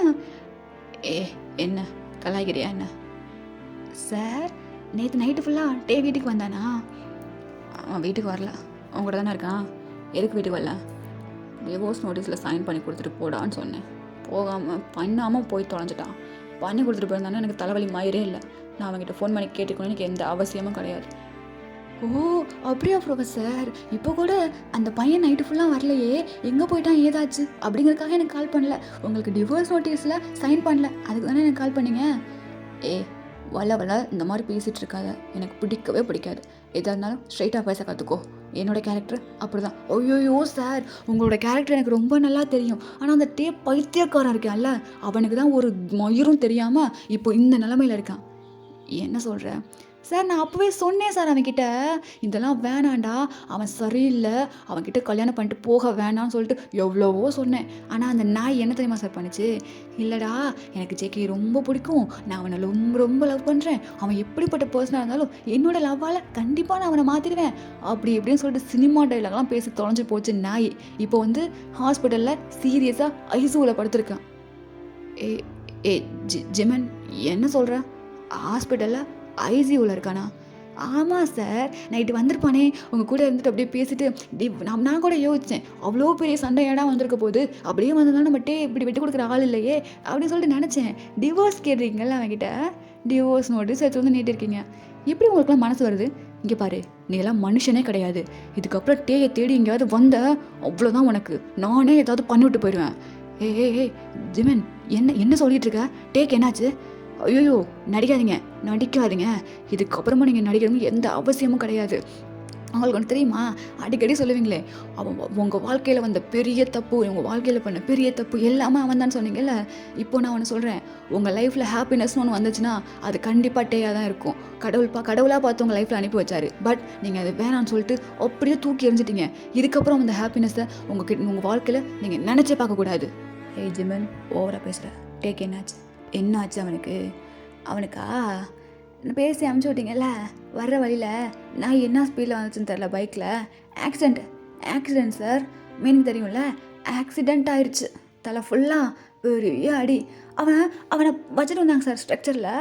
என்ன கலாய்கிறியா என்ன? சார், நேற்று நைட்டு ஃபுல்லாக டே வீட்டுக்கு வந்தானா? அவன் வீட்டுக்கு வரல, உங்கள்கிட்ட தானே இருக்கான், எதுக்கு வீட்டுக்கு வரல? டிவோர்ஸ் நோட்டீஸில் சைன் பண்ணி கொடுத்துட்டு போடான்னு சொன்னேன், பண்ணாமல் போய் தொலைஞ்சிட்டான். பண்ணி கொடுத்துட்டு போயிருந்தானே எனக்கு தலைவலி மயிரே இல்லை. நான் அவங்ககிட்ட ஃபோன் பண்ணி கேட்டுக்கணும், எனக்கு எந்த அவசியமும் கிடையாது. அப்படியா ப்ரொஃபஸர், இப்போ கூட அந்த பையன் நைட்டு ஃபுல்லாக வரலையே, எங்கே போயிட்டான் ஏதாச்சு அப்படிங்கிறதுக்காக எனக்கு கால் பண்ணல, உங்களுக்கு டிவோர்ஸ் நோட்டீஸில் சைன் பண்ணல, அதுக்கு தானே எனக்கு கால் பண்ணீங்க. வள இந்த மாதிரி பேசிகிட்டு இருக்காத, எனக்கு பிடிக்காது. எதாக இருந்தாலும் ஸ்ட்ரைட்டாக பேச கற்றுக்கோ. என்னோடய கேரக்டர் அப்படி தான். ஐயோ சார், உங்களோட கேரக்டர் எனக்கு ரொம்ப நல்லா தெரியும், ஆனால் அந்த டே பைத்தியக்காரன் இருக்கான்ல, அவனுக்கு தான் ஒரு மயிரும் தெரியாமல் இப்போ இந்த நிலமையில் இருக்கான். என்ன சொல்கிற? சார் நான் அப்போவே சொன்னேன் சார் அவன்கிட்ட, இதெல்லாம் வேணாண்டா, அவன் சரியில்லை, அவன்கிட்ட கல்யாணம் பண்ணிட்டு போக வேணாம்னு சொல்லிட்டு எவ்வளவோ சொன்னேன். ஆனால் அந்த நாய் என்ன தெரியுமா சார் பண்ணுச்சு, இல்லைடா எனக்கு ஜேகே ரொம்ப பிடிக்கும், நான் அவனை ரொம்ப ரொம்ப லவ் பண்ணுறேன், அவன் எப்படிப்பட்ட பர்சனாக இருந்தாலும் என்னோட லவ்வால் கண்டிப்பாக நான் அவனை மாற்றிடுவேன் அப்படி இப்படின்னு சொல்லிட்டு சினிமா டைலாக்லாம் பேசி தொலைஞ்சு போச்சு நாய். இப்போ வந்து ஹாஸ்பிட்டலில் சீரியஸாக ஐசியூவில் படுத்திருக்கான். ஏ ஏ ஜிமன் என்ன சொல்கிற, ஹாஸ்பிட்டலில் ஐசியூவில் இருக்கானா? ஆமாம் சார், நைட்டு வந்திருப்பானே உங்கள் கூட இருந்துட்டு அப்படியே பேசிட்டு நான் கூட யோசித்தேன், அவ்வளோ பெரிய சண்டை ஏடா வந்திருக்க போது, அப்படியே வந்ததுனால நம்மட்டே இப்படி விட்டு கொடுக்குற ஆள் இல்லையே அப்படின்னு சொல்லிட்டு நினச்சேன். டிவோர்ஸ் கேட்டுருக்கீங்களா அவன்கிட்ட, டிவோர்ஸ் நோட்டீஸ் எடுத்து வந்து நீட்டிருக்கீங்க, எப்படி உங்களுக்குலாம் மனசு வருது? இங்கே பாரு, நீங்களாம் மனுஷனே கிடையாது, இதுக்கப்புறம் டேயை தேடி எங்கேயாவது வந்த அவ்வளோதான் உனக்கு, நானே ஏதாவது பண்ணிவிட்டு போயிடுவேன். ஏ ஜிமன் என்ன சொல்லிட்டு இருக்க, டேக்கு என்னாச்சு? ஐயோ நடிக்காதீங்க, இதுக்கப்புறமா நீங்கள் நடிக்கணும்னு எந்த அவசியமும் கிடையாது. அவங்களுக்கு ஒன்று தெரியுமா, அடிக்கடி சொல்லுவீங்களே அவன் உங்கள் வாழ்க்கையில் வந்த பெரிய தப்பு, உங்கள் வாழ்க்கையில் பண்ண பெரிய தப்பு எல்லாமே அவன் தான் சொன்னீங்கல்ல. இப்போ நான் ஒன்று சொல்கிறேன், உங்கள் லைஃப்பில் ஹாப்பினஸ்னு ஒன்று வந்துச்சுன்னா அது கண்டிப்பாக டேயாக தான் இருக்கும். கடவுளாக பார்த்து உங்கள் லைஃப்பில் அனுப்பி வச்சாரு, பட் நீங்கள் அது வேணான்னு சொல்லிட்டு அப்படியே தூக்கி எறிஞ்சிட்டீங்க. இதுக்கப்புறம் அந்த ஹாப்பினஸை உங்கள் வாழ்க்கையில் நீங்கள் நினச்சே பார்க்கக்கூடாது. ஏய் ஜிமன், ஓவராக பேசுகிற, டேக் என்னாச்சு அவனுக்கா பேசி அமுச்சு விட்டீங்கல்ல, வர்ற வழியில் நான் என்ன ஸ்பீடில் வந்துச்சுன்னு தெரில, பைக்கில் ஆக்சிடெண்ட் சார், மீனிங் தெரியும்ல, ஆக்சிடெண்ட் ஆயிடுச்சு, தலை ஃபுல்லாக பெரிய அடி. அவனை வச்சுட்டு வந்தாங்க சார் ஸ்ட்ரக்சரில்.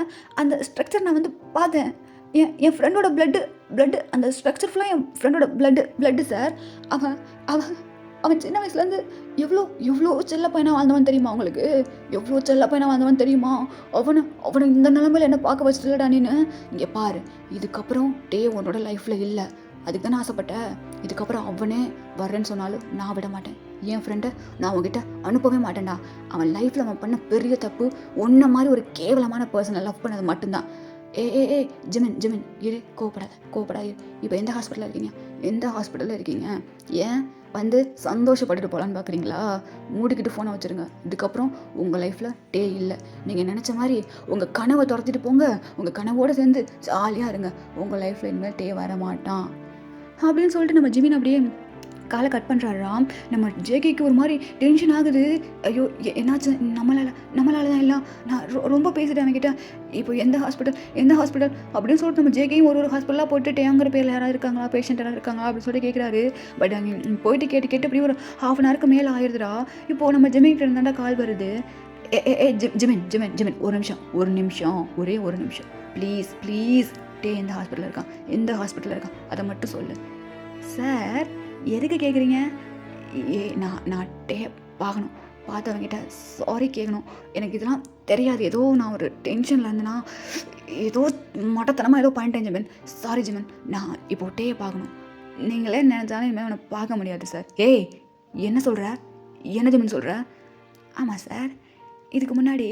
அந்த ஸ்ட்ரக்சர் நான் வந்து பார்த்தேன், என் ஃப்ரெண்டோட பிளட்டு அந்த ஸ்ட்ரக்சர் ஃபுல்லாக என் ஃப்ரெண்டோட பிளட்டு சார். அவன் சின்ன வயசுலேருந்து எவ்வளோ செல்ல பையனாக வாழ்ந்தவன் தெரியுமா உங்களுக்கு, எவ்வளோ செல்ல பையனாக வாழ்ந்தவன் தெரியுமா? அவனை இந்த நிலைமையில் என்ன பார்க்க வச்சுட்டுலடா நீன்னு. இங்கே பாரு, இதுக்கப்புறம் டே உன்னோட லைஃப்பில் இல்லை, அதுக்கு தானே ஆசைப்பட்டேன். இதுக்கப்புறம் அவனே வர்றேன்னு சொன்னாலும் நான் விட மாட்டேன். என் ஃப்ரெண்டை நான் அவங்ககிட்ட அனுப்பவே மாட்டேன்டா. அவன் லைஃப்பில் அவன் பண்ண பெரிய தப்பு உன்ன மாதிரி ஒரு கேவலமான பர்சனை லவ் பண்ணது மட்டும்தான். ஏ ஜிமின் இரு, கோவப்படாது. இப்போ எந்த ஹாஸ்பிட்டலில் இருக்கீங்க? ஏன் வந்து சந்தோஷப்பட்டுட்டு போகலான்னு பார்க்குறீங்களா? மூடிக்கிட்டு ஃபோனை வச்சுருங்க. இதுக்கப்புறம் உங்கள் லைஃப்பில் டே இல்லை. நீங்கள் நினச்ச மாதிரி உங்கள் கனவை துரத்திட்டு போங்க, உங்கள் கனவோடு சேர்ந்து ஜாலியாக இருங்க. உங்கள் லைஃப்பில் இனிமேல் டே வர மாட்டான் அப்படின்னு சொல்லிட்டு நம்ம ஜிமின் அப்படியே காலை கட் பண்ணுறாராம். நம்ம ஜேகேக்கு ஒரு மாதிரி டென்ஷன் ஆகுது. ஐயோ என்னாச்சு, நம்மளால தான் எல்லாம், நான் ரொம்ப பேசிட்டேன் அவன்கிட்ட. இப்போ எந்த ஹாஸ்பிட்டல் அப்படின்னு சொல்லிட்டு நம்ம ஜேகேயும் ஒரு ஹாஸ்பிட்டலாக போட்டு டேங்கிற பேரில் யாராவது இருக்காங்களா, பேஷண்ட் யாராவது இருக்காங்களா அப்படின்னு சொல்லிட்டு கேட்குறாரு. பட் அங்கே போயிட்டு கேட்டு அப்படி ஒரு ½ hourக்கு மேலே ஆயிடுதுடா. இப்போது நம்ம ஜிமின்கிட்ட இருந்தாண்டா கால் வருது. ஜிமின் ஒரு நிமிஷம் ஒரே ஒரு நிமிஷம் ப்ளீஸ் டே எந்த ஹாஸ்பிட்டலில் இருக்கான் அதை மட்டும் சொல்லு. சார் எதுக்கு கேட்குறீங்க? நான் டே பார்க்கணும், பார்த்தவங்கிட்ட சாரி கேட்கணும். எனக்கு இதெல்லாம் தெரியாது, ஏதோ நான் ஒரு டென்ஷனில் இருந்தேன்னா ஏதோ மொட்டத்தனமாக ஏதோ பண்ணிட்டேன் ஜிமன். சாரி ஜிமன், நான் இப்போது டே பார்க்கணும். நீங்களே நினச்சாலும் இனிமேல் அவனை பார்க்க முடியாது சார். என்ன ஜிமன் சொல்கிற? ஆமாம் சார், இதுக்கு முன்னாடி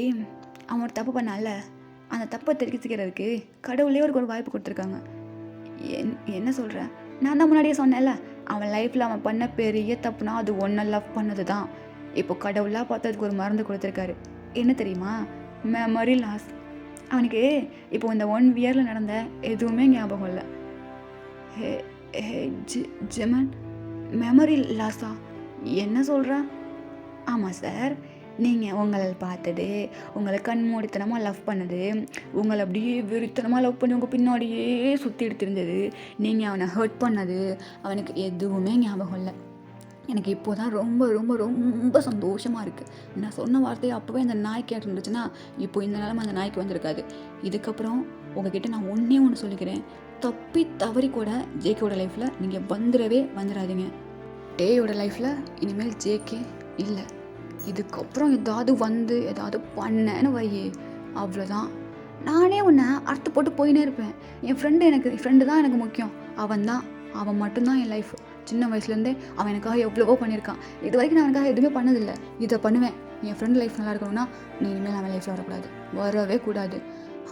அவன் ஒரு தப்பு பண்ணால, அந்த தப்பை தெரிவிச்சுக்கிறதுக்கு கடவுளே ஒரு வாய்ப்பு கொடுத்துருக்காங்க. என்ன சொல்கிறேன்? நான் தான் முன்னாடியே சொன்னேன்ல, அவன் லைஃப்பில் அவன் பண்ண பெரிய தப்புனா அது ஒன்றை லவ் பண்ணது தான். இப்போ கடவுளாக பார்த்ததுக்கு ஒரு மருந்து கொடுத்துருக்காரு. என்ன தெரியுமா? Memory loss. அவனுக்கு இப்போ இந்த 1 yearல நடந்த எதுவுமே ஞாபகம் இல்லை. ஜிமன், மெமரி லாஸா? என்ன சொல்கிறேன்? ஆமாம் சார், நீங்கள் உங்களை பார்த்தது, உங்களை கண்மூடித்தனமாக லவ் பண்ணது, உங்களை அப்படியே வெறித்தனமாக லவ் பண்ணி உங்கள் பின்னாடியே சுற்றி எடுத்திருந்தது, நீங்கள் அவனை ஹர்ட் பண்ணது, அவனுக்கு எதுவுமே ஞாபகம் இல்லை. எனக்கு இப்போ தான் ரொம்ப ரொம்ப ரொம்ப சந்தோஷமாக இருக்குது. நான் சொன்ன வார்த்தையை அப்போவே அந்த நாய்க்கு இருந்துச்சுன்னா இப்போ இந்த நிலமை அந்த நாய்க்கு வந்திருக்காது. இதுக்கப்புறம் உங்ககிட்ட நான் ஒன்று சொல்லிக்கிறேன், தப்பி தவறி கூட ஜேகேவோட லைஃப்பில் நீங்கள் வந்துடாதீங்க. டேயோட லைஃப்பில் இனிமேல் ஜேகே இல்லை. இதுக்கப்புறம் ஏதாவது பண்ணேன்னு வையே, அவ்வளோதான். நானே உன்னை அறுத்து போட்டு போயினே இருப்பேன். என் ஃப்ரெண்டு தான் எனக்கு முக்கியம். அவன் மட்டும்தான் என் லைஃப். சின்ன வயசுலேருந்தே அவன் எனக்காக எவ்வளவோ பண்ணியிருக்கான். இது வரைக்கும் நான் அவனுக்காக எதுவுமே பண்ணதில்லை. இதை பண்ணுவேன். என் ஃப்ரெண்டு லைஃப் நல்லா இருக்கணும்னா நீ இனிமேல் அவன் லைஃப்பில் வரவே கூடாது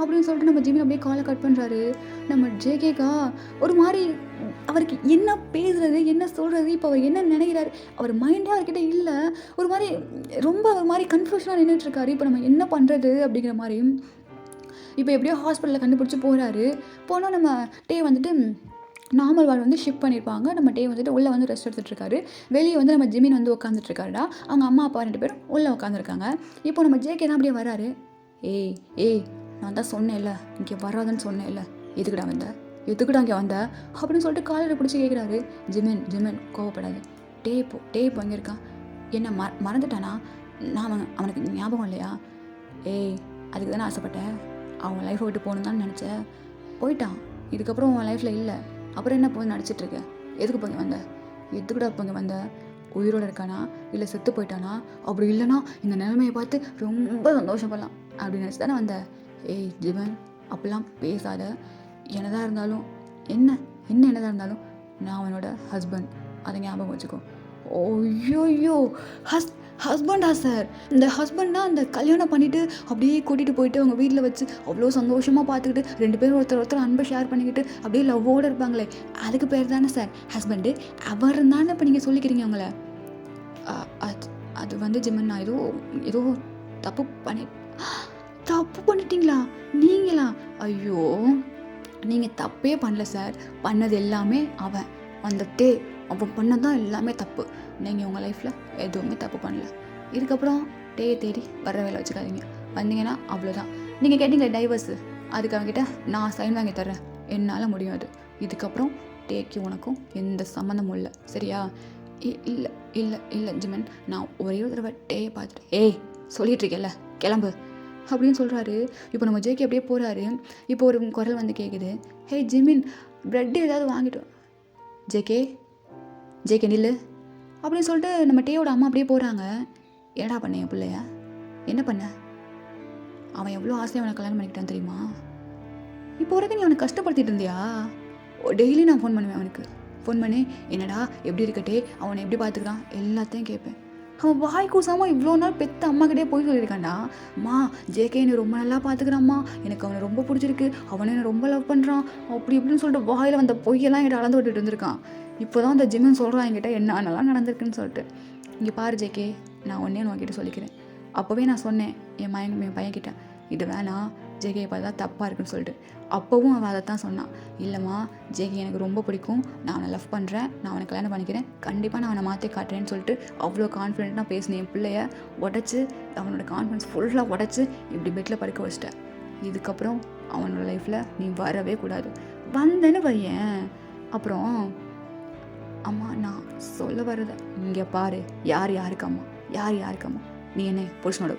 அப்படின்னு சொல்லிட்டு நம்ம ஜிமின் அப்படியே காலை கட் பண்ணுறாரு. நம்ம ஜேகேக்கா ஒரு மாதிரி அவருக்கு என்ன பேசுறது, என்ன சொல்கிறது, இப்போ அவர் என்ன நினைக்கிறாரு, அவர் மைண்டே அவர்கிட்ட இல்லை. ஒரு மாதிரி ரொம்ப கன்ஃபியூஷனாக நின்றுட்டுருக்காரு. இப்போ நம்ம என்ன பண்ணுறது அப்படிங்கிற மாதிரி. இப்போ எப்படியோ ஹாஸ்பிட்டலில் கண்டுபிடிச்சி போகிறாரு. போனால் நம்ம டே வந்துட்டு நார்மல் வார்டு வந்து ஷிஃப்ட் பண்ணியிருப்பாங்க. நம்ம டே வந்துட்டு உள்ளே வந்து ரெஸ்ட் எடுத்துகிட்டு இருக்காரு. வெளியே வந்து நம்ம ஜிமின் வந்து உட்காந்துட்டு இருக்காருடா. அவங்க அம்மா அப்பா 2 பேரும் உள்ளே உட்காந்துருக்காங்க. இப்போ நம்ம ஜேகே தான் அப்படியே வராரு. ஏய் ஏய் நான் தான் சொன்னேன்ல இங்கே வராதுன்னு சொன்னேன்ல, எதுக்குடா வந்த, எதுக்குடா இங்கே வந்த அப்படின்னு சொல்லிட்டு காலையில் பிடிச்சி கேட்குறாரு. ஜிமின் கோவப்படாது. டே இப்போ இங்கே இருக்கான், என்ன மறந்துட்டானா, நான் அவனுக்கு ஞாபகம் இல்லையா? ஏய் அதுக்கு தானே ஆசைப்பட்டேன், அவன் லைஃப்பை விட்டு போகணுன்னு தான் நினச்சேன், போயிட்டான், இதுக்கப்புறம் உன் லைஃப்பில் இல்லை, அப்புறம் என்ன போய் நடிச்சிட்ருக்க, எதுக்கு போங்க வந்த, எதுக்குடா போங்க வந்த, உயிரோடு இருக்கானா இல்லை செத்து போயிட்டானா, அப்படி இல்லைனா இந்த நிலைமையை பார்த்து ரொம்ப சந்தோஷப்படலாம் அப்படின்னு நினச்சி தானே வந்த. ஏய் ஜிவன் அப்படிலாம் பேசாத, என்னதான் இருந்தாலும் என்னதான் இருந்தாலும் நான் அவனோட ஹஸ்பண்ட், அதை ஞாபகம் வச்சுக்கோ. ஓய்யோயோ ஹஸ்பண்டா சார், இந்த ஹஸ்பண்ட்னா அந்த கல்யாணம் பண்ணிவிட்டு அப்படியே கூட்டிகிட்டு போயிட்டு அவங்க வீட்டில் வச்சு அவ்வளோ சந்தோஷமாக பார்த்துக்கிட்டு 2 பேரும் ஒருத்தர் அன்பை ஷேர் பண்ணிக்கிட்டு அப்படியே லவ்வோடு இருப்பாங்களே, அதுக்கு பேர் தானே சார் ஹஸ்பண்டு. அவர் தானே இப்போ நீங்கள் சொல்லிக்கிறீங்க அவங்கள. அது வந்து ஜிம்மன் நான் ஏதோ தப்பு பண்ணிட்டீங்களா நீங்களா? ஐயோ நீங்கள் தப்பே பண்ணல சார், பண்ணது எல்லாமே அவன் வந்துட்டே அவன் பண்ணதான் எல்லாமே தப்பு. நீங்கள் உங்கள் லைஃப்பில் எதுவுமே தப்பு பண்ணல. இதுக்கப்புறம் டே தேடி வர வேலை வச்சுக்காதீங்க. வந்தீங்கன்னா அவ்வளோதான். நீங்கள் கேட்டீங்களே டைவர்ஸு, அதுக்கு அவங்ககிட்ட நான் சைன் வாங்கி தர்றேன், என்னால் முடியும் அது. இதுக்கப்புறம் டேக்கு உனக்கும் எந்த சம்மந்தமும் இல்லை, சரியா? இல்லை இல்லை இல்லை ஜிமன், நான் ஒரே ஒரு தடவை டேயை பார்த்துட்டு ஏய் சொல்லிகிட்ருக்கேல்ல கிளம்பு அப்படின்னு சொல்கிறாரு. இப்போ நம்ம ஜேகே அப்படியே போகிறாரு. இப்போ ஒரு குரல் வந்து கேட்குது, ஹே ஜிமின் ப்ரெட் ஏதாவது வாங்கிட்டோம். ஜேகே நில்லு அப்படின்னு சொல்லிட்டு நம்ம டேயோட அம்மா அப்படியே போகிறாங்க. என்னடா பண்ண என் பிள்ளைய, என்ன பண்ண, அவன் எவ்வளோ ஆசையாக அவனை கல்யாணம் பண்ணிக்கிட்டான் தெரியுமா? இப்போ வரைக்கும் நீ அவனை கஷ்டப்படுத்திட்டு இருந்தியா? டெய்லி நான் ஃபோன் பண்ணுவேன், அவனுக்கு ஃபோன் பண்ணி என்னடா எப்படி இருக்கட்டே, அவனை எப்படி பார்த்துக்கிறான் எல்லாத்தையும் கேட்பேன். அவன் வாய் கூசாமல் இவ்வளோ நாள் பெத்த அம்மாக்கிட்டே போய் சொல்லியிருக்கான்டா, அம்மா ஜேகே என்னை ரொம்ப நல்லா பார்த்துக்கிறாம்மா, எனக்கு அவனை ரொம்ப பிடிச்சிருக்கு, அவனை என்னை ரொம்ப லவ் பண்ணுறான் அப்படி இப்படின்னு சொல்லிட்டு வாயில் வந்த பொய்யெல்லாம் என்கிட்ட அளந்து விட்டுட்டு இருந்திருக்கான். இப்போ தான் அந்த ஜிம்மின் சொல்கிறான் என்கிட்ட என்னென்னலாம் நடந்திருக்குன்னு சொல்லிட்டு. இங்கே பாரு ஜேகே, நான் ஒன்றே உன்கிட்ட சொல்லிக்கிறேன். அப்போவே நான் சொன்னேன் என் பையன்கிட்ட, இது வேணாம் ஜேகேயை பார்த்தா தப்பாக இருக்குன்னு சொல்லிட்டு. அப்போவும் அவன் அதை தான் சொன்னான், இல்லைம்மா ஜேகே எனக்கு ரொம்ப பிடிக்கும், நான் அவனை லவ் பண்ணுறேன், நான் அவனை கல்யாணம் பண்ணிக்கிறேன், கண்டிப்பாக நான் அவனை மாற்றி காட்டுறேன்னு சொல்லிட்டு அவ்வளோ கான்ஃபிடென்ட்டாக பேசினேன். என் பிள்ளைய உடச்சி, அவனோட கான்ஃபிடன்ஸ் ஃபுல்லாக உடச்சி இப்படி பெட்டில் படுக்க வச்சிட்டேன். இதுக்கப்புறம் அவனோட லைஃப்பில் நீ வரவே கூடாது. வந்தேன்னு பையன். அப்புறம் அம்மா நான் சொல்ல வர்றத இங்கே பாரு, யாருக்கு அம்மா, நீ என்ன புருஷனோட,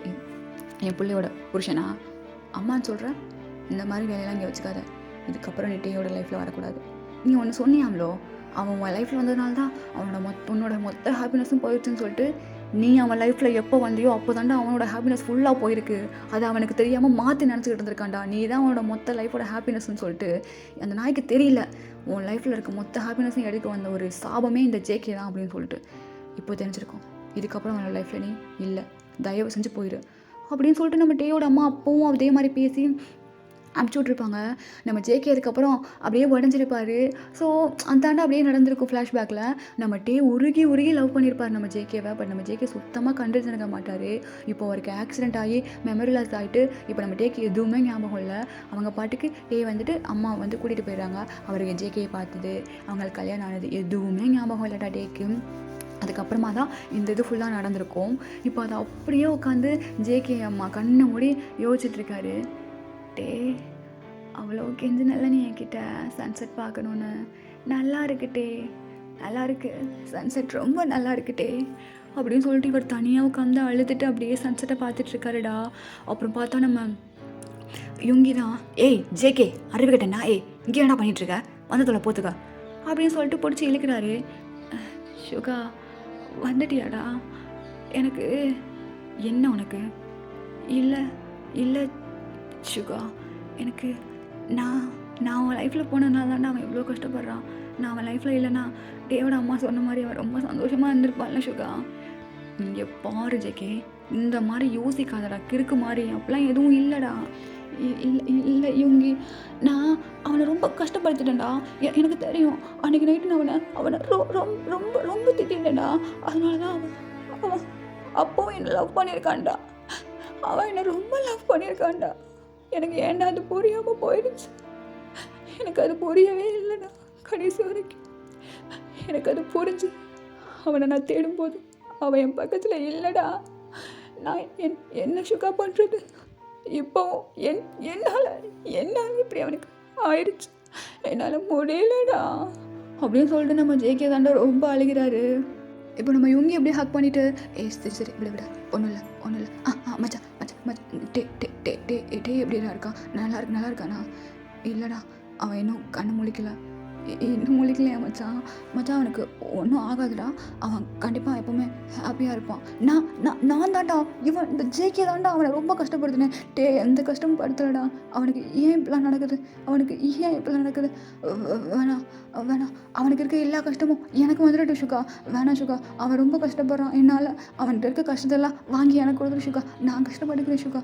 என் பிள்ளையோட புருஷனா அம்மான்னு சொல்கிற? இந்த மாதிரி வேலையெல்லாம் இங்கே வச்சுக்காத. இதுக்கப்புறம் நீ டேயோட லைஃப்பில் வரக்கூடாது. நீ ஒன்று சொன்னியாமலோ, அவன் உன் லைஃப்பில் வந்ததுனால தான் உன்னோட மொத்த ஹாப்பினஸும் போயிடுச்சுன்னு சொல்லிட்டு. நீ அவன் லைஃப்பில் எப்போ வந்தியோ அப்போ தாண்டா அவனோட ஹாப்பினஸ் ஃபுல்லாக போயிருக்கு. அது அவனுக்கு தெரியாமல் மாற்றி நினச்சிக்கிட்டு இருந்திருக்காண்டா. நீ தான் அவனோட மொத்த லைஃபோட ஹாப்பினஸ்ன்னு சொல்லிட்டு. அந்த நாய்க்கு தெரியல உன் லைஃப்பில் இருக்க மொத்த ஹாப்பினஸும் எடுக்க வந்த ஒரு சாபமே இந்த ஜேகே தான் அப்படின்னு சொல்லிட்டு. இப்போ தெரிஞ்சிருக்கும். இதுக்கப்புறம் அவனோட லைஃப்பில் நீ இல்லை, தயவு செஞ்சு போயிடு அப்படின்னு சொல்லிட்டு நம்ம டேயோட அம்மா அப்பவும் அதே மாதிரி பேசி அனுப்பிச்சி விட்ருப்பாங்க. நம்ம ஜேகே அதுக்கப்புறம் அப்படியே உடஞ்சிருப்பார். ஸோ அந்தாண்டா அப்படியே நடந்திருக்கும் ஃப்ளாஷ்பேக்கில். நம்ம டே உருகி லவ் பண்ணியிருப்பார் நம்ம ஜேகேவை. பட் நம்ம ஜேகே சுத்தமாக கண்டுச்சிருக்க மாட்டார். இப்போ அவருக்கு ஆக்சிடென்ட் ஆகி மெமரி லாஸ் ஆகிட்டு இப்போ நம்ம டேக்கு எதுவுமே ஞாபகம் இல்லை. அவங்க பாட்டுக்கு டே வந்துட்டு அம்மா வந்து கூட்டிகிட்டு போயிடுறாங்க. அவருக்கு ஜேகேயை பார்த்தது, அவங்களுக்கு கல்யாணம் ஆனது எதுவுமே ஞாபகம் இல்லைடா டேக்கு. அதுக்கப்புறமா தான் இந்த இது ஃபுல்லாக நடந்திருக்கும். இப்போ அதை அப்படியே உட்காந்து ஜேகே அம்மா கண்ணை மூடி யோசிச்சுட்ருக்காரு. டே அவ்வளோ கெஞ்சினல்ல நீ என்கிட்ட சன்செட் பார்க்கணுன்னு, நல்லா இருக்குட்டே, நல்லா இருக்கு சன்செட், ரொம்ப நல்லா இருக்குட்டே அப்படின்னு சொல்லிட்டு இவர் தனியாக உட்காந்து அழுதுட்டு அப்படியே சன்செட்டை பார்த்துட்ருக்காருடா. அப்புறம் பார்த்தா நம்ம யுங்கி தான், ஏய் ஜேகே அறிவுக்கிட்டேன்னா, ஏய் இங்கே என்ன பண்ணிகிட்ருக்க, வந்து தொலை போத்துக்கா அப்படின்னு சொல்லிட்டு பிடிச்சி இழுக்கிறாரு. சுகா வந்துட்டியாடா, எனக்கு என்ன உனக்கு, இல்லை சுகா எனக்கு நான் அவன் லைஃப்பில் போனதுனால தானே அவன் எவ்வளோ கஷ்டப்படுறான். நான் அவன் லைஃப்பில் இல்லைன்னா டேயோட அம்மா சொன்ன மாதிரி அவன் ரொம்ப சந்தோஷமாக இருந்திருப்பான்ல சுகா. இங்கே பாரு ஜேகே, இந்த மாதிரி யோசிக்காதடா, கிறுக்கு மாதிரி அப்படிலாம் எதுவும் இல்லைடா. இல்லை யுங்கி, நான் அவனை ரொம்ப கஷ்டப்படுத்திட்டேன்டா. எனக்கு தெரியும். அன்றைக்கி நைட்டு நான் அவனை ரொம்ப ரொம்ப திட்டேன்டா. அதனால தான் அவன் அப்போவும் என்னை லவ் பண்ணியிருக்கான்டா. அவன் என்னை ரொம்ப லவ் பண்ணியிருக்கான்டா. எனக்கு ஏன்டா அது புரியாமல் போயிடுச்சு. எனக்கு அது புரியவே இல்லைடா கடைசி வரைக்கும். எனக்கு அது புரிஞ்சு அவனை நான் தேடும்போது அவன் என் பக்கத்தில் இல்லைடா. நான் என்ன சுகா பண்ணுறது? இப்போவும் என்னால் இப்படி அவனுக்கு ஆயிடுச்சு. என்னால் முடியலடா அப்படின்னு சொல்லிட்டு நம்ம ஜேகே தாண்டா ரொம்ப அழுகிறாரு. இப்போ நம்ம இவங்க எப்படியே ஹக் பண்ணிவிட்டு சரி சரி விட ஒன்றும் இல்லை மச்சான் மச்சான் மச்சான் டே எப்படிடா இருக்கான்? நல்லா இருக்கானா? இல்லைடா, அவன் இன்னும் கண்ணு முழிக்கல. இன்னும் முழிக்கலையா மச்சான்? அவனுக்கு ஒன்றும் ஆகாதுடா. அவன் கண்டிப்பாக எப்போவுமே ஹாப்பியாக இருப்பான். நான் தாண்டா இவன் இந்த ஜேகே தாண்டா அவனை ரொம்ப கஷ்டப்படுத்தினேன். எந்த கஷ்டமும் படுத்தலடா. அவனுக்கு ஏன் இப்படிலாம் நடக்குது? வேணாம் அவனுக்கு இருக்க எல்லா கஷ்டமும் எனக்கு வந்துட்டு சுகா. வேணாம் சுகா, அவன் ரொம்ப கஷ்டப்படுறான். என்னால் அவன்கிட்ட இருக்க கஷ்டத்தெல்லாம் வாங்கி எனக்கு கொடுத்துரு சுகா. நான் கஷ்டப்படுக்கிறேன் சுகா.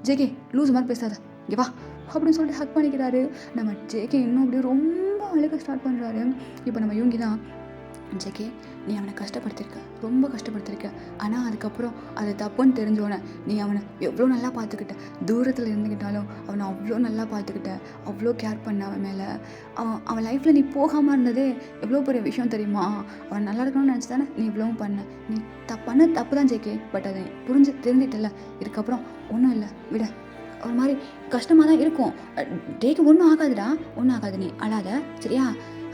ஜேகே லூஸ் மாதிரி பேசாத, இங்கே வா அப்படின்னு சொல்லிட்டு ஹக் பண்ணிக்கிறாரு. நம்ம ஜேகே இன்னும் அப்படியே ரொம்ப அழுக ஸ்டார்ட் பண்ணுறாரு. இப்போ நம்ம யூங்கி தான், ஜேகே நீ அவனை ரொம்ப கஷ்டப்படுத்திருக்க. ஆனால் அதுக்கப்புறம் அது தப்புன்னு தெரிஞ்சோன்னே நீ அவனை எவ்வளோ நல்லா பார்த்துக்கிட்ட. தூரத்தில் இருந்துக்கிட்டாலும் அவனை அவ்வளோ நல்லா பார்த்துக்கிட்ட, அவ்வளோ கேர் பண்ண அவன் மேலே. அவன் லைஃப்பில் நீ போகாமல் இருந்ததே எவ்வளோ பெரிய விஷயம் தெரியுமா? அவன் நல்லா இருக்கணும்னு நினச்சி தானே நீ இவ்வளவும் பண்ண. நீ தப்பு தான் ஜேகே. பட் அதை தெரிஞ்சிட்டல. இதுக்கப்புறம் ஒன்றும் இல்லை, விட. ஒரு மாதிரி கஷ்டமாக தான் இருக்கும். டேக்கு ஒன்றும் ஆகாது, நீ அழாத சரியா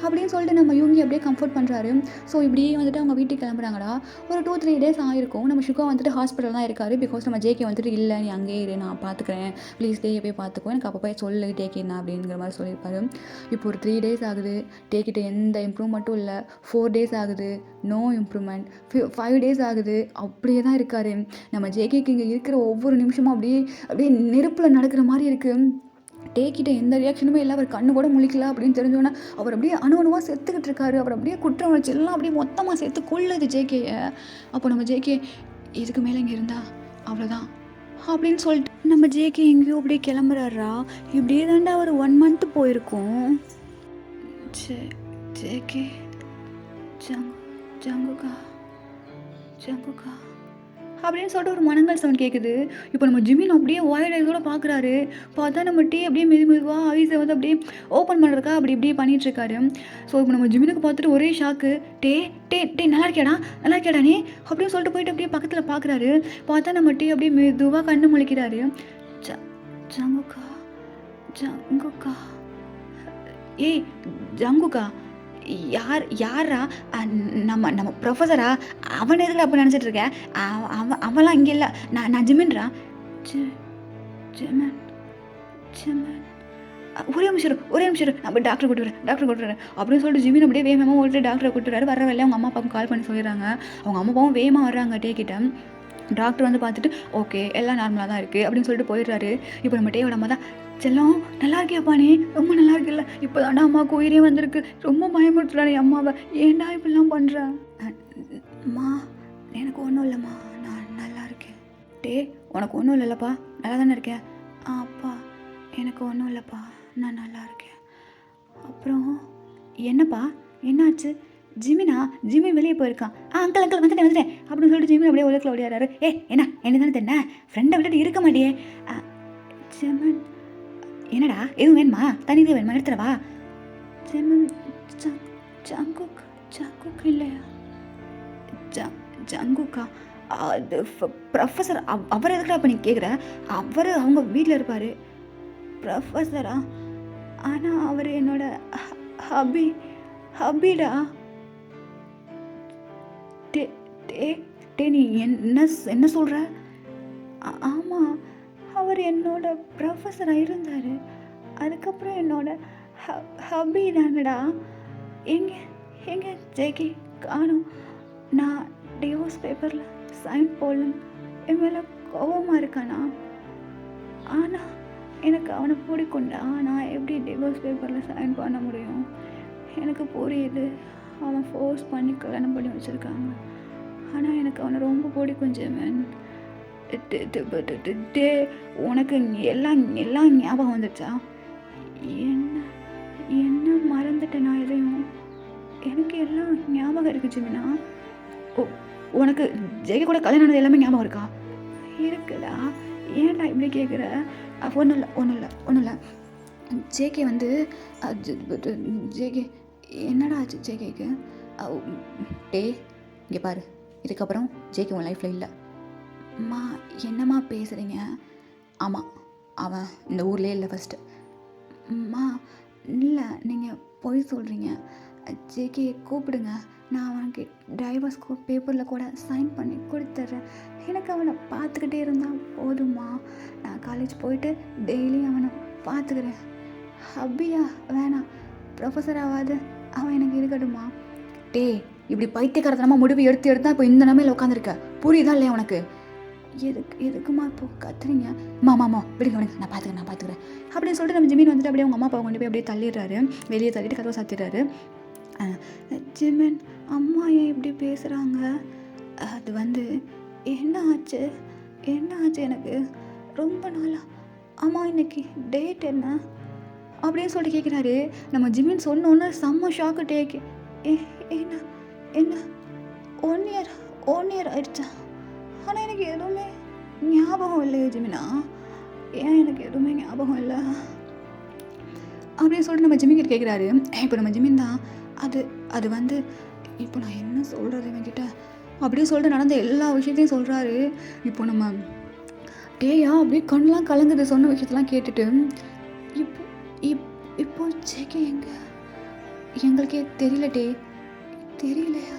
அப்படின்னு சொல்லிட்டு நம்ம யூங்கி அப்படியே கம்ஃபர்ட் பண்ணுறாரு. ஸோ இப்படியே வந்துட்டு அவங்க வீட்டுக்கு கிளம்புறாங்கடா. ஒரு 2-3 days ஆகிருக்கும். நம்ம சுகா வந்துட்டு ஹாஸ்பிட்டல் தான் இருக்காரு. பிகாஸ் நம்ம ஜேகே வந்துட்டு இல்லை நீ அங்கேயே இரு, நான் பார்த்துக்கிறேன், ப்ளீஸ் டேயை போய் பார்த்துக்கோ, எனக்கு அப்போ போய் சொல்லு டேக்கு என்ன அப்படிங்கிற மாதிரி சொல்லியிருப்பாரு. இப்போ ஒரு 3 days ஆகுது. டேக்கிட்ட எந்த இம்ப்ரூவ்மெண்ட்டும் இல்லை. 4 days ஆகுது, நோ இம்ப்ரூவ்மெண்ட். 5 days ஆகுது, அப்படியே தான் இருக்காரு. நம்ம ஜேகேக்கு இங்கே இருக்கிற ஒவ்வொரு நிமிஷமும் அப்படியே நெருப்பில் நடக்கிற மாதிரி இருக்குது. டேக்கிட்ட எந்த ரியாக்ஷனுமே இல்லை. அவர் கண்ணு கூட முழிக்கல அப்படின்னு தெரிஞ்சோன்னே அவர் அப்படியே அணுவணுவாக செத்துக்கிட்டு இருக்காரு. அவர் அப்படியே குற்றம் வச்சு எல்லாம் அப்படியே மொத்தமாக சேர்த்து கொள்ளுது ஜேகேயை. அப்போ நம்ம ஜேகே இதுக்கு மேலே இங்கே இருந்தா அவ்வளோதான் அப்படின்னு சொல்லிட்டு நம்ம ஜேகே எங்கேயோ அப்படியே கிளம்புறாரா. இப்படியே தாண்டா ஒரு 1 month போயிருக்கும். ஜேகே ஜங்குகா அப்படின்னு சொல்லிட்டு ஒரு மனங்கள் சவுண்ட் கேட்குது. இப்போ நம்ம ஜிமின் அப்படியே ஒயிட் ஐஸோட பார்க்குறாரு. பார்த்தா நம்ம டீ அப்படியே மெதுவாக ஐஸை வந்து அப்படியே ஓப்பன் பண்ணுறதுக்கா அப்படியே பண்ணிகிட்ருக்காரு. ஸோ இப்போ நம்ம ஜிமினுக்கு பார்த்துட்டு ஒரே ஷாக்கு. டே நல்லா இருக்கியாடா நீ அப்படின்னு சொல்லிட்டு போயிட்டு அப்படியே பக்கத்தில் பார்க்குறாரு. பார்த்தா நம்ம டீ அப்படியே மெதுவாக கண்ணு முழிக்கிறாரு. ஜங்குகா யாரா? நம்ம ப்ரொஃபஸரா? அவன் எதுக்கு அப்போ நினச்சிட்டு இருக்கேன்? அவன்லாம் இங்கே இல்லை. நான் ஜிமின்ரா. ஜிமன் ஒரே நிமிஷம் நான் போய் டாக்டர் கூட்டு வரேன் அப்படின்னு சொல்லிட்டு ஜிமின் அப்படியே வேகமாக ஓடிட்டு டாக்டரை கூட்டுறாரு. வர வேலையை அவங்க அம்மா அப்பாவுக்கு கால் பண்ணி சொல்லிடுறாங்க. அவங்க அம்மா அப்பாவும் வேகமாக வர்றாங்க டேக்கிட்ட. டாக்டர் வந்து பார்த்துட்டு ஓகே எல்லாம் நார்மலாக தான் இருக்குது அப்படின்னு சொல்லிட்டு போயிடுறாரு. இப்போ நம்ம டேயோட அம்மா தான், செல்லம் நல்லா இருக்கியாப்பா நீ? ரொம்ப நல்லா இருக்குல்ல? இப்போ தாண்டா அம்மாவுக்கு உயிரே வந்திருக்கு. ரொம்ப பயமுறுத்துறாரு அம்மாவை. ஏன்டா இப்படிலாம் பண்ணுறேன்? அம்மா எனக்கு ஒன்றும் இல்லைம்மா, நான் நல்லா இருக்கேன். உனக்கு ஒன்றும் இல்லைல்லப்பா, நல்லா தானே இருக்கேன்? அப்பா எனக்கு ஒன்றும் இல்லைப்பா, நான் நல்லா இருக்கேன். அப்புறம் என்னப்பா என்னாச்சு? ஜிமின் வெளியே போயிருக்கான். அங்கிள் வந்துட்டேன் அப்படின்னு சொல்லிட்டு ஜிமின் அப்படியே உலகில் ஓடியாரு. என்ன தானே தென்ன ஃப்ரெண்டை விட்டுட்டு இருக்க மாட்டியே. ஜிமன் என்னடா எதுவும் வேணுமா? தனி இது வேணுமா? எடுத்துடவா? ஜிமன் ஜங்குக் இல்லையா? ஜங்குக்கா அது ப்ரொஃபஸர். அவர் எதுக்குடா இப்போ நீ கேட்குற? அவங்க வீட்டில் இருப்பார். ப்ரொஃபஸரா? ஆனால் அவர் என்னோட ஹபிடா. நீ என்ன சொல்கிற? ஆமாம், அவர் என்னோட ப்ரொஃபஸராக இருந்தார். அதுக்கப்புறம் என்னோட ஹபி தானடா. எங்கே ஜேகே காணும்? நான் டிவோர்ஸ் பேப்பரில் சைன் போடல. என் மேலே கோபமாக இருக்கானா? ஆனால் எனக்கு அவனை பிடிக்கும்டா. நான் எப்படி டிவோர்ஸ் பேப்பரில் சைன் பண்ண முடியும்? எனக்கு புரியுது, அவன் ஃபோர்ஸ் பண்ணி கல்யாணம் பண்ணி வச்சுருக்காங்க. ஆனால் எனக்கு அவனை ரொம்ப பிடிக்கும் ஜெமன். உனக்கு எல்லாம் ஞாபகம் வந்துச்சா? என்ன மறந்துட்டேன் நான் எதையும்? எனக்கு எல்லாம் ஞாபகம் இருக்குது ஜிமினா. உனக்கு ஜெய கூட கல்யாணம் ஆனது எல்லாமே ஞாபகம் இருக்கா? இருக்குடா, ஏன்டா இப்படி கேட்குற? ஒன்றும் இல்லை. ஜேகே வந்து ஜேகே என்னடா ஆச்சு ஜேகேக்கு? டே இங்கே பாரு, இதுக்கப்புறம் ஜேகே உன் லைஃப்பில் இல்லை. அம்மா என்னம்மா பேசுகிறீங்க? ஆமாம், அவன் இந்த ஊர்லேயே இல்லை ஃபஸ்ட்டு. அம்மா இல்லை, நீங்கள் பொய் சொல்கிறீங்க. ஜேகே கூப்பிடுங்க, நான் அவனுக்கு டைவர்ஸ் பேப்பரில் கூட சைன் பண்ணி கொடுத்துட்றேன். எனக்கு அவனை பார்த்துக்கிட்டே இருந்தால் போதுமா? நான் காலேஜ் போயிட்டு டெய்லியும் அவனை பார்த்துக்கிறேன். அப்படியா? வேணாம், ப்ரொஃபஸர் ஆகாது அவன் எனக்கு இருக்கட்டுமா? டே இப்படி பைத்தியக்காரத்தனமாக முடிவு எடுத்தா இப்போ இந்த நிலைமையில் உட்காந்துருக்க, புரியுதா இல்லையா உனக்கு? எதுக்குமா இப்போ கத்துறீங்க? மாமா விடுங்க, நான் பார்த்துக்கிறேன் அப்படின்னு சொல்லிட்டு நம்ம ஜிமின் வந்துட்டு அப்படியே அவங்க அம்மா அப்பா கொண்டு போய் அப்படியே தள்ளிடுறாரு, வெளியே தள்ளிட்டு கதவை சாத்திடுறாரு. ஜிமின், அம்மா ஏன் இப்படி பேசுகிறாங்க? அது வந்து என்ன ஆச்சு எனக்கு ரொம்ப நாளா. அம்மா இன்னைக்கு டேட் என்ன அப்படின்னு சொல்லிட்டு கேட்குறாரு. நம்ம ஜிமின் சொன்னோன்னு செம்ம ஷாக்கு டேக்கு. என்ன 1 இயர் ஆயிடுச்சா? ஆனால் எனக்கு எதுவுமே ஞாபகம் இல்லையே ஜிமினா. ஏன் எனக்கு எதுவுமே ஞாபகம் இல்லை அப்படின்னு சொல்லிட்டு நம்ம ஜிமின் கிட்ட கேட்குறாரு. இப்போ நம்ம ஜிமின் தான் அது வந்து இப்போ நான் என்ன சொல்கிறது இவன்கிட்ட அப்படியே சொல்லிட்டு நடந்த எல்லா விஷயத்தையும் சொல்கிறாரு. இப்போ நம்ம டேயா அப்படியே கண்ணெலாம் கலங்குது சொன்ன விஷயத்தெல்லாம் கேட்டுட்டு. இப்போ ஜேகே எங்களுக்கே தெரியல டே. தெரியலையா?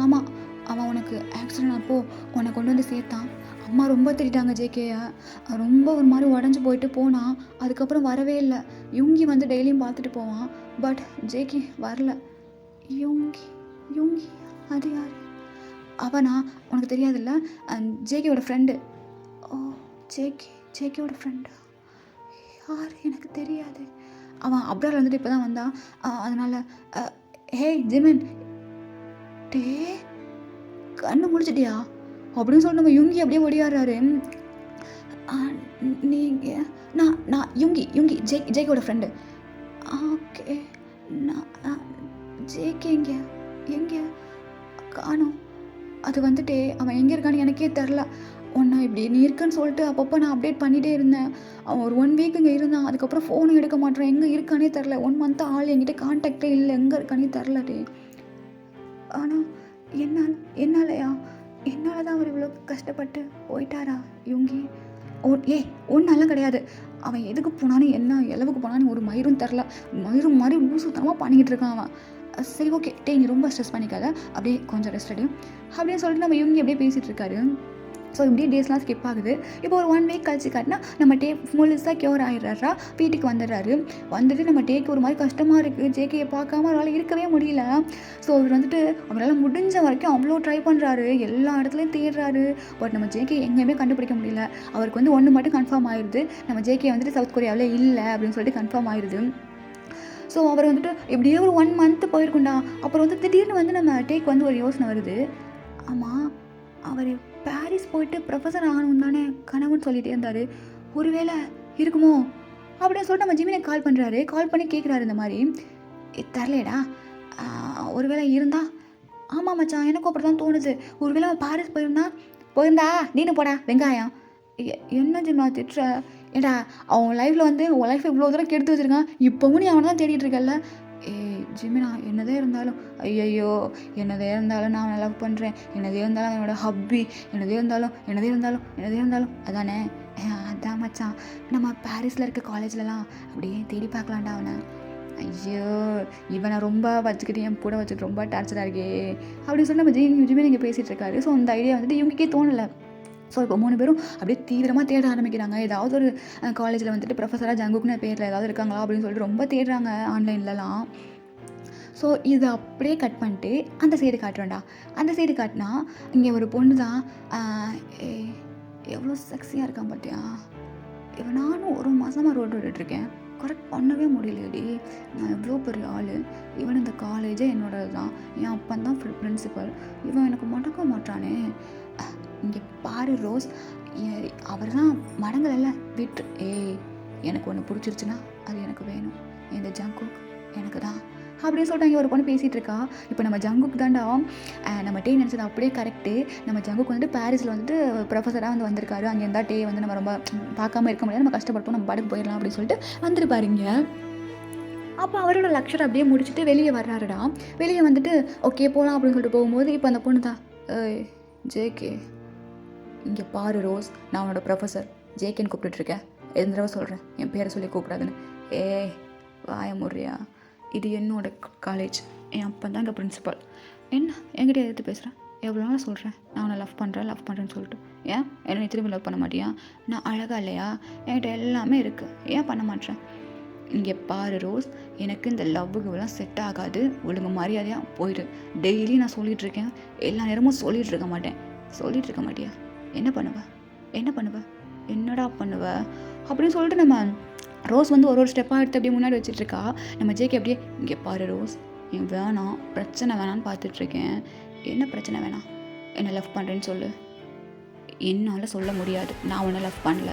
ஆமாம், அவன் உனக்கு ஆக்சிடென்ட் அப்போது உன்னை கொண்டு வந்து சேர்த்தான். அம்மா ரொம்ப திட்டாங்க ஜேகேயை. ரொம்ப ஒரு மாதிரி உடஞ்சி போயிட்டு போனான். அதுக்கப்புறம் வரவே இல்லை. யுங்கி வந்து டெய்லியும் பார்த்துட்டு போவான். பட் ஜேகே வரல. யுங்கி அது யார்? அவனா? உனக்கு தெரியாதுல்ல, ஜேகேயோட ஃப்ரெண்டு. ஓ, ஜேகேயோட ஃப்ரெண்டா? யார்? எனக்கு தெரியாது. அவன் அப்ராட் வந்துட்டு இப்போ தான் வந்தான். அதனால் ஹே ஜிமின், டே கண்ணு முடிச்சிட்டியா அப்படின்னு சொல்லி நம்ம யுங்கி அப்படியே ஒடியாடுறாரு. நீங்கள் நான் யுங்கி ஜேகேயோட ஃப்ரெண்டு. ஓகே, நான் ஜேகே எங்கே காணோம்? அது வந்துட்டு அவன் எங்கே இருக்கான்னு எனக்கே தெரில. ஒன்றா இப்படி நீ இருக்குன்னு சொல்லிட்டு அப்பப்போ நான் அப்டேட் பண்ணிகிட்டே இருந்தேன். அவன் ஒரு 1 வீக் இங்கே இருந்தான். அதுக்கப்புறம் ஃபோனும் எடுக்க மாட்டேறான். எங்கே இருக்கானே தெரில. 1 மந்த் ஆள் என்கிட்ட கான்டாக்டே இல்லை. எங்கே இருக்கானே தெரில டே. ஆனால் என்னாலயா? என்னால் தான் அவர் இவ்வளோ கஷ்டப்பட்டு போயிட்டாரா யுங்கி? ஒன்றாலாம் கிடையாது. அவன் எதுக்கு போனான்னு என்ன எளவுக்கு போனான்னு ஒரு மயிரும் தெரில. மயிரும் மாதிரி லூசுத்தனமாக பண்ணிக்கிட்டு இருக்கான் அவன். சரி ஓகே டே, நீ ரொம்ப ஸ்ட்ரெஸ் பண்ணிக்காத, அப்படியே கொஞ்சம் ரெஸ்ட் எடு அப்படின்னு சொல்லிட்டு நம்ம யுங்கி அப்படியே பேசிகிட்டு இருக்காரு. ஸோ இப்படியே டேஸ்லாம் ஸ்கிப் ஆகுது. இப்போ ஒரு 1 வீக் கழிச்சு காட்டினா நம்ம டே முழுசாக க்யூர் ஆகிடுறாரா, வீட்டுக்கு வந்துடுறாரு. வந்துட்டு நம்ம டேக்கு ஒரு மாதிரி கஷ்டமாக இருக்குது. ஜேகேயை பார்க்காம அவரால் இருக்கவே முடியல. ஸோ அவர் வந்துட்டு அவரால் முடிஞ்ச வரைக்கும் அவ்வளோ ட்ரை பண்ணுறாரு, எல்லா இடத்துலையும் தேடுறாரு. பட் நம்ம ஜேகே எங்கேயுமே கண்டுபிடிக்க முடியல. அவருக்கு வந்து ஒன்று மட்டும் கன்ஃபார்ம் ஆயிடுது, நம்ம ஜேகே வந்துட்டு சவுத் கொரியாவில் இல்லை அப்படின்னு சொல்லிட்டு கன்ஃபார்ம் ஆயிடுது. ஸோ அவர் வந்துட்டு எப்படியே ஒரு 1 மந்த் போயிருக்குண்டா. அப்புறம் வந்து திடீர்னு வந்து நம்ம டேக்கு வந்து ஒரு யோசனை வருது. ஆமாம், அவர் பாரிஸ் போயிட்டு ப்ரொஃபஸர் ஆகணும் தானே கனவுன்னு சொல்லிகிட்டே இருந்தார். ஒருவேளை இருக்குமோ அப்படின்னு சொல்லிட்டு நம்ம ஜிமினை கால் பண்ணுறாரு. கால் பண்ணி கேட்குறாரு, இந்த மாதிரி தரலேடா, ஒருவேளை இருந்தா? ஆமாம் மச்சான், எனக்கும் அப்படி தான் தோணுது. ஒருவேளை பாரிஸ் போயிருந்தா நீனு போடா வெங்காயம். என்ன ஜிம்னா திட்டுற? ஏடா அவன் லைஃப்பில் வந்து உன் லைஃப் இவ்வளோ தூரம் கெடுத்து வச்சுருக்கான், இப்போவும் நீ அவனை தான் தேடிட்டு இருக்கல. ஜிமினா, என்னதே இருந்தாலும் ஐயோ, என்னதே இருந்தாலும் நான் அவனை லவ் பண்ணுறேன். என்னதே இருந்தாலும் என்னோடய ஹப்பி. என்னதே இருந்தாலும் அதானே? அதான் மச்சான், நம்ம பாரிஸில் இருக்க காலேஜ்லலாம் அப்படியே தேடி பார்க்கலான்டா அவனை. ஐயோ, இவனை ரொம்ப வச்சுக்கிட்டு என் கூட வச்சுக்கிட்டு ரொம்ப டார்ச்சராக இருக்கே அப்படின்னு சொல்லி நம்ம ஜிமின் இங்கே பேசிகிட்டு இருக்காரு. ஸோ அந்த ஐடியா வந்துட்டு இவங்களுக்கே தோணலை. ஸோ இப்போ 3 பேரும் அப்படியே தீவிரமாக தேட ஆரம்பிக்கிறாங்க. ஏதாவது ஒரு காலேஜில் வந்துட்டு ப்ரொஃபஸராக ஜங்குக்குன்னு பேரில் ஏதாவது இருக்காங்களா அப்படின்னு சொல்லிட்டு ரொம்ப தேடுறாங்க ஆன்லைன்லலாம். ஸோ இதை அப்படியே கட் பண்ணிட்டு அந்த சைடு காட்டுறோண்டா. அந்த சைடு காட்டினா இங்கே ஒரு பொண்ணு தான். எவ்வளோ செக்ஸியாக இருக்கான் பார்த்தியா? இவன் நானும் ஒரு மாதமாக ரோடு விட்டுட்ருக்கேன், கரெக்ட் பண்ணவே முடியலடி. நான் எவ்வளோ பெரிய ஆள். இவன் இந்த காலேஜே என்னோடது தான். என் அப்பன் தான் பிரின்சிபல். இவன் எனக்கு மடக்க மாட்டானே. இங்கே பாரு ரோஸ், அவர் தான் மடங்கலைல்ல, விட்டு. எனக்கு ஒன்று பிடிச்சிருச்சுன்னா அது எனக்கு வேணும். இந்த ஜங்குக் எனக்கு தான். அப்படின்னு சொல்லிட்டு அங்கே ஒரு பொண்ணு பேசிகிட்டு இருக்கா. இப்போ நம்ம ஜங்குக்கு தாண்டா நம்ம டே நினச்சது அப்படியே கரெக்டு. நம்ம ஜங்குக்கு வந்துட்டு பாரிஸில் வந்துட்டு ப்ரொஃபஸராக வந்திருக்காரு. அங்கே இருந்தால் டே வந்து நம்ம ரொம்ப பார்க்காம இருக்க முடியாது, நம்ம கஷ்டப்பட்டோம், நம்ம பாட்டுக்கு போயிடலாம் அப்படின்னு சொல்லிட்டு வந்துருப்பாருங்க. அப்போ அவரோட லெக்சர் அப்படியே முடிச்சுட்டு வெளியே வர்றாருடா. வெளியே வந்துட்டு ஓகே போகலாம் அப்படின்னு சொல்லிட்டு போகும்போது இப்போ அந்த பொண்ணு தான், ஏய் ஜேகே இங்கே பாரு ரோஸ், நான் உன்னோட ப்ரொஃபஸர் ஜேகேன்னு கூப்பிட்டுருக்கேன், எந்த தடவை சொல்கிறேன் என் பேரை சொல்லி கூப்பிடாதுன்னு. வாய முறையா, இது என்னோட காலேஜ், என் அப்பா தான் இங்கே பிரின்சிபால். என்ன என்கிட்ட எதிர்த்து பேசுகிறேன்? எவ்வளோ நாள் சொல்கிறேன் நான் உன்னை லவ் பண்ணுறேன்னு சொல்லிட்டு, ஏன் என்ன திரும்பி லவ் பண்ண மாட்டியா? நான் அழகா இல்லையா? என்கிட்ட எல்லாமே இருக்குது, ஏன் பண்ண மாட்டேன்? இங்கே பாரு ரோஸ், எனக்கு இந்த லவ்வுக்குலாம் செட் ஆகாது, ஒழுங்கு மரியாதையாக போயிடு. டெய்லி நான் சொல்லிகிட்ருக்கேன், எல்லா நேரமும் சொல்லிகிட்டு இருக்க மாட்டியா? என்ன பண்ணுவ என்னடா பண்ணுவ அப்படின்னு சொல்லிட்டு நம்ம ரோஸ் வந்து ஒரு ஸ்டெப்பாக எடுத்து அப்படியே முன்னாடி வச்சிட்ருக்கா. நம்ம ஜேகே அப்படியே, இங்கே பாரு ரோஸ், என் வேணாம் பிரச்சனை வேணான்னு பார்த்துட்ருக்கேன். என்ன பிரச்சனை வேணாம்? என்னை லவ் பண்ணுறேன்னு சொல்லு. என்னால் சொல்ல முடியாது, நான் உன்னை லவ் பண்ணல.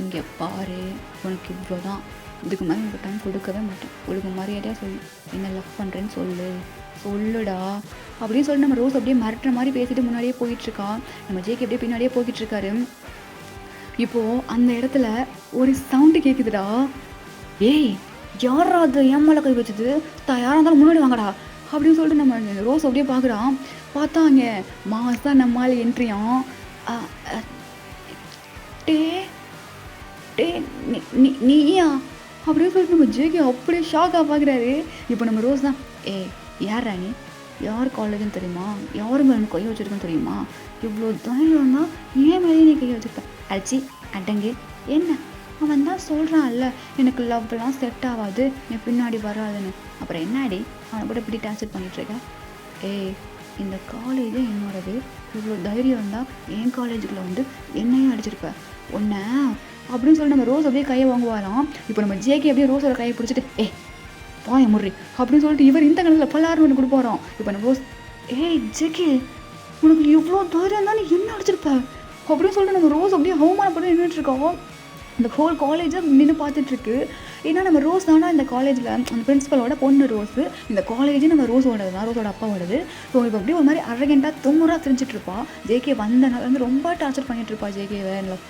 இங்கே பாரு, உனக்கு இவ்வளோ தான், இதுக்கு மாதிரி எனக்கு டைம் கொடுக்கவே மாட்டேன், ஒழுங்கு மரியாதையாக சொல்லு, என்ன லவ் பண்ணுறேன்னு சொல்லுடா அப்படின்னு சொல்லி நம்ம ரோஸ் அப்படியே மிரட்டுற மாதிரி பேசிட்டு முன்னாடியே போயிட்டுருக்கா. நம்ம ஜேகே அப்படியே பின்னாடியே போய்கிட்டு இருக்காரு. இப்போது அந்த இடத்துல ஒரு சவுண்டு கேட்குதுடா. ஏய் யாரா அது என் மேலே கை வச்சது? யாராக இருந்தாலும் முன்னாடி வாங்கடா அப்படின்னு சொல்லிட்டு நம்ம ரோஸ் அப்படியே பார்க்குறான். பார்த்தா அங்கே மாசா நம்மால் என்ட்ரியான். டே டே நீயா அப்படின்னு சொல்லிட்டு நம்ம ஜேகே அப்படியே ஷாக்காக பார்க்குறாரு. இப்போ நம்ம ரோஸ் தான், யாரா நீ? யார் காலேஜுன்னு தெரியுமா? யார் மேலே எனக்கு கை வச்சுருக்குன்னு தெரியுமா? இவ்வளோ தைரியம் தான் ஏன் மேலே நீ கை வச்சுருப்பேன்? அடிச்சி அடங்கு. என்ன அவன் தான் சொல்கிறான்ல எனக்கு லவ்லாம் செட் ஆகாது, என் பின்னாடி வராதுன்னு. அப்புறம் என்னாடி அவனை கூட இப்படி டார்ச்சர் பண்ணிகிட்ருக்கேன்? இந்த காலேஜே என்னோடது, இவ்வளோ தைரியம் இருந்தால் என் காலேஜுக்குள்ளே வந்து என்னையும் அடிச்சிருப்பேன் ஒன்றை அப்படின்னு சொல்லி நம்ம ரோஸ் அப்படியே கையை வாங்குவாராம். இப்போ நம்ம ஜேகே அப்படியே ரோஸோட கையை பிடிச்சிட்டு பாய முறி அப்படின்னு சொல்லிட்டு இவர் இந்த கணக்கில் பல்லாறு ஒன்று கொடுப்போகிறோம். இப்போ நம்ம ரோஸ், ஜேகே உனக்கு இவ்வளோ தைரியம் தான், நீ என்ன அடிச்சிருப்ப அப்படின்னு சொல்லிட்டு நம்ம ரோஸ் அப்படியே அவமானப்பட்டு நின்றுட்டுருக்கோம். இந்த ஹோல் காலேஜை நின்று பார்த்துட்ருக்கு. ஏன்னா நம்ம ரோஸ் தானே இந்த காலேஜில் அந்த பிரின்ஸிபலோட பொண்ணு ரோஸு, இந்த காலேஜு நம்ம ரோஸோடது தான், ரோஸோட அப்பாவோடது. ஸோ இப்போ அப்படியே ஒரு மாதிரி அரகெண்டாக தும்முறாக தெரிஞ்சிட்ருப்பா. ஜேகே வந்தனால வந்து ரொம்ப டார்ச்சர் பண்ணிகிட்ருப்பா ஜேகேவை, லவ்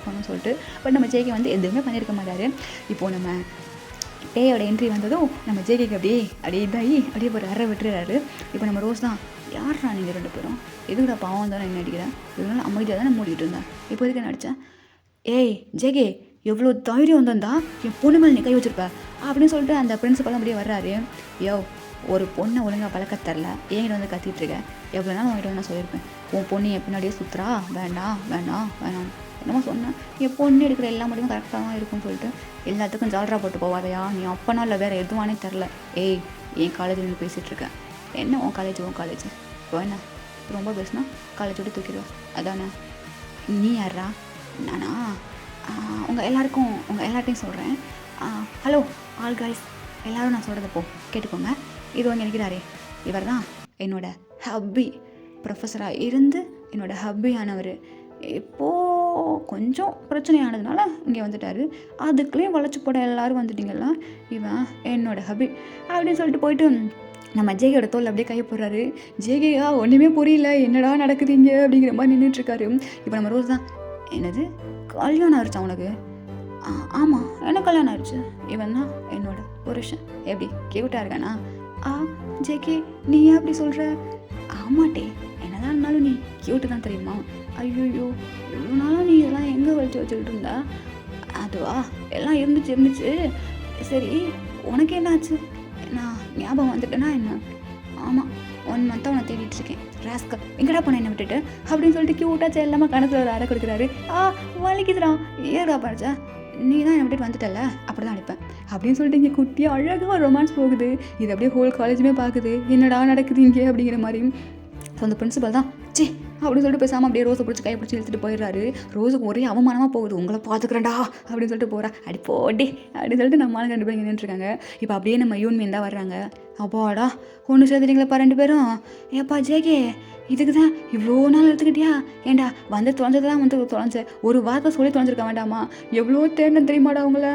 பண்ணு சொல்லிட்டு. பட் நம்ம ஜேகே வந்து எதுவுமே பண்ணியிருக்க மாட்டார். இப்போது நம்ம டேயோட என்ட்ரி வந்ததும் நம்ம ஜேகேக்கு அப்படியே இதாகி அப்படியே ஒரு அரை விட்டுறாரு. இப்போ நம்ம ரோஸ் தான், யார்ரா நீங்கள் 2 பேரும்? எதுக்குடா பாவம் தானே என்ன அடிக்கிறேன்? இதனால அமைதியாக தானே மூடிட்டு இருந்தேன், இப்போ எதுக்கு என்ன அடித்தேன்? ஜேகே எவ்வளோ தைரியம் வந்தா என் பொண்ணு மேலே நீ கை வச்சிருப்ப அப்படின்னு சொல்லிட்டு அந்த பிரின்சிபல் அப்படியே வர்றாரு. ஒரு பொண்ணை ஒழுங்காக பழக்க தரல, என்கிட்ட வந்து கத்திட்டு இருக்கேன், எவ்வளோ நாள் உங்கள்கிட்ட நான் சொல்லியிருப்பேன், உன் பொண்ணு என் பின்னாடியே சுற்றுறா, வேண்டாம் என்னமோ சொன்னேன், என் பொண்ணு எடுக்கிற எல்லா மட்டும் கரெக்டாக தான் இருக்கும்னு சொல்லிட்டு எல்லாத்துக்கும் ஜால்ரா போட்டு போவாதையா நீ? அப்பனா இல்லை வேறு எதுவானே தெரில. என் காலேஜில் நின்று பேசிகிட்டு இருக்கேன், என்ன உன் காலேஜ் இப்போ என்ன ரொம்ப பேசுனா காலேஜ் விட்டு தூக்கிடுவேன் அதானே? நீ யாரா? நானா? உங்கள் எல்லார்ட்டையும் சொல்கிறேன். ஹலோ ஆல் கைஸ், எல்லோரும் நான் சொல்கிறத கேட்டுக்கோங்க. இது வந்து நினைக்கிறாரே, இவர் தான் என்னோட ஹப்பி, ப்ரொஃபஸராக இருந்து என்னோட ஹப்பியானவர். இப்போது கொஞ்சம் பிரச்சனையானதுனால இங்கே வந்துட்டார், அதுக்குள்ளேயும் வளைச்சி போட எல்லோரும் வந்துட்டிங்களா, இவன் என்னோட ஹப்பி அப்படின்னு சொல்லிட்டு போயிட்டு நம்ம ஜேகேயோட தோல் அப்படியே கை போடுறாரு. ஜேகேயா ஒன்றுமே புரியல, என்னடா நடக்குதுங்க அப்படிங்கிற மாதிரி நின்றுட்டுருக்காரு. இப்போ நம்ம ரோஸ் தான், என்னது கல்யாணம் ஆயிடுச்சா உனக்கு? ஆமாம் எனக்கு கல்யாணம் ஆயிடுச்சு, இவன் தான் என்னோட புருஷன். எப்படி கியூட்டாக இருக்கானா? ஜேகே நீ ஏன் அப்படி சொல்கிற? ஆமாட்டே, என்னதான் இருந்தாலும் நீ கியூட்டு தான் தெரியுமா? ஐயோ இவ்வளோ நாளாக நீ இதெல்லாம் எங்கே வச்சுக்கிட்டு இருந்தா? அதுவா எல்லாம் இருந்துச்சு. சரி உனக்கு என்ன ஆச்சு? நான் ஞாபகம் வந்துட்டேன்னா என்ன? ஆமாம் 1 மந்த்தாக உன்னை தேடிட்டுருக்கேன், ராஸ்கல் எங்கடா போன என்னை விட்டுட்டு அப்படின்னு சொல்லிட்டு க்யூட்டாக எல்லாமே கணத்தில் ஒரு அரை கொடுக்குறாரு. வலிக்குதுடா, ஏறா படிச்சா நீ தான் என்னை விட்டுட்டு வந்துட்டல, அப்படி தான் அடிப்பேன் அப்படின்னு சொல்லிட்டு இங்கே குட்டியாக அழகாக ரொமான்ஸ் போகுது. இது அப்படியே ஹோல் காலேஜுமே பார்க்குது, என்னடா நடக்குது இங்கே அப்படிங்கிற மாதிரி. ஸோ அந்த பிரின்சிபல் தான் அப்படின்னு சொல்லிட்டு பேசாமல் அப்படியே ரோஸை பிடிச்சி கை பிடிச்சி இழுத்துட்டு போயிடுறாரு. ரோஸுக்கு ஒரே அவமானமாக போகுது, உங்களை பார்த்துக்கிறேன்டா அப்படின்னு சொல்லிட்டு போகிறா. அடி போடி அப்படின்னு சொல்லிட்டு நம்மளால 2 பேரும் நின்றுருக்காங்க. இப்போ அப்படியே நம்ம யூன்மீன் தான் வர்றாங்க. அப்பாடா ஒன்று சேர்த்துட்டீங்களப்பா 2 பேரும். ஏப்பா ஜேகே இதுக்கு தான் இவ்வளோ நாள் எடுத்துக்கிட்டியா? ஏண்டா வந்து தொலைஞ்சது தான் வந்து தொலைஞ்ச, ஒரு வார்த்தை சொல்லி தொலைஞ்சிருக்க வேண்டாமா? எவ்வளோ தேடின தெரியுமாடா உங்கள?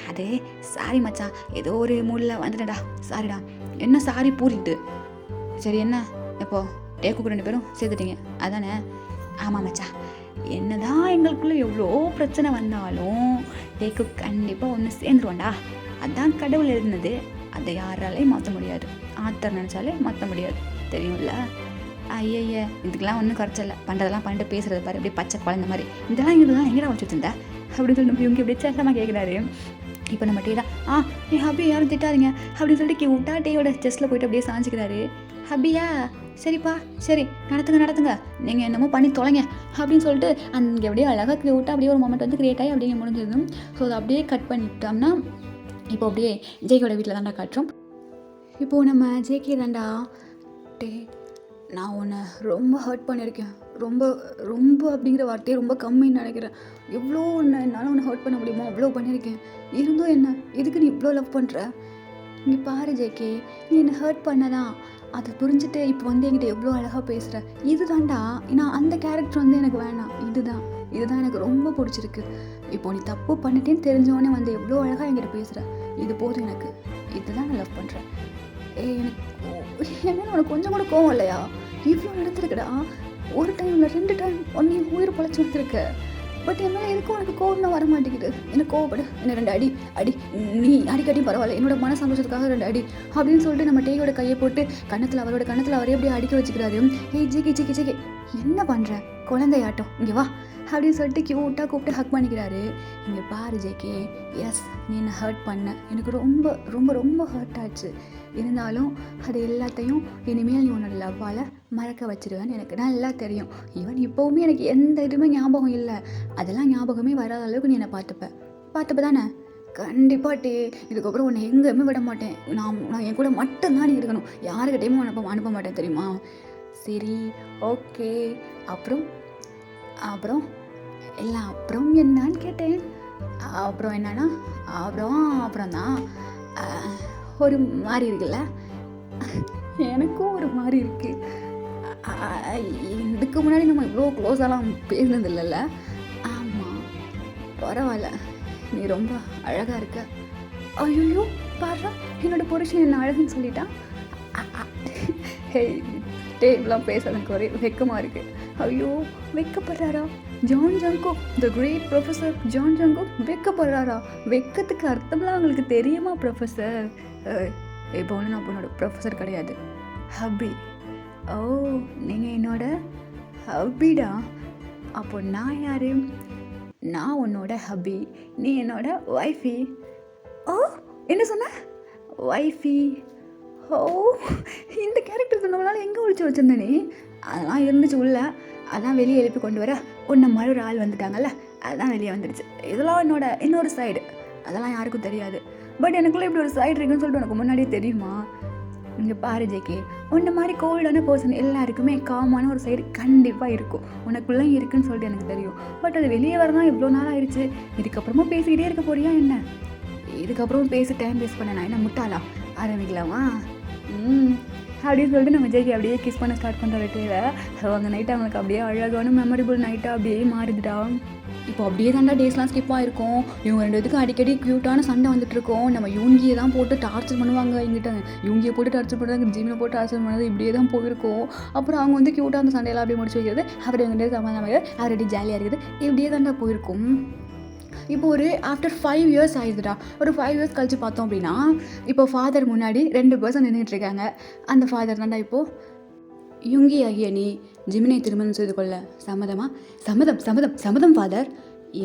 அது சாரி மச்சான், ஏதோ ஒரு மூடில் வந்துட்டடா, சாரிடா. என்ன சாரி பூரிட்டு? சரி என்ன எப்போ டேக்குக்கு 2 பேரும் சேர்த்துட்டீங்க அதானே? ஆமாம் மச்சான், என்னதான் எங்களுக்குள்ளே எவ்வளோ பிரச்சனை வந்தாலும் டேக்கு கண்டிப்பாக ஒன்று சேர்ந்துருவோண்டா. அதான் கடவுள் இருந்தது, அதை யாராலையும் மாற்ற முடியாது. ஆத்தர் நினச்சாலே மாற்ற முடியாது, தெரியும்ல? ஐயய்ய, இதுக்கெல்லாம் ஒன்றும் குறைச்சல, பண்ணுறதெல்லாம் பண்ணிட்டு பேசுகிறது பாரு, அப்படியே பச்சை குழந்த மாதிரி. இதெல்லாம் எங்கடா வச்சு வச்சுருந்தா அப்படின்னு சொல்லி நம்ம இவங்க அப்படியே சேட்டமாக கேட்குறாரு. இப்போ நம்ம டே தான் என் ஹபி யாரும் திட்டாதீங்க அப்படின்னு சொல்லிட்டு விட்டா டேயோட செஸ்ட்டில் போயிட்டு அப்படியே சாஞ்சிக்கிறாரு. ஹபியா, சரிப்பா சரி நடத்துங்க, நீங்கள் என்னமோ பண்ணி தொலைங்க அப்படின்னு சொல்லிட்டு அங்கே அப்படியே அழகாக க்யூட்டாக அப்படியே ஒரு மொமெண்ட் வந்து க்ரியேட் ஆகி அப்படியே முடிஞ்சதும். ஸோ அதை அப்படியே கட் பண்ணிட்டோம்னா இப்போ அப்படியே ஜேகேயோட வீட்டில் தான்டா காட்டுறோம். இப்போது நம்ம ஜேகே தான்டா, டே நான் உன்னை ரொம்ப ஹர்ட் பண்ணியிருக்கேன், ரொம்ப ரொம்ப அப்படிங்கிற வார்த்தையே ரொம்ப கம்மின்னு நினைக்கிறேன். எவ்வளோ ஒன்று என்னால் ஒன்று ஹர்ட் பண்ண முடியுமோ அவ்வளோ பண்ணியிருக்கேன். இருந்தும் என்ன இதுக்கு நீ இவ்வளோ லவ் பண்ணுற? நீ பாரு ஜேகே, நீ என்னை ஹர்ட் பண்ணதான் அதை புரிஞ்சுட்டு இப்போ வந்து என்கிட்ட எவ்வளோ அழகாக பேசுகிற. இதுதான்டா, நான் அந்த கேரக்டர் வந்து எனக்கு வேணாம், இதுதான் எனக்கு ரொம்ப பிடிச்சிருக்கு. இப்போ நீ தப்பு பண்ணிட்டேன்னு தெரிஞ்சவொடனே வந்து எவ்வளோ அழகாக என்கிட்ட பேசுகிற, இது போதும் எனக்கு, இதுதான் நான் லவ் பண்ணுறேன். எனக்கு உனக்கு கொஞ்சம் கூட கோவம் இல்லையா? இவ்வளோ நடந்திருக்குடா, ஒரு டைம் இல்லை 2 டைம் ஒன்று உயிர் பொழைச்சி வந்துருக்க. பட் என்னால் எதுக்கும் உனக்கு கோவம்னா வர மாட்டேங்குது. எனக்கு கோவப்படு, என்ன 2 அடி நீ அடிக்கடி பரவாயில்ல, என்னோட மன சந்தோஷத்துக்காக 2 அடி அப்படின்னு சொல்லிட்டு நம்ம டேயோட கையை போட்டு அவரோட கன்னத்தில் அவரே அப்படியே அடிக்க வச்சுக்கிறாரு. ஏய் ஜிகே என்ன பண்ணுற குழந்தையாட்டம், இங்கே வா அப்படின்னு சொல்லிட்டு க்யூட்டாக கூப்பிட்டு ஹக் பண்ணிக்கிறாரு. இங்கே பாரு ஜேகே, எஸ் நீ என்னை ஹர்ட் பண்ண, எனக்கு ரொம்ப ரொம்ப ரொம்ப ஹர்ட் ஆச்சு. இருந்தாலும் அது எல்லாத்தையும் இனிமேல் நீ உன்னோட லவ்வால் மறக்க வச்சிருவேன்னு எனக்கு நல்லா தெரியும். ஈவன் இப்போவுமே எனக்கு எந்த இதுவுமே ஞாபகம் இல்லை, அதெல்லாம் ஞாபகமே வராத அளவுக்கு நீ என்னை பார்த்துப்ப தானே? கண்டிப்பாக டே, இதுக்கப்புறம் உன்னை எங்கேயுமே விட மாட்டேன். நான் என் கூட மட்டும்தான் நீ இருக்கணும், யாருக்கிட்டையுமே அனுப்ப மாட்டேன் தெரியுமா? சரி ஓகே. அப்புறம் எல்லாம் அப்புறம் என்னான்னு கேட்டேன். அப்புறம் என்னன்னா அப்புறம் தான் ஒரு மாதிரி இருக்குல்ல, எனக்கும் ஒரு மாதிரி இருக்குது. இதுக்கு முன்னாடி நம்ம இவ்வளோ க்ளோஸாலாம் பேசினது இல்லைல்ல? ஆமாம் பரவாயில்ல, நீ ரொம்ப அழகாக இருக்க. ஐயோ பாரு, என்னோட புருஷன் என்ன அழகுன்னு சொல்லிட்டான். டே இப்பெல்லாம் பேச எனக்கு ஒரே வெக்கமாக இருக்குது. ஐயோ வெக்கப்படுறாரா? John Jungkook, the great professor John Jungkook வெக்கப்படுறாரா? வெக்கத்துக்கு அர்த்தம்லாம் உங்களுக்கு தெரியுமா ப்ரொஃபஸர்? இப்போ ஒன்று நான் உன்னோட ப்ரொஃபஸர் கிடையாது, ஹப்பி. ஓ நீங்கள் என்னோட ஹப்பிடா? அப்போ நான் யார்? நான் உன்னோட ஹப்பி, நீ என்னோட ஒய்ஃபி. ஓ என்ன சொன்ன? ஒய்ஃபி. ஓ இந்த கேரக்டர் சொன்னவங்களால எங்கே ஒழிச்சு வச்சுருந்தேனே? அதெல்லாம் இருந்துச்சு உள்ள, அதான் வெளியே எழுப்பி கொண்டு வர உன்னை மாதிரி ஒரு ஆள் வந்துட்டாங்கல்ல, அதுதான் வெளியே வந்துடுச்சு. இதெல்லாம் இன்னொரு சைடு, அதெல்லாம் யாருக்கும் தெரியாது. பட் எனக்குள்ளே இப்படி ஒரு சைடு இருக்குன்னு சொல்லிட்டு உனக்கு முன்னாடியே தெரியுமா? இங்கே பாரு ஜேகே, உன்ன மாதிரி கோல்டான பர்சன் எல்லாருக்குமே காமான ஒரு சைடு கண்டிப்பாக இருக்கும், உனக்குள்ளே இருக்குன்னு சொல்லிட்டு எனக்கு தெரியும். பட் அது வெளியே வரதான் இவ்வளோ நாள் ஆயிடுச்சு. இதுக்கப்புறமா பேசிக்கிட்டே இருக்க போறியா என்ன? இதுக்கப்புறம் பேசி டைம் வேஸ்ட் பண்ண நான் என்ன முட்டாளா? ஆரம்பிக்கலாமா? அப்படின்னு சொல்லிட்டு நம்ம ஜேகே அப்படியே கிஸ் பண்ண ஸ்டார்ட் பண்ணுற வெட்டியில் அவங்க நைட்டு அவங்களுக்கு அப்படியே அழகான மெமரபிள் நைட்டாக அப்படியே மாறிடுடா. இப்போ அப்படியே தாண்டா டேஸ்லாம் ஸ்கிப் ஆகிருக்கும். இவங்க 2 பேத்துக்கு அடிக்கடி க்யூட்டான சண்டை வந்துட்டுருக்கோம். நம்ம யூங்கியை தான் போட்டு டார்ச்சர் பண்ணுவாங்க, எங்கிட்ட யூங்கியை போட்டு டார்ச்சர் பண்ணுறாங்க, ஜிம்மில் போட்டு டார்ச்சர் பண்ணது, இப்படியே தான் போயிருக்கும். அப்புறம் அவங்க வந்து க்யூட்டாக அந்த சண்டையெல்லாம் அப்படியே முடிச்சு வைக்கிறது, அவர் எங்கிட்ட சமாதானமாக அவர் அப்படியே ஜாலியாக இருக்குது, இப்படியே தாண்டா போயிருக்கும். இப்போ ஒரு ஆஃப்டர் 5 இயர்ஸ் ஆயிடுதுடா. ஒரு 5 இயர்ஸ் கழிச்சு பார்த்தோம் அப்படின்னா, இப்போ ஃபாதர் முன்னாடி 2 பர்சன் நின்றுட்டுருக்காங்க. அந்த ஃபாதர் தான்டா இப்போது, யுங்கி ஆகிய நீ ஜிமினை திருமணம் செய்து கொள்ள சம்மதமா? சம்மதம் ஃபாதர்.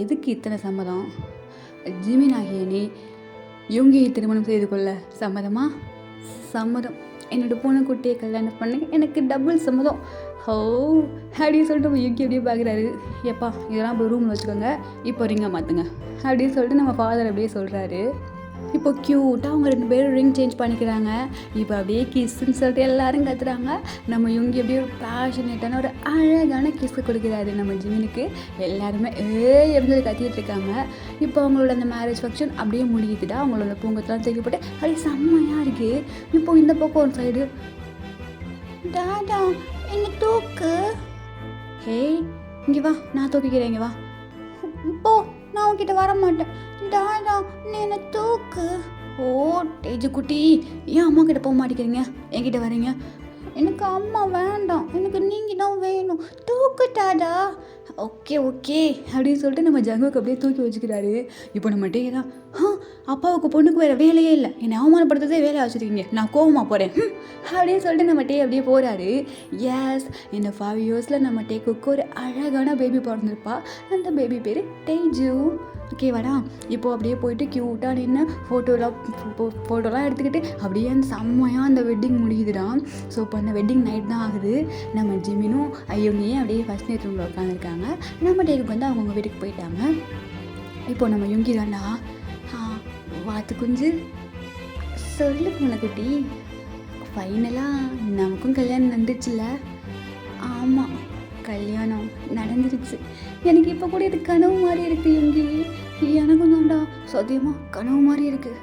எதுக்கு இத்தனை சம்மதம்? ஜிமின் ஆகிய நீ யுங்கியை திருமணம் செய்து கொள்ள சம்மதமா? சம்மதம். என்னோட பூனைக்குட்டியை கல்யாணம் பண்ண எனக்கு டபுள் சம்மதம். ஹோ அப்படின்னு சொல்லிட்டு நம்ம யுங்கி அப்படியே பார்க்குறாரு. எப்பா இதெல்லாம் இப்போ ரூமில் வச்சுக்கோங்க, இப்போ ரிங்கை மாற்றுங்க அப்படின்னு சொல்லிட்டு நம்ம ஃபாதர் அப்படியே சொல்கிறாரு. இப்போ க்யூட்டாக அவங்க 2 பேரும் ரிங் சேஞ்ச் பண்ணிக்கிறாங்க. இப்போ அப்படியே கிஸ்ன்னு சொல்லிட்டு எல்லோரும் கத்துறாங்க. நம்ம யுங்கி அப்படியே ஒரு பேஷனேட்டான ஒரு அழகான கிஸ்ஸு கொடுக்குறாரு நம்ம ஜிமினுக்கு. எல்லாருமே எப்படி கத்திட்டு இருக்காங்க. இப்போ அவங்களோட அந்த மேரேஜ் ஃபங்க்ஷன் அப்படியே முடியுதுடா. அவங்களோட பூங்கத்தெல்லாம் தூக்கப்பட்டு அப்படியே செம்மையாக இருக்குது. இப்போ இந்த பக்கம் ஒரு சைடு டாடா என்ன தூக்கு. ஹே இங்கே வா, நான் தூக்கிக்கிறேன், இங்கே வா. போ, நான் உன்கிட்ட வர மாட்டேன். டாடா நீ என்ன தூக்கு. ஓ டேஜு குட்டி, ஏன் அம்மா கிட்ட போக மாட்டேங்கிறீங்க, என்கிட்ட வரீங்க? எனக்கு அம்மா வேண்டாம், எனக்கு நீங்கள் தான் வேணும், தூக்கு டாடா. ஓகே ஓகே அப்படின்னு சொல்லிட்டு நம்ம ஜங்குக்கு அப்படியே தூக்கி வச்சுக்கிறாரு. இப்போ நம்ம டே தான், அப்பாவுக்கு பொண்ணுக்கு வேறு வேலையே இல்லை, என்னை அவமானப்படுத்துறதே வேலையை வச்சுருக்கீங்க, நான் கோவமாக போகிறேன் அப்படின்னு சொல்லிட்டு நம்ம டே அப்படியே போகிறாரு. எஸ், இந்த 5 இயர்ஸில் நம்ம டேக்குக்கு ஒரு அழகான பேபி பிறந்திருப்பா. அந்த பேபி பேர் டேஜு. ஓகேவாடா? இப்போது அப்படியே போயிட்டு க்யூட்டாக நின்று ஃபோட்டோலாம் எடுத்துக்கிட்டு அப்படியே அந்த செம்மையாக அந்த வெட்டிங் முடியுதுடா. ஸோ இப்போ அந்த வெட்டிங் நைட் தான் ஆகுது. நம்ம ஜிமினும் ஐயோங்கியும் அப்படியே ஃபஸ்ட் நைட் ரூமில் உட்காந்துருக்காங்க. நம்ம டேக்கு வந்து அவங்கவுங்க வீட்டுக்கு போயிட்டாங்க. இப்போ நம்ம யுங்கி தாண்டா, வாத்து குஞ்சு சொல்லு பூனைக்குட்டி, ஃபைனலாக நமக்கும் கல்யாணம் நடந்துச்சுல்ல? ஆமாம், கல்யாணம் நடந்துருச்சு. எனக்கு இப்போ கூட இது கனவு மாதிரி இருக்குது யுங்கி, எனக்கும் தான்டா சத்தியமாக கனவு மாதிரி இருக்குது.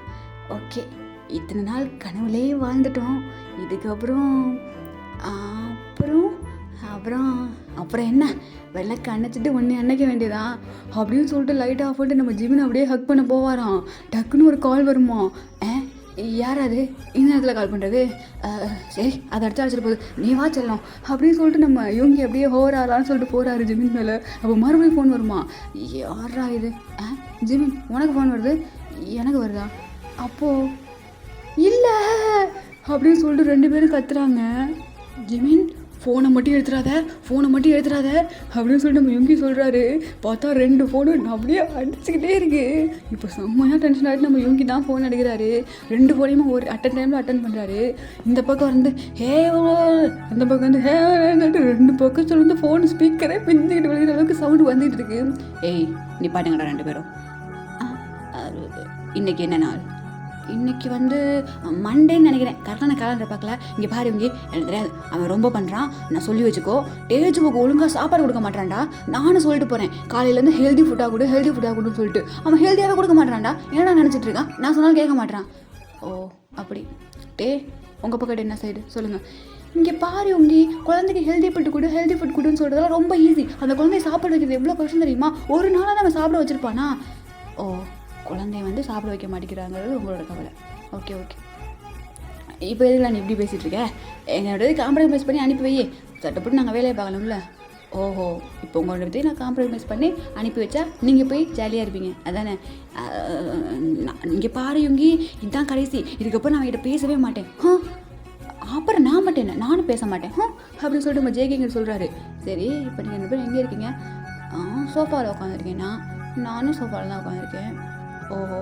ஓகே, இத்தனை நாள் கனவுலேயே வாழ்ந்துட்டோம், இதுக்கப்புறம் அப்புறம் அப்புறம் அப்புறம் என்ன, வெள்ளக்க அணைச்சிட்டு ஒன்று அணைக்க வேண்டியதான் அப்படின்னு சொல்லிட்டு லைட் ஆஃப் பண்ணிட்டு நம்ம ஜிமின் அப்படியே ஹக் பண்ண போவாராம். டக்குன்னு ஒரு கால் வருமா, யார் அது இந்த நேரத்தில் கால் பண்ணுறது? சரி, அதை அடிச்சிட்டு போகுது, நீ வா செல்லம் அப்படின்னு சொல்லிட்டு நம்ம யோங்கி அப்படியே ஹோராலான்னு சொல்லிட்டு போகிறாரு ஜிமின் மேலே. அப்போ மறுபடியும் ஃபோன் வருமா, யாரா இது? ஜிமின் உனக்கு ஃபோன் வருது, எனக்கு வருதா? அப்போது இல்லை அப்படின்னு சொல்லிட்டு 2 பேரும் கத்துறாங்க. ஜிமின் ஃபோனை மட்டும் எடுத்துடாத அப்படின்னு சொல்லிட்டு நம்ம யுங்கி சொல்கிறாரு. பார்த்தா 2 ஃபோனு அப்படியே அடிச்சுக்கிட்டே இருக்குது. இப்போ செம்மையாக டென்ஷன் ஆகிட்டு நம்ம யுங்கி தான் ஃபோன் எடுக்கிறாரு. 2 ஃபோனையுமே ஒரு அட்டன் பண்ணுறாரு. இந்த பக்கம் வந்து ஹே, அந்த பக்கம் வந்து ஹே, 2 பக்கம் சொல்லி ஃபோன் ஸ்பீக்கரே பிஞ்சிக்கிட்டு விழுகிற அளவுக்கு சவுண்டு வந்துட்டு இருக்கு. ஏய் நீ பாட்டுங்கடா 2 பேரும், இன்னைக்கு என்ன நாள்? இன்றைக்கி வந்து மண்டேன்னு நினைக்கிறேன், கரெக்டாக நான் கேலண்டர் பார்க்கல. இங்கே பாரு இங்கே, எனக்கு தெரியாது, அவன் ரொம்ப பண்ணுறான், நான் சொல்லி வச்சுக்கோ. டேஜுக்கு ஒழுங்காக சாப்பாடு கொடுக்க மாட்டான்டா. நானும் சொல்லிட்டு போகிறேன், காலையிலேருந்து ஹெல்தி ஃபுட்டாக கொடுன்னு சொல்லிட்டு அவன் ஹெல்த்தியாகவே கொடுக்க மாட்டான்டா. என்னடா நினச்சிட்டு இருக்கான், நான் சொன்னாலும் கேட்க மாட்டான். ஓ அப்படி. உங்கள் பக்கத்து என்ன சைடு சொல்லுங்கள். இங்கே பாரு உங்கி, குழந்தைக்கு ஹெல்தி ஃபுட் கொடுன்னு சொல்கிறதெல்லாம் ரொம்ப ஈஸி. அந்த குழந்தைய சாப்பிட வைக்கிறது எவ்வளோ கஷ்டம் தெரியுமா? ஒரு நாளாக தான் அவன் சாப்பிட வச்சுருப்பானா? ஓ, குழந்தைய வந்து சாப்பிட வைக்க மாட்டேங்கிறாங்கிறது உங்களோட கவலை. ஓகே இப்போ எதுக்கு நீ இப்படி பேசிகிட்டு இருக்க? என்னோட காம்ப்ரமைஸ் பண்ணி அனுப்பி வை, சட்டப்பட்டு நாங்கள் வேலையை பார்க்கணும்ல. ஓஹோ, இப்போ உங்களோட பற்றி நான் காம்ப்ரமைஸ் பண்ணி அனுப்பி வச்சா நீங்கள் போய் ஜாலியாக இருப்பீங்க அதானே? இங்கே பாரு யுங்கி, இதுதான் கடைசி, இதுக்கப்புறம் நான் கிட்ட பேசவே மாட்டேன். அப்புறம் நான் மட்டும் என்ன, நானும் பேச மாட்டேன் அப்படின்னு சொல்லிட்டு நம்ம ஜேகேங்க சொல்கிறாரு. சரி, இப்போ நீங்கள் 2 பேரும் எங்கே இருக்கீங்க? சோஃபாவில் உட்காந்துருக்கேன்னா, நானும் சோஃபாவில் தான் உட்காந்துருக்கேன். ஓஹோ,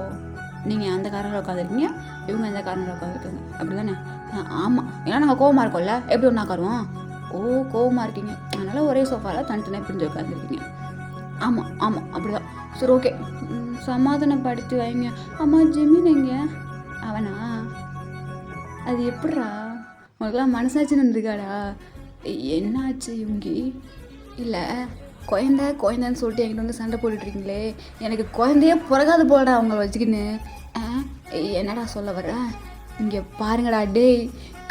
நீங்கள் அந்த காரில் உட்காந்துருக்கீங்க, இவங்க அந்த காரில் உட்காந்துருக்காங்க, அப்படி தானே? ஆமாம், ஏன்னா நாங்கள் கோவமாக இருக்கோம்ல, எப்படி ஒன்றா உட்காருவோம்? ஓ, கோவமாக இருக்கீங்க, அதனால் ஒரே சோஃபாவில் தனித்தனியாக பிரிஞ்சு உட்காந்துருக்கீங்க. ஆமாம் அப்படி தான். சரி ஓகே, சமாதானப்படுத்தி வைங்க. அம்மா ஜிமின் எங்க? அவனா? அது எப்படிரா, உனக்குலாம் மனசாட்சின்னு இருக்காடா? என்னாச்சு யுங்கி? இல்லை, குழந்தைன்னு சொல்லிட்டு என்கிட்ட வந்து சண்டை போட்டுட்ருக்கீங்களே, எனக்கு குழந்தையே பிறகாது போலடா அவங்கள வச்சுக்கின்னு. என்னடா சொல்ல வர? இங்கே பாருங்கடா, டேய்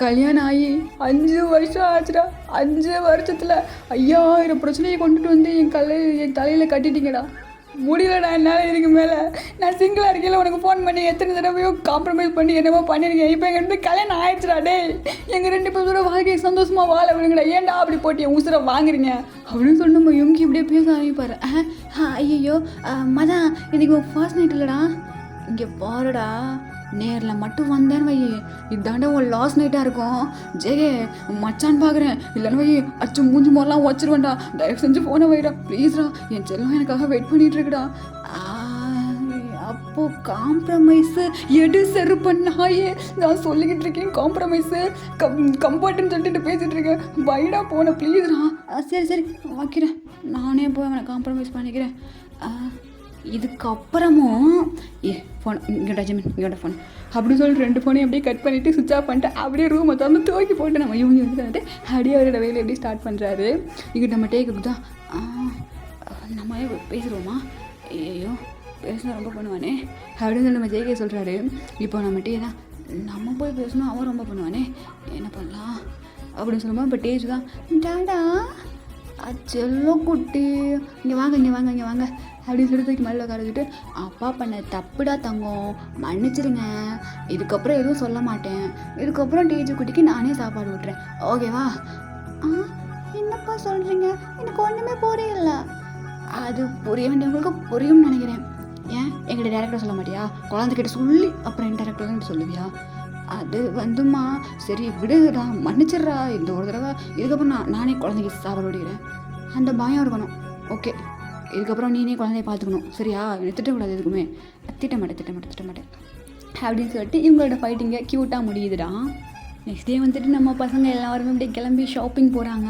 கல்யாணம் ஆகி 5 வருஷம் ஆச்சுடா. 5 வருஷத்தில் 5000 பிரச்சனையை கொண்டுட்டு வந்து என் தலையில் கட்டிட்டீங்கடா. முடியலடா என்னால் இதுக்கு மேலே. நான் சிங்கிளாக இருக்கையில் உனக்கு ஃபோன் பண்ணி எத்தனை தடவையோ காம்ப்ரமைஸ் பண்ணி என்னமோ பண்ணியிருக்கேன். இப்போ எங்கள் 2 கல்யாணம் ஆயிடுச்சுடா. டே, எங்கள் 2 பேரோட வாழ்க்கையை சந்தோஷமாக வாழ விடுங்கடா. ஏன்டா அப்படி போட்டு என் உசுரை வாங்குறீங்க அப்படின்னு சொல்லி நம்ம யுங்கி இப்படியே பேச ஆரம்பிப்பாரு. ஐயோ மதான், இன்னைக்கு ஃபர்ஸ்ட் நைட் இல்லைடா. இங்கே பாருடா, நேரில் மட்டும் வந்தேன்னு வை, இதாண்டா உன் லாஸ்ட் நைட்டாக இருக்கும். ஜெயே மச்சான்னு பார்க்குறேன், இல்லைன்னு வை அச்சு மூஞ்சி மாதிரிலாம் வச்சிருவேன்டா. தயவு செஞ்சு ஃபோனை வைடா ப்ளீஸ்டா, என் செல்லம் எனக்காக வெயிட் பண்ணிகிட்டு இருக்குடா. அப்போது காம்ப்ரமைஸு எடு செரு பண்ணாயே, நான் சொல்லிக்கிட்டு இருக்கேன் காம்ப்ரமைஸு கம்ஃபர்ட்டுன்னு சொல்லிட்டு பேசிகிட்டு இருக்கேன். வைடா போன ப்ளீஸ்டா. சரி வைக்கிறேன், நானே போய் அவனை காம்ப்ரமைஸ் பண்ணிக்கிறேன். இதுக்கப்புறமும் ஃபோன் இங்கோட ஜிமின், இங்கோட ஃபோன் அப்படின்னு சொல்லிட்டு 2 ஃபோனையும் அப்படியே கட் பண்ணிவிட்டு சுவிட்ச் ஆஃப் பண்ணிட்டு அப்படியே ரூமை திறந்து தூக்கி போட்டு நம்ம இவங்க வந்து அப்படியே அவரோட வேலையை எப்படி ஸ்டார்ட் பண்ணுறாரு. இங்கே நம்ம டேக்கு தான் நம்ம பேசுகிறோமா? ஐயோ பேசினா ரொம்ப பண்ணுவானே அப்படின்னு சொல்லி நம்ம ஜெய்கே சொல்கிறாரு. இப்போ நம்ம டே தான், நம்ம போய் பேசணும், அவன் ரொம்ப பண்ணுவானே, என்ன பண்ணலாம்? அப்படின்னு சொல்லும்போது இப்போ டேஜ் தான் டாடா செல்லோ குட்டி இங்கே வாங்க இங்கே வாங்க இங்கே வாங்க அப்படின்னு சொல்லி தூக்கி மேலே உட்காந்துட்டு அப்பா பண்ண தப்புடா தங்கம் மன்னிச்சிருங்க, இதுக்கப்புறம் எதுவும் சொல்ல மாட்டேன், இதுக்கப்புறம் டேஜ் குட்டிக்கு நானே சாப்பாடு விட்றேன் ஓகேவா. என்னப்பா சொல்கிறீங்க, எனக்கு ஒன்றுமே புரியல. அது புரிய வேண்டியவங்களுக்கு புரியும்னு நினைக்கிறேன். ஏன் எங்கிட்ட டேரக்டர் சொல்ல மாட்டியா, குழந்தைகிட்ட சொல்லி அப்புறம் என் டேரக்டர் தான் சொல்லுவியா? அது வந்துமா சரி விடுடா மன்னிச்சிடுறா, இந்த ஒரு தடவை இதுக்கப்புறம் நானே குழந்தைக்கு சாப்பாடு விடுகிறேன். அந்த பயம் இருக்கணும். ஓகே, இதுக்கப்புறம் நீனே குழந்தைய பார்த்துக்கணும் சரியா, என்னை திட்டக்கூடாது எதுக்குமே. திட்ட மாட்டேன் அப்படின்னு சொல்லிட்டு இவங்களோட ஃபைட்டிங்க க்யூட்டாக முடியுதுடா. நெக்ஸ்ட் டே வந்துட்டு நம்ம பசங்க எல்லாருமே அப்படியே கிளம்பி ஷாப்பிங் போகிறாங்க.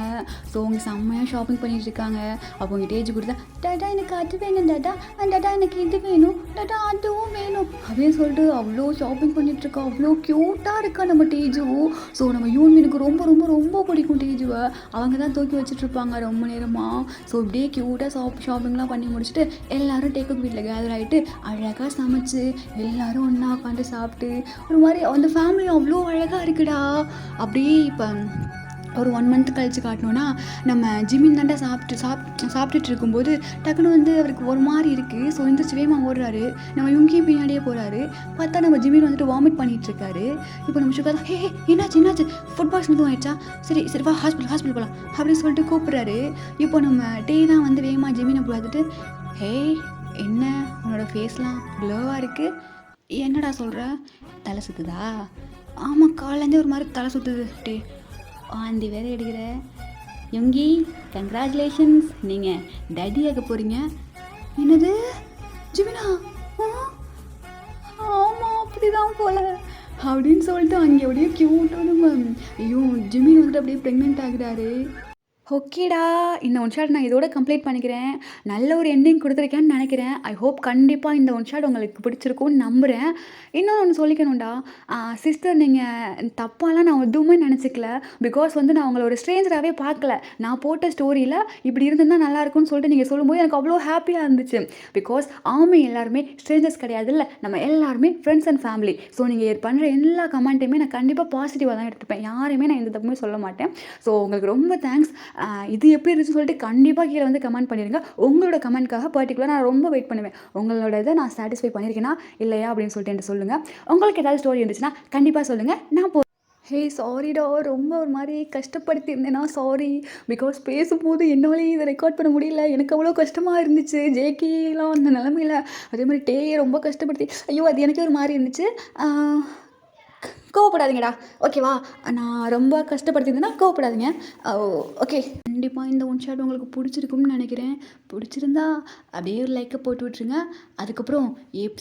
ஸோ அவங்க செம்மையாக ஷாப்பிங் பண்ணிட்டு இருக்காங்க. அப்போ அவங்க டேஜ் கொடுத்தா டாடா எனக்கு அது வேணும் டாடா, டாடா எனக்கு இது வேணும், டாடா அதுவும் வேணும் அப்படின்னு சொல்லிட்டு அவ்வளோ ஷாப்பிங் பண்ணிகிட்ருக்கா. அவ்வளோ க்யூட்டாக இருக்கா நம்ம டேஜு. ஸோ நம்ம யூன்மினுக்கு ரொம்ப ரொம்ப ரொம்ப பிடிக்கும் டேஜுவை. அவங்க தான் தூக்கி வச்சுட்ருப்பாங்க ரொம்ப நேரமாக. ஸோ இப்படியே க்யூட்டாக ஷாப்பிங்லாம் பண்ணி முடிச்சுட்டு எல்லோரும் டேக்கப் வீட்டில் கேதர் ஆகிட்டு அழகாக சமைச்சு எல்லோரும் ஒன்றா உட்காந்து சாப்பிட்டு ஒரு மாதிரி அந்த ஃபேமிலி அவ்வளோ அழகாக இருக்குடா. அப்படியே இப்போ ஒரு 1 மந்த் கழித்து காட்டணுன்னா நம்ம ஜிமின் தாண்டா சாப்பிட்டுட்டு இருக்கும்போது டக்குன்னு வந்து அவருக்கு ஒரு மாதிரி இருக்குது. ஸோ எந்திரிச்சு வேகமாக ஓடுறாரு. நம்ம யுங்கி பின்னாடியே போகிறாரு. பார்த்தா நம்ம ஜிமின் வந்துட்டு வாமிட் பண்ணிகிட்ருக்காரு. இப்போ நம்ம சுகா ஹே என்னாச்சு ஃபுட் பாய்ஸ் எதுவும் ஆயிடுச்சா, சரி வா ஹாஸ்பிட்டல் போகலாம் அப்படின்னு சொல்லிட்டு கூப்பிட்றாரு. இப்போ நம்ம டே தான் வந்து வேகமாக ஜிமினை பார்த்துட்டு ஹே என்ன உன்னோட ஃபேஸ்லாம் க்ளோவாக இருக்குது, என்னடா சொல்கிற, தலை சுற்றுதா? ஆமாம் காலேருந்தே ஒரு மாதிரி தலை சுற்றுது டே, ஆந்தி வேறு எடுக்கிற. யுங்கி கங்க்ராச்சுலேஷன்ஸ், நீங்கள் டேடி ஆக போகிறீங்க. என்னது ஜிமினா? ஆமாம் அப்படி தான் போல அப்படின்னு சொல்லிட்டு அங்கே அப்படியே க்யூட்டான ஐயோ ஜிமின் வந்துட்டு அப்படியே ப்ரெக்னென்ட் ஆகுறாரு. ஓகேடா, இந்த ஒன் ஷாட் நான் இதோட கம்ப்ளீட் பண்ணிக்கிறேன். நல்ல ஒரு எண்டிங் கொடுத்துருக்கேன்னு நினைக்கிறேன். ஐ ஹோப் கண்டிப்பாக இந்த ஒன் ஷாட் உங்களுக்கு பிடிச்சிருக்கும்னு நம்புகிறேன். இன்னொன்று ஒன்று சொல்லிக்கணும்டா சிஸ்டர், நீங்கள் தப்பாலாம் நான் எதுவுமே நினச்சிக்கல. பிகாஸ் வந்து நான் உங்களை ஒரு ஸ்ட்ரேஞ்சராகவே பார்க்கல. நான் போட்ட ஸ்டோரியில் இப்படி இருந்திருந்தால் நல்லாயிருக்கும்னு சொல்லிட்டு நீங்கள் சொல்லும்போது எனக்கு அவ்வளோ ஹாப்பியாக இருந்துச்சு. பிகாஸ் ஆமை எல்லாருமே ஸ்ட்ரேஞ்சர்ஸ் கிடையாது இல்லை, நம்ம எல்லாருமே ஃப்ரெண்ட்ஸ் அண்ட் ஃபேமிலி. ஸோ நீங்கள் பண்ணுற எல்லா கமெண்ட்டையுமே நான் கண்டிப்பாக பாசிட்டிவாக தான் எடுத்துப்பேன். யாரையுமே நான் எந்த தப்புமே சொல்ல மாட்டேன். ஸோ உங்களுக்கு ரொம்ப தேங்க்ஸ். இது எப்படி இருந்துச்சுன்னு சொல்லிட்டு கண்டிப்பாக கீழே வந்து கமெண்ட் பண்ணிடுங்க. உங்களோட கமெண்ட்காக பர்டிகுலராக நான் ரொம்ப வெயிட் பண்ணுவேன். உங்களோட இதை நான் சாட்டிஸ்ஃபை பண்ணியிருக்கேனா இல்லையா அப்படின்னு சொல்லிட்டு என்கிட்ட சொல்லுங்கள். உங்களுக்கு ஏதாவது ஸ்டோரி இருந்துச்சுன்னா கண்டிப்பாக சொல்லுங்கள். நான் ஹே சாரிடா, ரொம்ப ஒரு மாதிரி கஷ்டப்படுத்தியிருந்தேன்னா சாரி. பிகாஸ் பேசும்போது என்னாலே இதை ரெக்கார்ட் பண்ண முடியல. எனக்கு அவ்வளோ கஷ்டமாக இருந்துச்சு. ஜேகேலாம் அந்த நிலமையில் அதே மாதிரி டேயை ரொம்ப கஷ்டப்படுத்தி ஐயோ அது எனக்கே ஒரு மாதிரி இருந்துச்சு. கோவப்படாதீங்கடா ஓகேவா, நான் ரொம்ப கஷ்டப்படுத்தியிருந்தேன்னா கோவப்படாதீங்க ஓகே. கண்டிப்பாக இந்த ஒன் ஷாட் உங்களுக்கு பிடிச்சிருக்கும்னு நினைக்கிறேன். பிடிச்சிருந்தா அப்படியே ஒரு லைக்கை போட்டு விட்ருங்க. அதுக்கப்புறம்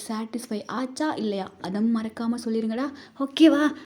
சாட்டிஸ்ஃபை ஆச்சா இல்லையா அதை மறக்காமல் சொல்லிடுங்கடா ஓகேவா.